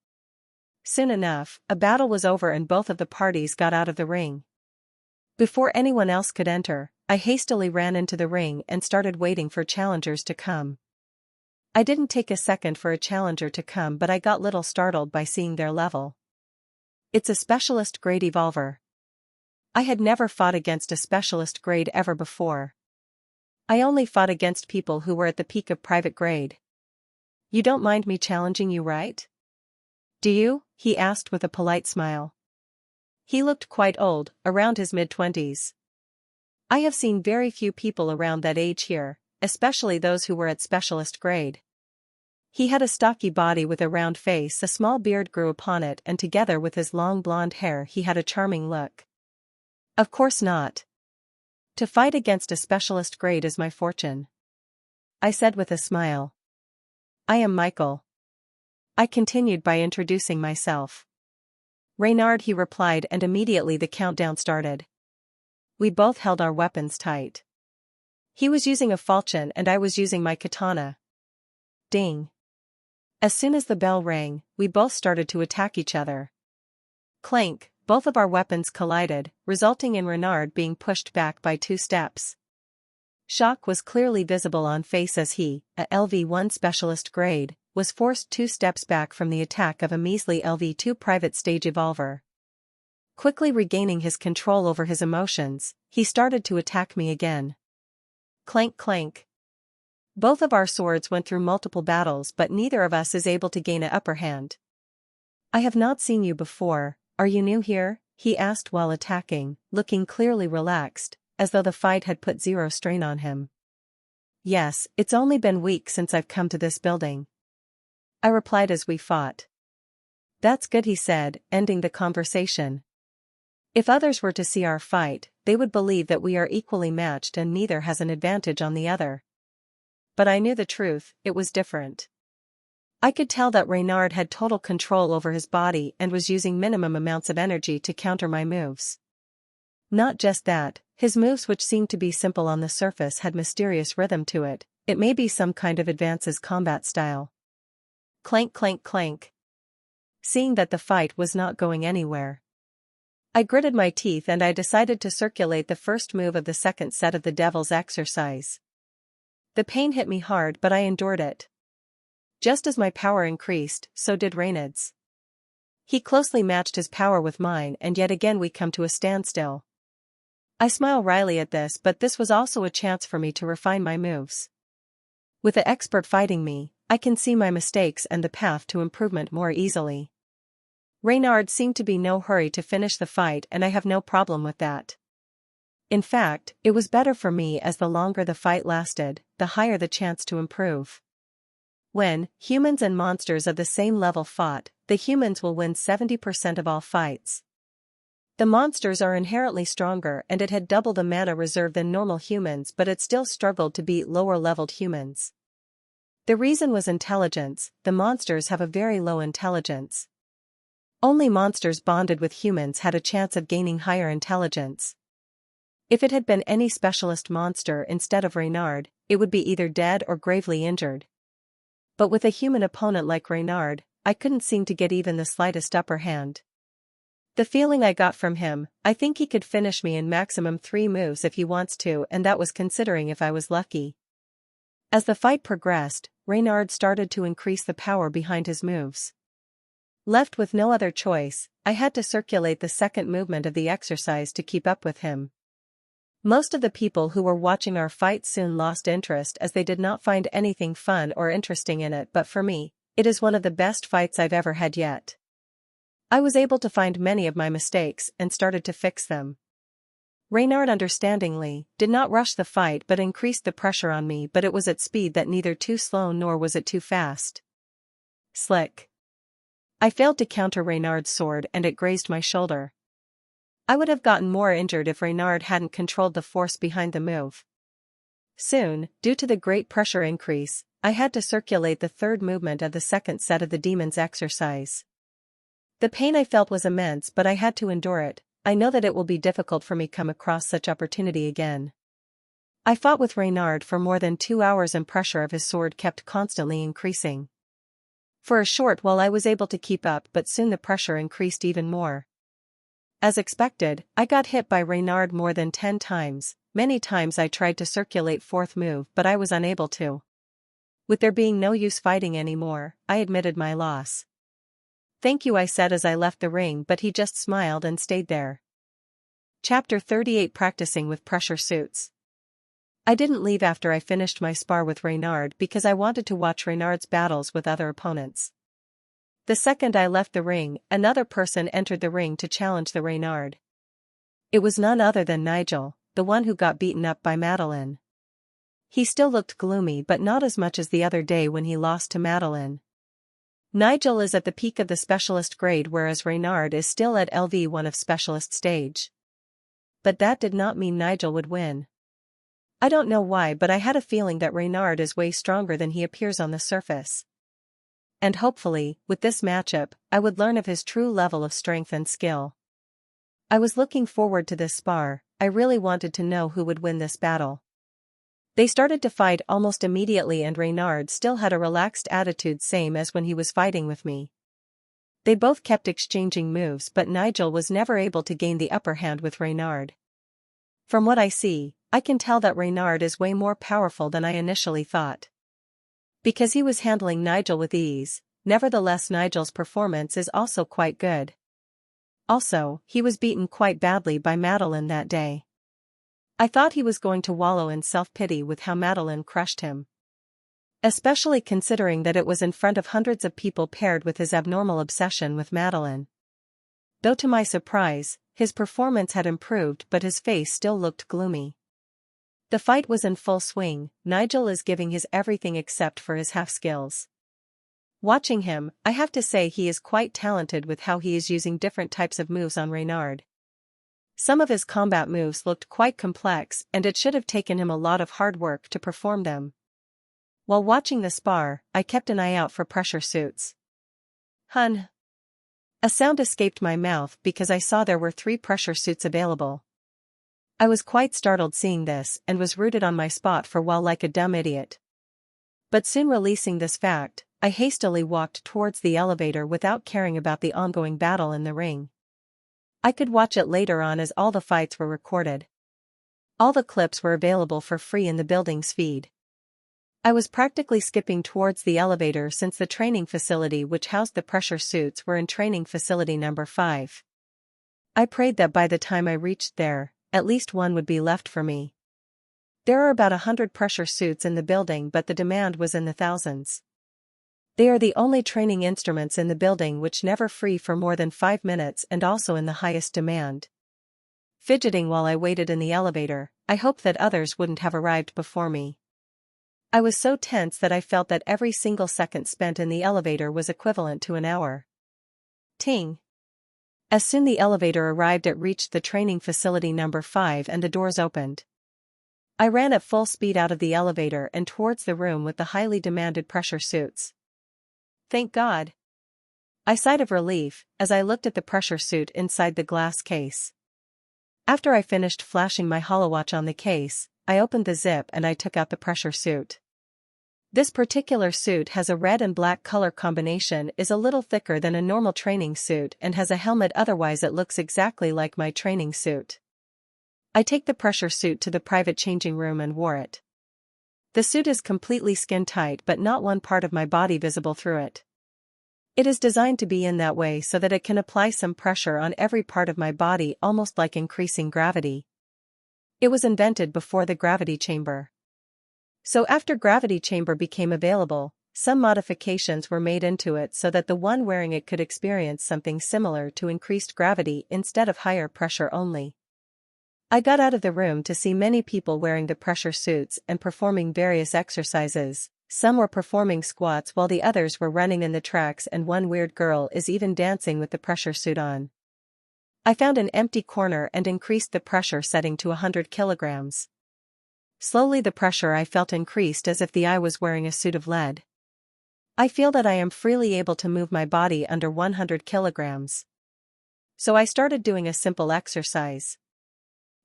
Soon enough, a battle was over and both of the parties got out of the ring. Before anyone else could enter, I hastily ran into the ring and started waiting for challengers to come. I didn't take a second for a challenger to come, but I got little startled by seeing their level. It's a specialist grade evolver. I had never fought against a specialist grade ever before. I only fought against people who were at the peak of private grade. "You don't mind me challenging you, right?" "Do you?" he asked with a polite smile. He looked quite old, around his mid-20s. I have seen very few people around that age here, especially those who were at specialist grade. He had a stocky body with a round face, a small beard grew upon it, and together with his long blonde hair he had a charming look. "Of course not. To fight against a specialist grade is my fortune," I said with a smile. "I am Michael." I continued by introducing myself. "Reynard," he replied, and immediately the countdown started. We both held our weapons tight. He was using a falchion and I was using my katana. Ding. As soon as the bell rang, we both started to attack each other. Clank, both of our weapons collided, resulting in Reynard being pushed back by 2 steps. Shock was clearly visible on face as he, a LV1 specialist grade, was forced 2 steps back from the attack of a measly LV2 private stage evolver. Quickly regaining his control over his emotions, he started to attack me again. Clank clank. Both of our swords went through multiple battles, but neither of us is able to gain an upper hand. "I have not seen you before, are you new here?" he asked while attacking, looking clearly relaxed, as though the fight had put zero strain on him. "Yes, it's only been weeks since I've come to this building," I replied as we fought. "That's good," he said, ending the conversation. If others were to see our fight, they would believe that we are equally matched and neither has an advantage on the other. But I knew the truth, it was different. I could tell that Reynard had total control over his body and was using minimum amounts of energy to counter my moves. Not just that, his moves, which seemed to be simple on the surface, had mysterious rhythm to it. It may be some kind of advances combat style. Clank clank clank. Seeing that the fight was not going anywhere, I gritted my teeth and I decided to circulate the first move of the second set of the Devil's Exercise. The pain hit me hard, but I endured it. Just as my power increased, so did Reynard's. He closely matched his power with mine, and yet again we come to a standstill. I smile wryly at this, but this was also a chance for me to refine my moves. With the expert fighting me, I can see my mistakes and the path to improvement more easily. Reynard seemed to be no hurry to finish the fight, and I have no problem with that. In fact, it was better for me, as the longer the fight lasted, the higher the chance to improve. When humans and monsters of the same level fought, the humans will win 70% of all fights. The monsters are inherently stronger, and it had double the mana reserve than normal humans, but it still struggled to beat lower-leveled humans. The reason was intelligence. The monsters have a very low intelligence. Only monsters bonded with humans had a chance of gaining higher intelligence. If it had been any specialist monster instead of Reynard, it would be either dead or gravely injured. But with a human opponent like Reynard, I couldn't seem to get even the slightest upper hand. The feeling I got from him, I think he could finish me in maximum 3 moves if he wants to, and that was considering if I was lucky. As the fight progressed, Reynard started to increase the power behind his moves. Left with no other choice, I had to circulate the second movement of the exercise to keep up with him. Most of the people who were watching our fight soon lost interest, as they did not find anything fun or interesting in it, but for me, it is one of the best fights I've ever had yet. I was able to find many of my mistakes and started to fix them. Reynard understandingly did not rush the fight but increased the pressure on me, but it was at speed that neither too slow nor was it too fast. Slick. I failed to counter Reynard's sword and it grazed my shoulder. I would have gotten more injured if Reynard hadn't controlled the force behind the move. Soon, due to the great pressure increase, I had to circulate the third movement of the second set of the demon's exercise. The pain I felt was immense, but I had to endure it. I know that it will be difficult for me to come across such opportunity again. I fought with Reynard for more than 2 hours and pressure of his sword kept constantly increasing. For a short while I was able to keep up, but soon the pressure increased even more. As expected, I got hit by Reynard more than 10 times. Many times I tried to circulate fourth move, but I was unable to. With there being no use fighting anymore, I admitted my loss. "Thank you," I said as I left the ring, but he just smiled and stayed there. Chapter 38: Practicing with Pressure Suits. I didn't leave after I finished my spar with Reynard because I wanted to watch Reynard's battles with other opponents. The second I left the ring, another person entered the ring to challenge the Reynard. It was none other than Nigel, the one who got beaten up by Madeline. He still looked gloomy, but not as much as the other day when he lost to Madeline. Nigel is at the peak of the specialist grade, whereas Reynard is still at LV1 of specialist stage. But that did not mean Nigel would win. I don't know why, but I had a feeling that Reynard is way stronger than he appears on the surface. And hopefully, with this matchup, I would learn of his true level of strength and skill. I was looking forward to this spar. I really wanted to know who would win this battle. They started to fight almost immediately, and Reynard still had a relaxed attitude, same as when he was fighting with me. They both kept exchanging moves, but Nigel was never able to gain the upper hand with Reynard. From what I see, I can tell that Reynard is way more powerful than I initially thought. Because he was handling Nigel with ease, nevertheless Nigel's performance is also quite good. Also, he was beaten quite badly by Madeline that day. I thought he was going to wallow in self-pity with how Madeline crushed him. Especially considering that it was in front of hundreds of people, paired with his abnormal obsession with Madeline. Though to my surprise, his performance had improved, but his face still looked gloomy. The fight was in full swing. Nigel is giving his everything except for his half skills. Watching him, I have to say he is quite talented with how he is using different types of moves on Reynard. Some of his combat moves looked quite complex, and it should have taken him a lot of hard work to perform them. While watching the spar, I kept an eye out for pressure suits. Hun! A sound escaped my mouth because I saw there were 3 pressure suits available. I was quite startled seeing this and was rooted on my spot for a while like a dumb idiot. But soon releasing this fact, I hastily walked towards the elevator without caring about the ongoing battle in the ring. I could watch it later on as all the fights were recorded. All the clips were available for free in the building's feed. I was practically skipping towards the elevator since the training facility which housed the pressure suits were in training facility number 5. I prayed that by the time I reached there, at least one would be left for me. There are about 100 pressure suits in the building, but the demand was in the thousands. They are the only training instruments in the building which never free for more than 5 minutes and also in the highest demand. Fidgeting while I waited in the elevator, I hoped that others wouldn't have arrived before me. I was so tense that I felt that every single second spent in the elevator was equivalent to an hour. Ting. As soon the elevator arrived, it reached the training facility number 5 and the doors opened. I ran at full speed out of the elevator and towards the room with the highly demanded pressure suits. Thank God! I sighed of relief as I looked at the pressure suit inside the glass case. After I finished flashing my holowatch on the case, I opened the zip and I took out the pressure suit. This particular suit has a red and black color combination, is a little thicker than a normal training suit and has a helmet, otherwise it looks exactly like my training suit. I take the pressure suit to the private changing room and wore it. The suit is completely skin tight but not one part of my body visible through it. It is designed to be in that way so that it can apply some pressure on every part of my body, almost like increasing gravity. It was invented before the gravity chamber. So after gravity chamber became available, some modifications were made into it so that the one wearing it could experience something similar to increased gravity instead of higher pressure only. I got out of the room to see many people wearing the pressure suits and performing various exercises. Some were performing squats while the others were running in the tracks, and one weird girl is even dancing with the pressure suit on. I found an empty corner and increased the pressure setting to 100 kilograms. Slowly the pressure I felt increased as if I was wearing a suit of lead. I feel that I am freely able to move my body under 100 kilograms. So I started doing a simple exercise.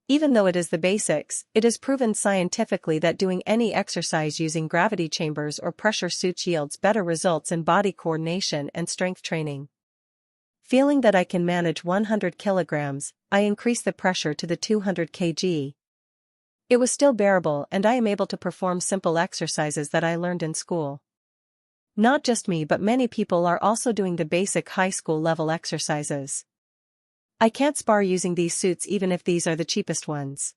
Even though it is the basics, it is proven scientifically that doing any exercise using gravity chambers or pressure suits yields better results in body coordination and strength training. Feeling that I can manage 100 kilograms, I increase the pressure to the 200 kg. It was still bearable and I am able to perform simple exercises that I learned in school. Not just me, but many people are also doing the basic high school level exercises. I can't spar using these suits even if these are the cheapest ones,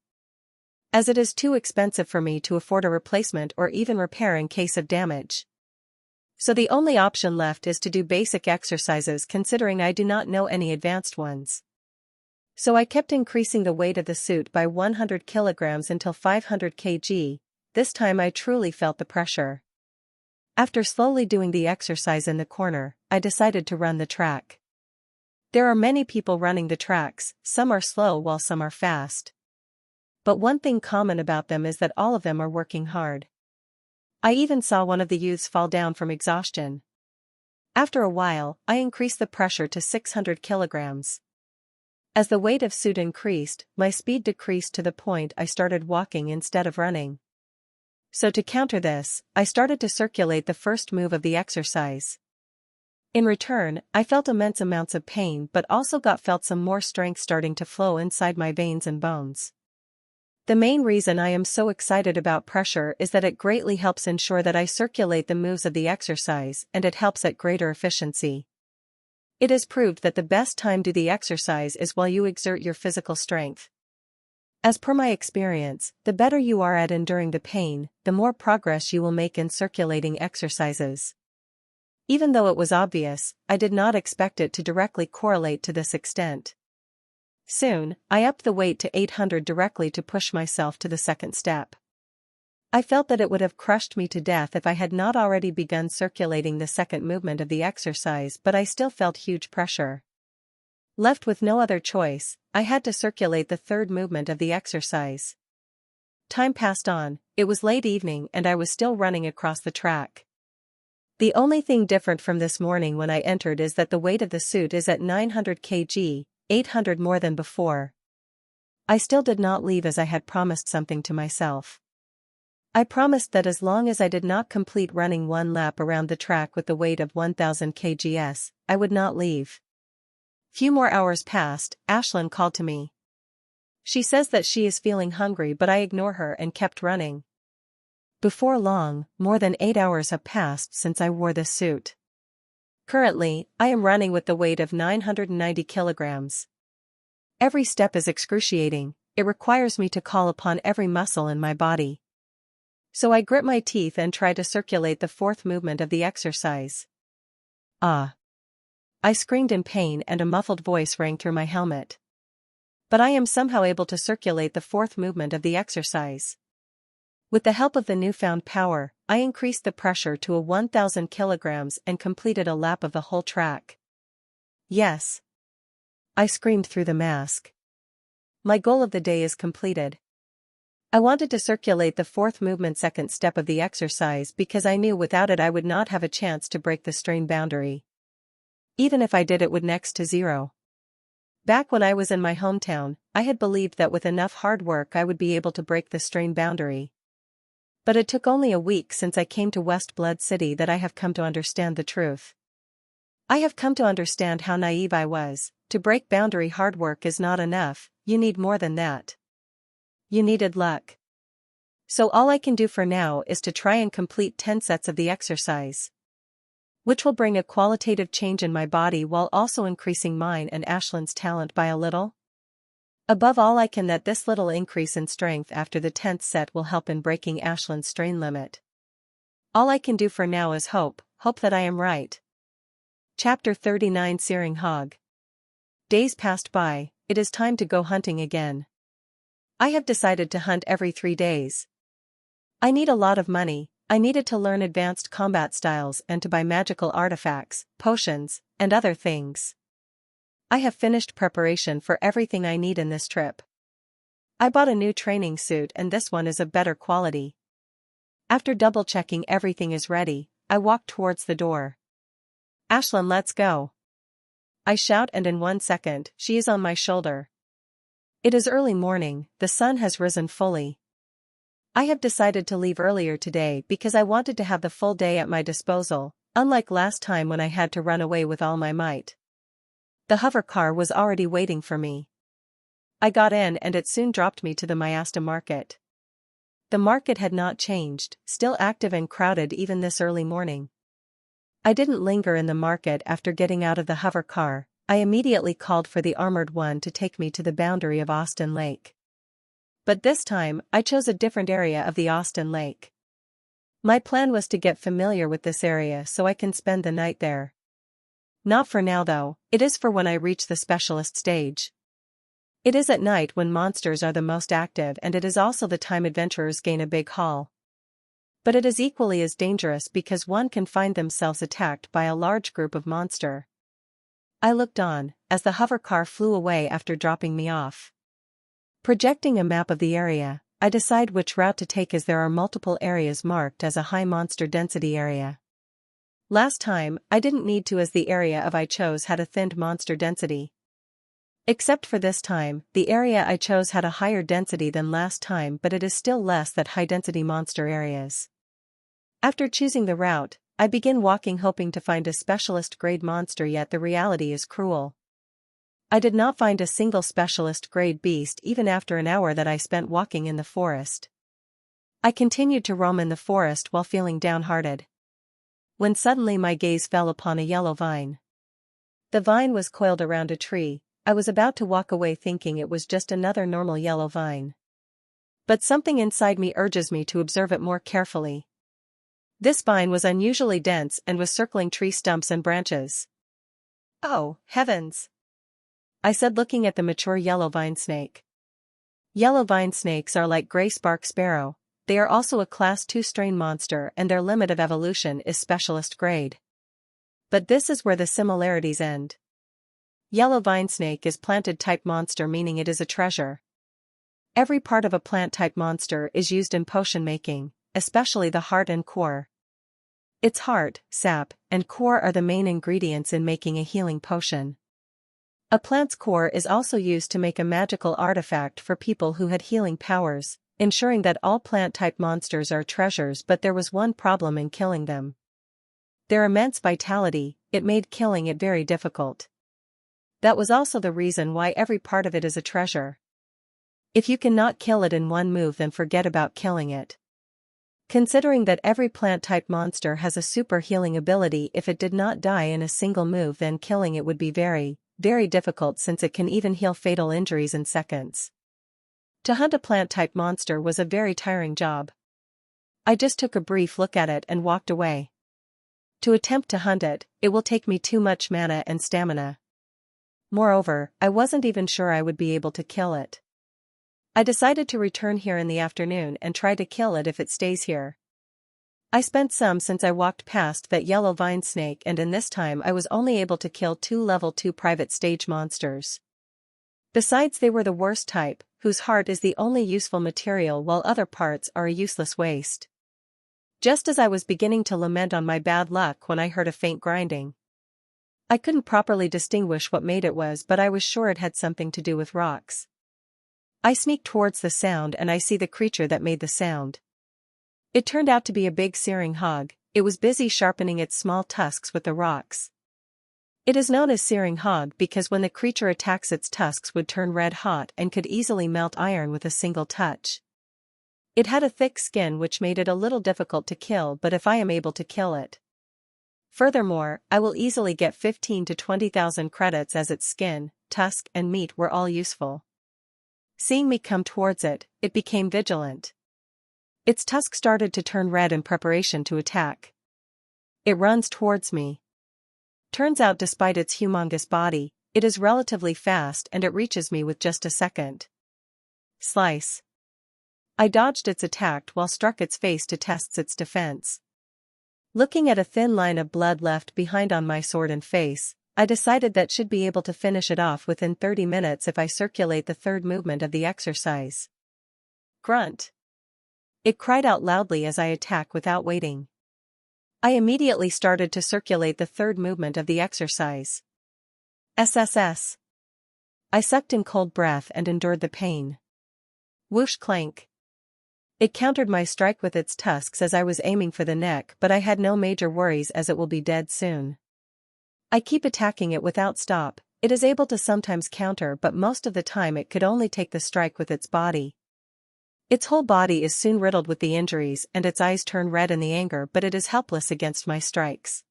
as it is too expensive for me to afford a replacement or even repair in case of damage. So the only option left is to do basic exercises, considering I do not know any advanced ones. So I kept increasing the weight of the suit by 100 kilograms until 500 kg. This time I truly felt the pressure. After slowly doing the exercise in the corner, I decided to run the track. There are many people running the tracks, some are slow while some are fast. But one thing common about them is that all of them are working hard. I even saw one of the youths fall down from exhaustion. After a while, I increased the pressure to 600 kilograms. As the weight of suit increased, my speed decreased to the point I started walking instead of running. So to counter this, I started to circulate the first move of the exercise. In return, I felt immense amounts of pain but also felt some more strength starting to flow inside my veins and bones. The main reason I am so excited about pressure is that it greatly helps ensure that I circulate the moves of the exercise, and it helps at greater efficiency. It is proved that the best time to do the exercise is while you exert your physical strength. As per my experience, the better you are at enduring the pain, the more progress you will make in circulating exercises. Even though it was obvious, I did not expect it to directly correlate to this extent. Soon, I upped the weight to 800 directly to push myself to the second step. I felt that it would have crushed me to death if I had not already begun circulating the second movement of the exercise, but I still felt huge pressure. Left with no other choice, I had to circulate the third movement of the exercise. Time passed on, it was late evening and I was still running across the track. The only thing different from this morning when I entered is that the weight of the suit is at 900 kg, 800 more than before. I still did not leave as I had promised something to myself. I promised that as long as I did not complete running one lap around the track with the weight of 1000 kgs, I would not leave. Few more hours passed, Ashlyn called to me. She says that she is feeling hungry, but I ignore her and kept running. Before long, more than 8 hours have passed since I wore this suit. Currently, I am running with the weight of 990 kilograms. Every step is excruciating, it requires me to call upon every muscle in my body. So I grit my teeth and try to circulate the fourth movement of the exercise. Ah! I screamed in pain and a muffled voice rang through my helmet. But I am somehow able to circulate the fourth movement of the exercise. With the help of the newfound power, I increased the pressure to 1,000 kilograms and completed a lap of the whole track. Yes! I screamed through the mask. My goal of the day is completed. I wanted to circulate the fourth movement second step of the exercise because I knew without it I would not have a chance to break the strain boundary. Even if I did, it would next to zero. Back when I was in my hometown, I had believed that with enough hard work I would be able to break the strain boundary. But it took only a week since I came to West Blood City that I have come to understand the truth. I have come to understand how naive I was. To break boundary, hard work is not enough, you need more than that. You needed luck. So all I can do for now is to try and complete 10 sets of the exercise, which will bring a qualitative change in my body while also increasing mine and Ashlyn's talent by a little. Above all, I can that this little increase in strength after the 10th set will help in breaking Ashlyn's strain limit. All I can do for now is hope that I am right. Chapter 39 Searing Hog. Days passed by, it is time to go hunting again. I have decided to hunt every 3 days. I need a lot of money, I needed to learn advanced combat styles and to buy magical artifacts, potions, and other things. I have finished preparation for everything I need in this trip. I bought a new training suit and this one is of better quality. After double-checking everything is ready, I walk towards the door. Ashlyn, let's go! I shout and in 1 second, she is on my shoulder. It is early morning, the sun has risen fully. I have decided to leave earlier today because I wanted to have the full day at my disposal, unlike last time when I had to run away with all my might. The hover car was already waiting for me. I got in and it soon dropped me to the Myasta market. The market had not changed, still active and crowded even this early morning. I didn't linger in the market after getting out of the hover car, I immediately called for the armored one to take me to the boundary of Austin Lake. But this time, I chose a different area of the Austin Lake. My plan was to get familiar with this area so I can spend the night there. Not for now though, it is for when I reach the specialist stage. It is at night when monsters are the most active and it is also the time adventurers gain a big haul. But it is equally as dangerous because one can find themselves attacked by a large group of monster. I looked on, as the hover car flew away after dropping me off. Projecting a map of the area, I decide which route to take as there are multiple areas marked as a high monster density area. Last time, I didn't need to as the area I chose had a thinned monster density. Except for this time, the area I chose had a higher density than last time but it is still less than high-density monster areas. After choosing the route, I begin walking hoping to find a specialist-grade monster yet the reality is cruel. I did not find a single specialist-grade beast even after an hour that I spent walking in the forest. I continued to roam in the forest while feeling downhearted, when suddenly my gaze fell upon a yellow vine. The vine was coiled around a tree. I was about to walk away thinking it was just another normal yellow vine. But something inside me urges me to observe it more carefully. This vine was unusually dense and was circling tree stumps and branches. Oh, heavens! I said, looking at the mature yellow vine snake. Yellow vine snakes are like gray spark sparrow. They are also a class 2 strain monster and their limit of evolution is specialist grade. But this is where the similarities end. Yellow vine snake is planted type monster, meaning it is a treasure. Every part of a plant type monster is used in potion making, especially the heart and core. Its heart, sap, and core are the main ingredients in making a healing potion. A plant's core is also used to make a magical artifact for people who had healing powers, ensuring that all plant-type monsters are treasures, but there was one problem in killing them. Their immense vitality, it made killing it very difficult. That was also the reason why every part of it is a treasure. If you cannot kill it in one move, then forget about killing it. Considering that every plant-type monster has a super healing ability, if it did not die in a single move, then killing it would be very, very difficult, since it can even heal fatal injuries in seconds. To hunt a plant-type monster was a very tiring job. I just took a brief look at it and walked away. To attempt to hunt it, it will take me too much mana and stamina. Moreover, I wasn't even sure I would be able to kill it. I decided to return here in the afternoon and try to kill it if it stays here. I spent some since I walked past that yellow vine snake, and in this time I was only able to kill 2 level 2 private stage monsters. Besides, they were the worst type, whose heart is the only useful material while other parts are a useless waste. Just as I was beginning to lament on my bad luck when I heard a faint grinding. I couldn't properly distinguish what made it was, but I was sure it had something to do with rocks. I sneaked towards the sound and I see the creature that made the sound. It turned out to be a big searing hog. It was busy sharpening its small tusks with the rocks. It is known as searing hog because when the creature attacks, its tusks would turn red hot and could easily melt iron with a single touch. It had a thick skin which made it a little difficult to kill, but if I am able to kill it. Furthermore, I will easily get 15 to 20,000 credits, as its skin, tusk and meat were all useful. Seeing me come towards it, it became vigilant. Its tusk started to turn red in preparation to attack. It runs towards me. Turns out, despite its humongous body, it is relatively fast and it reaches me with just a second. Slice. I dodged its attack while struck its face to test its defense. Looking at a thin line of blood left behind on my sword and face, I decided that should be able to finish it off within 30 minutes if I circulate the third movement of the exercise. Grunt. It cried out loudly as I attack without waiting. I immediately started to circulate the third movement of the exercise. SSS. I sucked in cold breath and endured the pain. Whoosh clank. It countered my strike with its tusks as I was aiming for the neck, but I had no major worries as it will be dead soon. I keep attacking it without stop. It is able to sometimes counter, but most of the time it could only take the strike with its body. Its whole body is soon riddled with the injuries and its eyes turn red in the anger, but it is helpless against my strikes.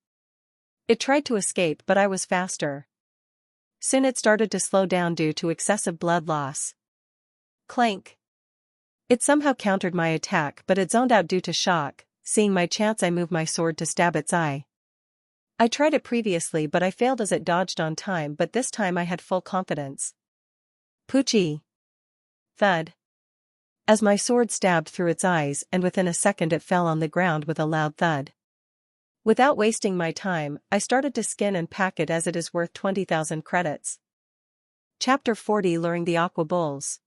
It tried to escape, but I was faster. Soon it started to slow down due to excessive blood loss. Clank. It somehow countered my attack, but it zoned out due to shock. Seeing my chance, I moved my sword to stab its eye. I tried it previously, but I failed as it dodged on time, but this time I had full confidence. Poochie. Thud. As my sword stabbed through its eyes, and within a second it fell on the ground with a loud thud. Without wasting my time, I started to skin and pack it as it is worth 20,000 credits. Chapter 40, Luring the Aqua Bulls.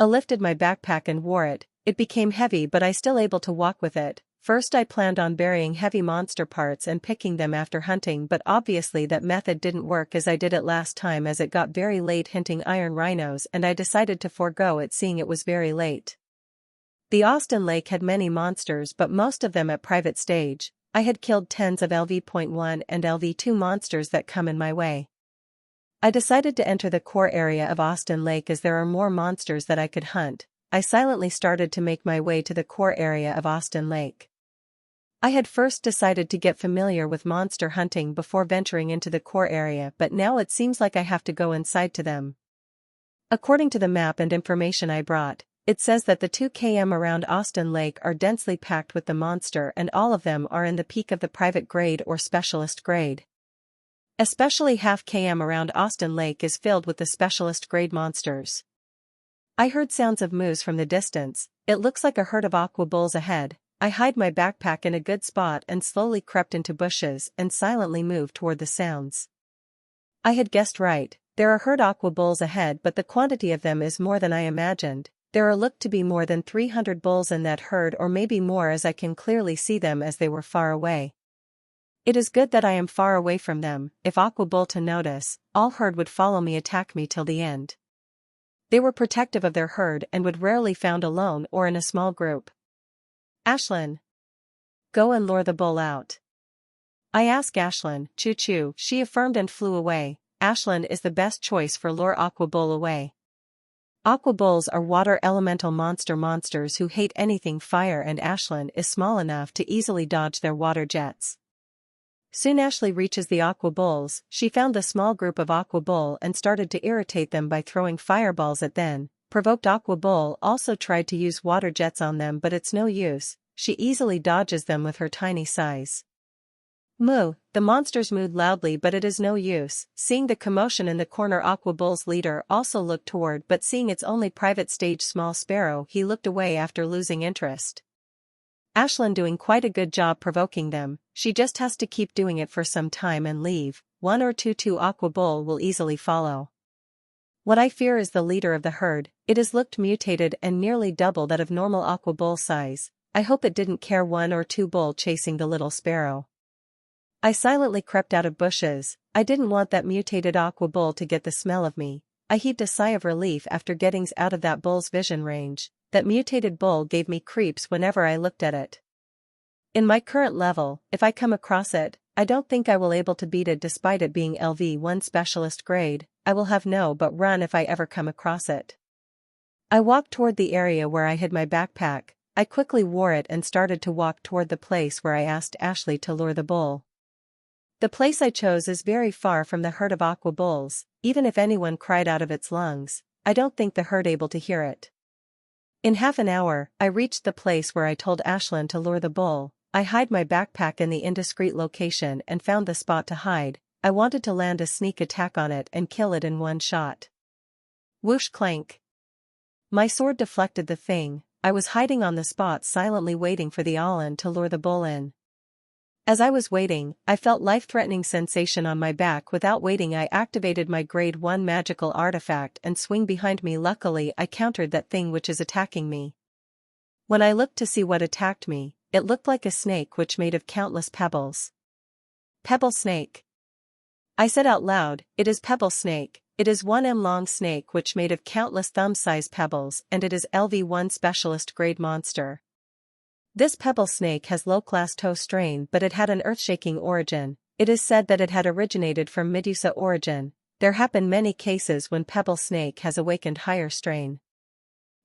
I lifted my backpack and wore it. It became heavy, but I still able to walk with it. First I planned on burying heavy monster parts and picking them after hunting, but obviously that method didn't work as I did it last time, as it got very late hunting iron rhinos, and I decided to forego it seeing it was very late. The Austin Lake had many monsters, but most of them at private stage. I had killed tens of LV.1 and LV2 monsters that come in my way. I decided to enter the core area of Austin Lake as there are more monsters that I could hunt. I silently started to make my way to the core area of Austin Lake. I had first decided to get familiar with monster hunting before venturing into the core area, but now it seems like I have to go inside to them. According to the map and information I brought, it says that the 2 km around Austin Lake are densely packed with the monster, and all of them are in the peak of the private grade or specialist grade. Especially half km around Austin Lake is filled with the specialist grade monsters. I heard sounds of moose from the distance. It looks like a herd of aqua bulls ahead. I hid my backpack in a good spot and slowly crept into bushes and silently moved toward the sounds. I had guessed right. There are herd aqua bulls ahead, but the quantity of them is more than I imagined. There are looked to be more than 300 bulls in that herd, or maybe more, as I can clearly see them as they were far away. It is good that I am far away from them. If aqua bull to notice, all herd would follow me, attack me till the end. They were protective of their herd and would rarely found alone or in a small group. Ashlyn. Go and lure the bull out. I asked Ashlyn. Choo-choo, she affirmed and flew away. Ashlyn is the best choice for lure aqua bull away. Aqua bulls are water elemental monsters who hate anything fire, and Ashlyn is small enough to easily dodge their water jets. Soon Ashley reaches the aqua bulls. She found the small group of aqua bull and started to irritate them by throwing fireballs at them. Provoked aqua bull also tried to use water jets on them, but it's no use. She easily dodges them with her tiny size. Moo, the monsters mooed loudly, but it is no use. Seeing the commotion in the corner, aqua bull's leader also looked toward, but seeing its only private stage small sparrow, he looked away after losing interest. Ashlyn doing quite a good job provoking them. She just has to keep doing it for some time and leave. 1 or 2 aqua bull will easily follow. What I fear is the leader of the herd. It has looked mutated and nearly double that of normal aqua bull size. I hope it didn't care 1 or 2 bull chasing the little sparrow. I silently crept out of bushes. I didn't want that mutated aqua bull to get the smell of me. I heaved a sigh of relief after getting out of that bull's vision range. That mutated bull gave me creeps whenever I looked at it. In my current level, if I come across it, I don't think I will able to beat it despite it being LV1 specialist grade. I will have no but run if I ever come across it. I walked toward the area where I hid my backpack. I quickly wore it and started to walk toward the place where I asked Ashley to lure the bull. The place I chose is very far from the herd of aqua bulls. Even if anyone cried out of its lungs, I don't think the herd able to hear it. In half an hour, I reached the place where I told Ashlyn to lure the bull. I hid my backpack in the indiscreet location and found the spot to hide. I wanted to land a sneak attack on it and kill it in one shot. Whoosh clank. My sword deflected the thing. I was hiding on the spot silently waiting for the Allen to lure the bull in. As I was waiting, I felt life-threatening sensation on my back. Without waiting, I activated my grade 1 magical artifact and swing behind me. Luckily, I countered that thing which is attacking me. When I looked to see what attacked me, it looked like a snake which made of countless pebbles. Pebble snake. I said out loud, it is pebble snake. It is 1 long snake which made of countless thumb-sized pebbles, and it is LV1 specialist grade monster. This pebble snake has low-class toe strain, but it had an earth-shaking origin. It is said that it had originated from Medusa origin. There have been many cases when pebble snake has awakened higher strain.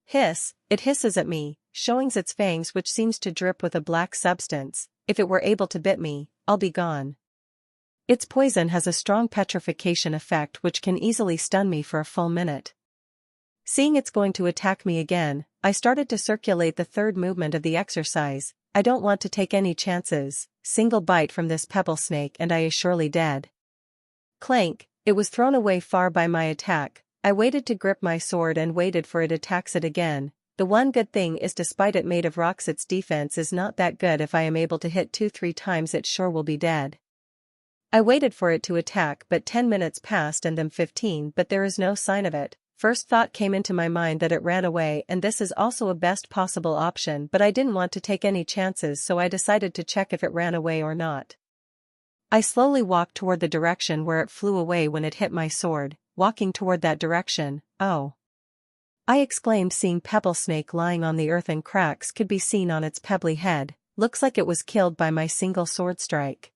Hiss, it hisses at me, showing its fangs which seems to drip with a black substance. If it were able to bit me, I'll be gone. Its poison has a strong petrification effect which can easily stun me for a full minute. Seeing it's going to attack me again, I started to circulate the third movement of the exercise. I don't want to take any chances. Single bite from this pebble snake and I is surely dead. Clank, it was thrown away far by my attack. I waited to grip my sword and waited for it attacks it again. The one good thing is despite it made of rocks, its defense is not that good. If I am able to hit 2-3 times it sure will be dead. I waited for it to attack, but 10 minutes passed and then 15, but there is no sign of it. First thought came into my mind that it ran away, and this is also a best possible option, but I didn't want to take any chances, so I decided to check if it ran away or not. I slowly walked toward the direction where it flew away when it hit my sword. Walking toward that direction, oh! I exclaimed, seeing pebble snake lying on the earth and cracks could be seen on its pebbly head. Looks like it was killed by my single sword strike.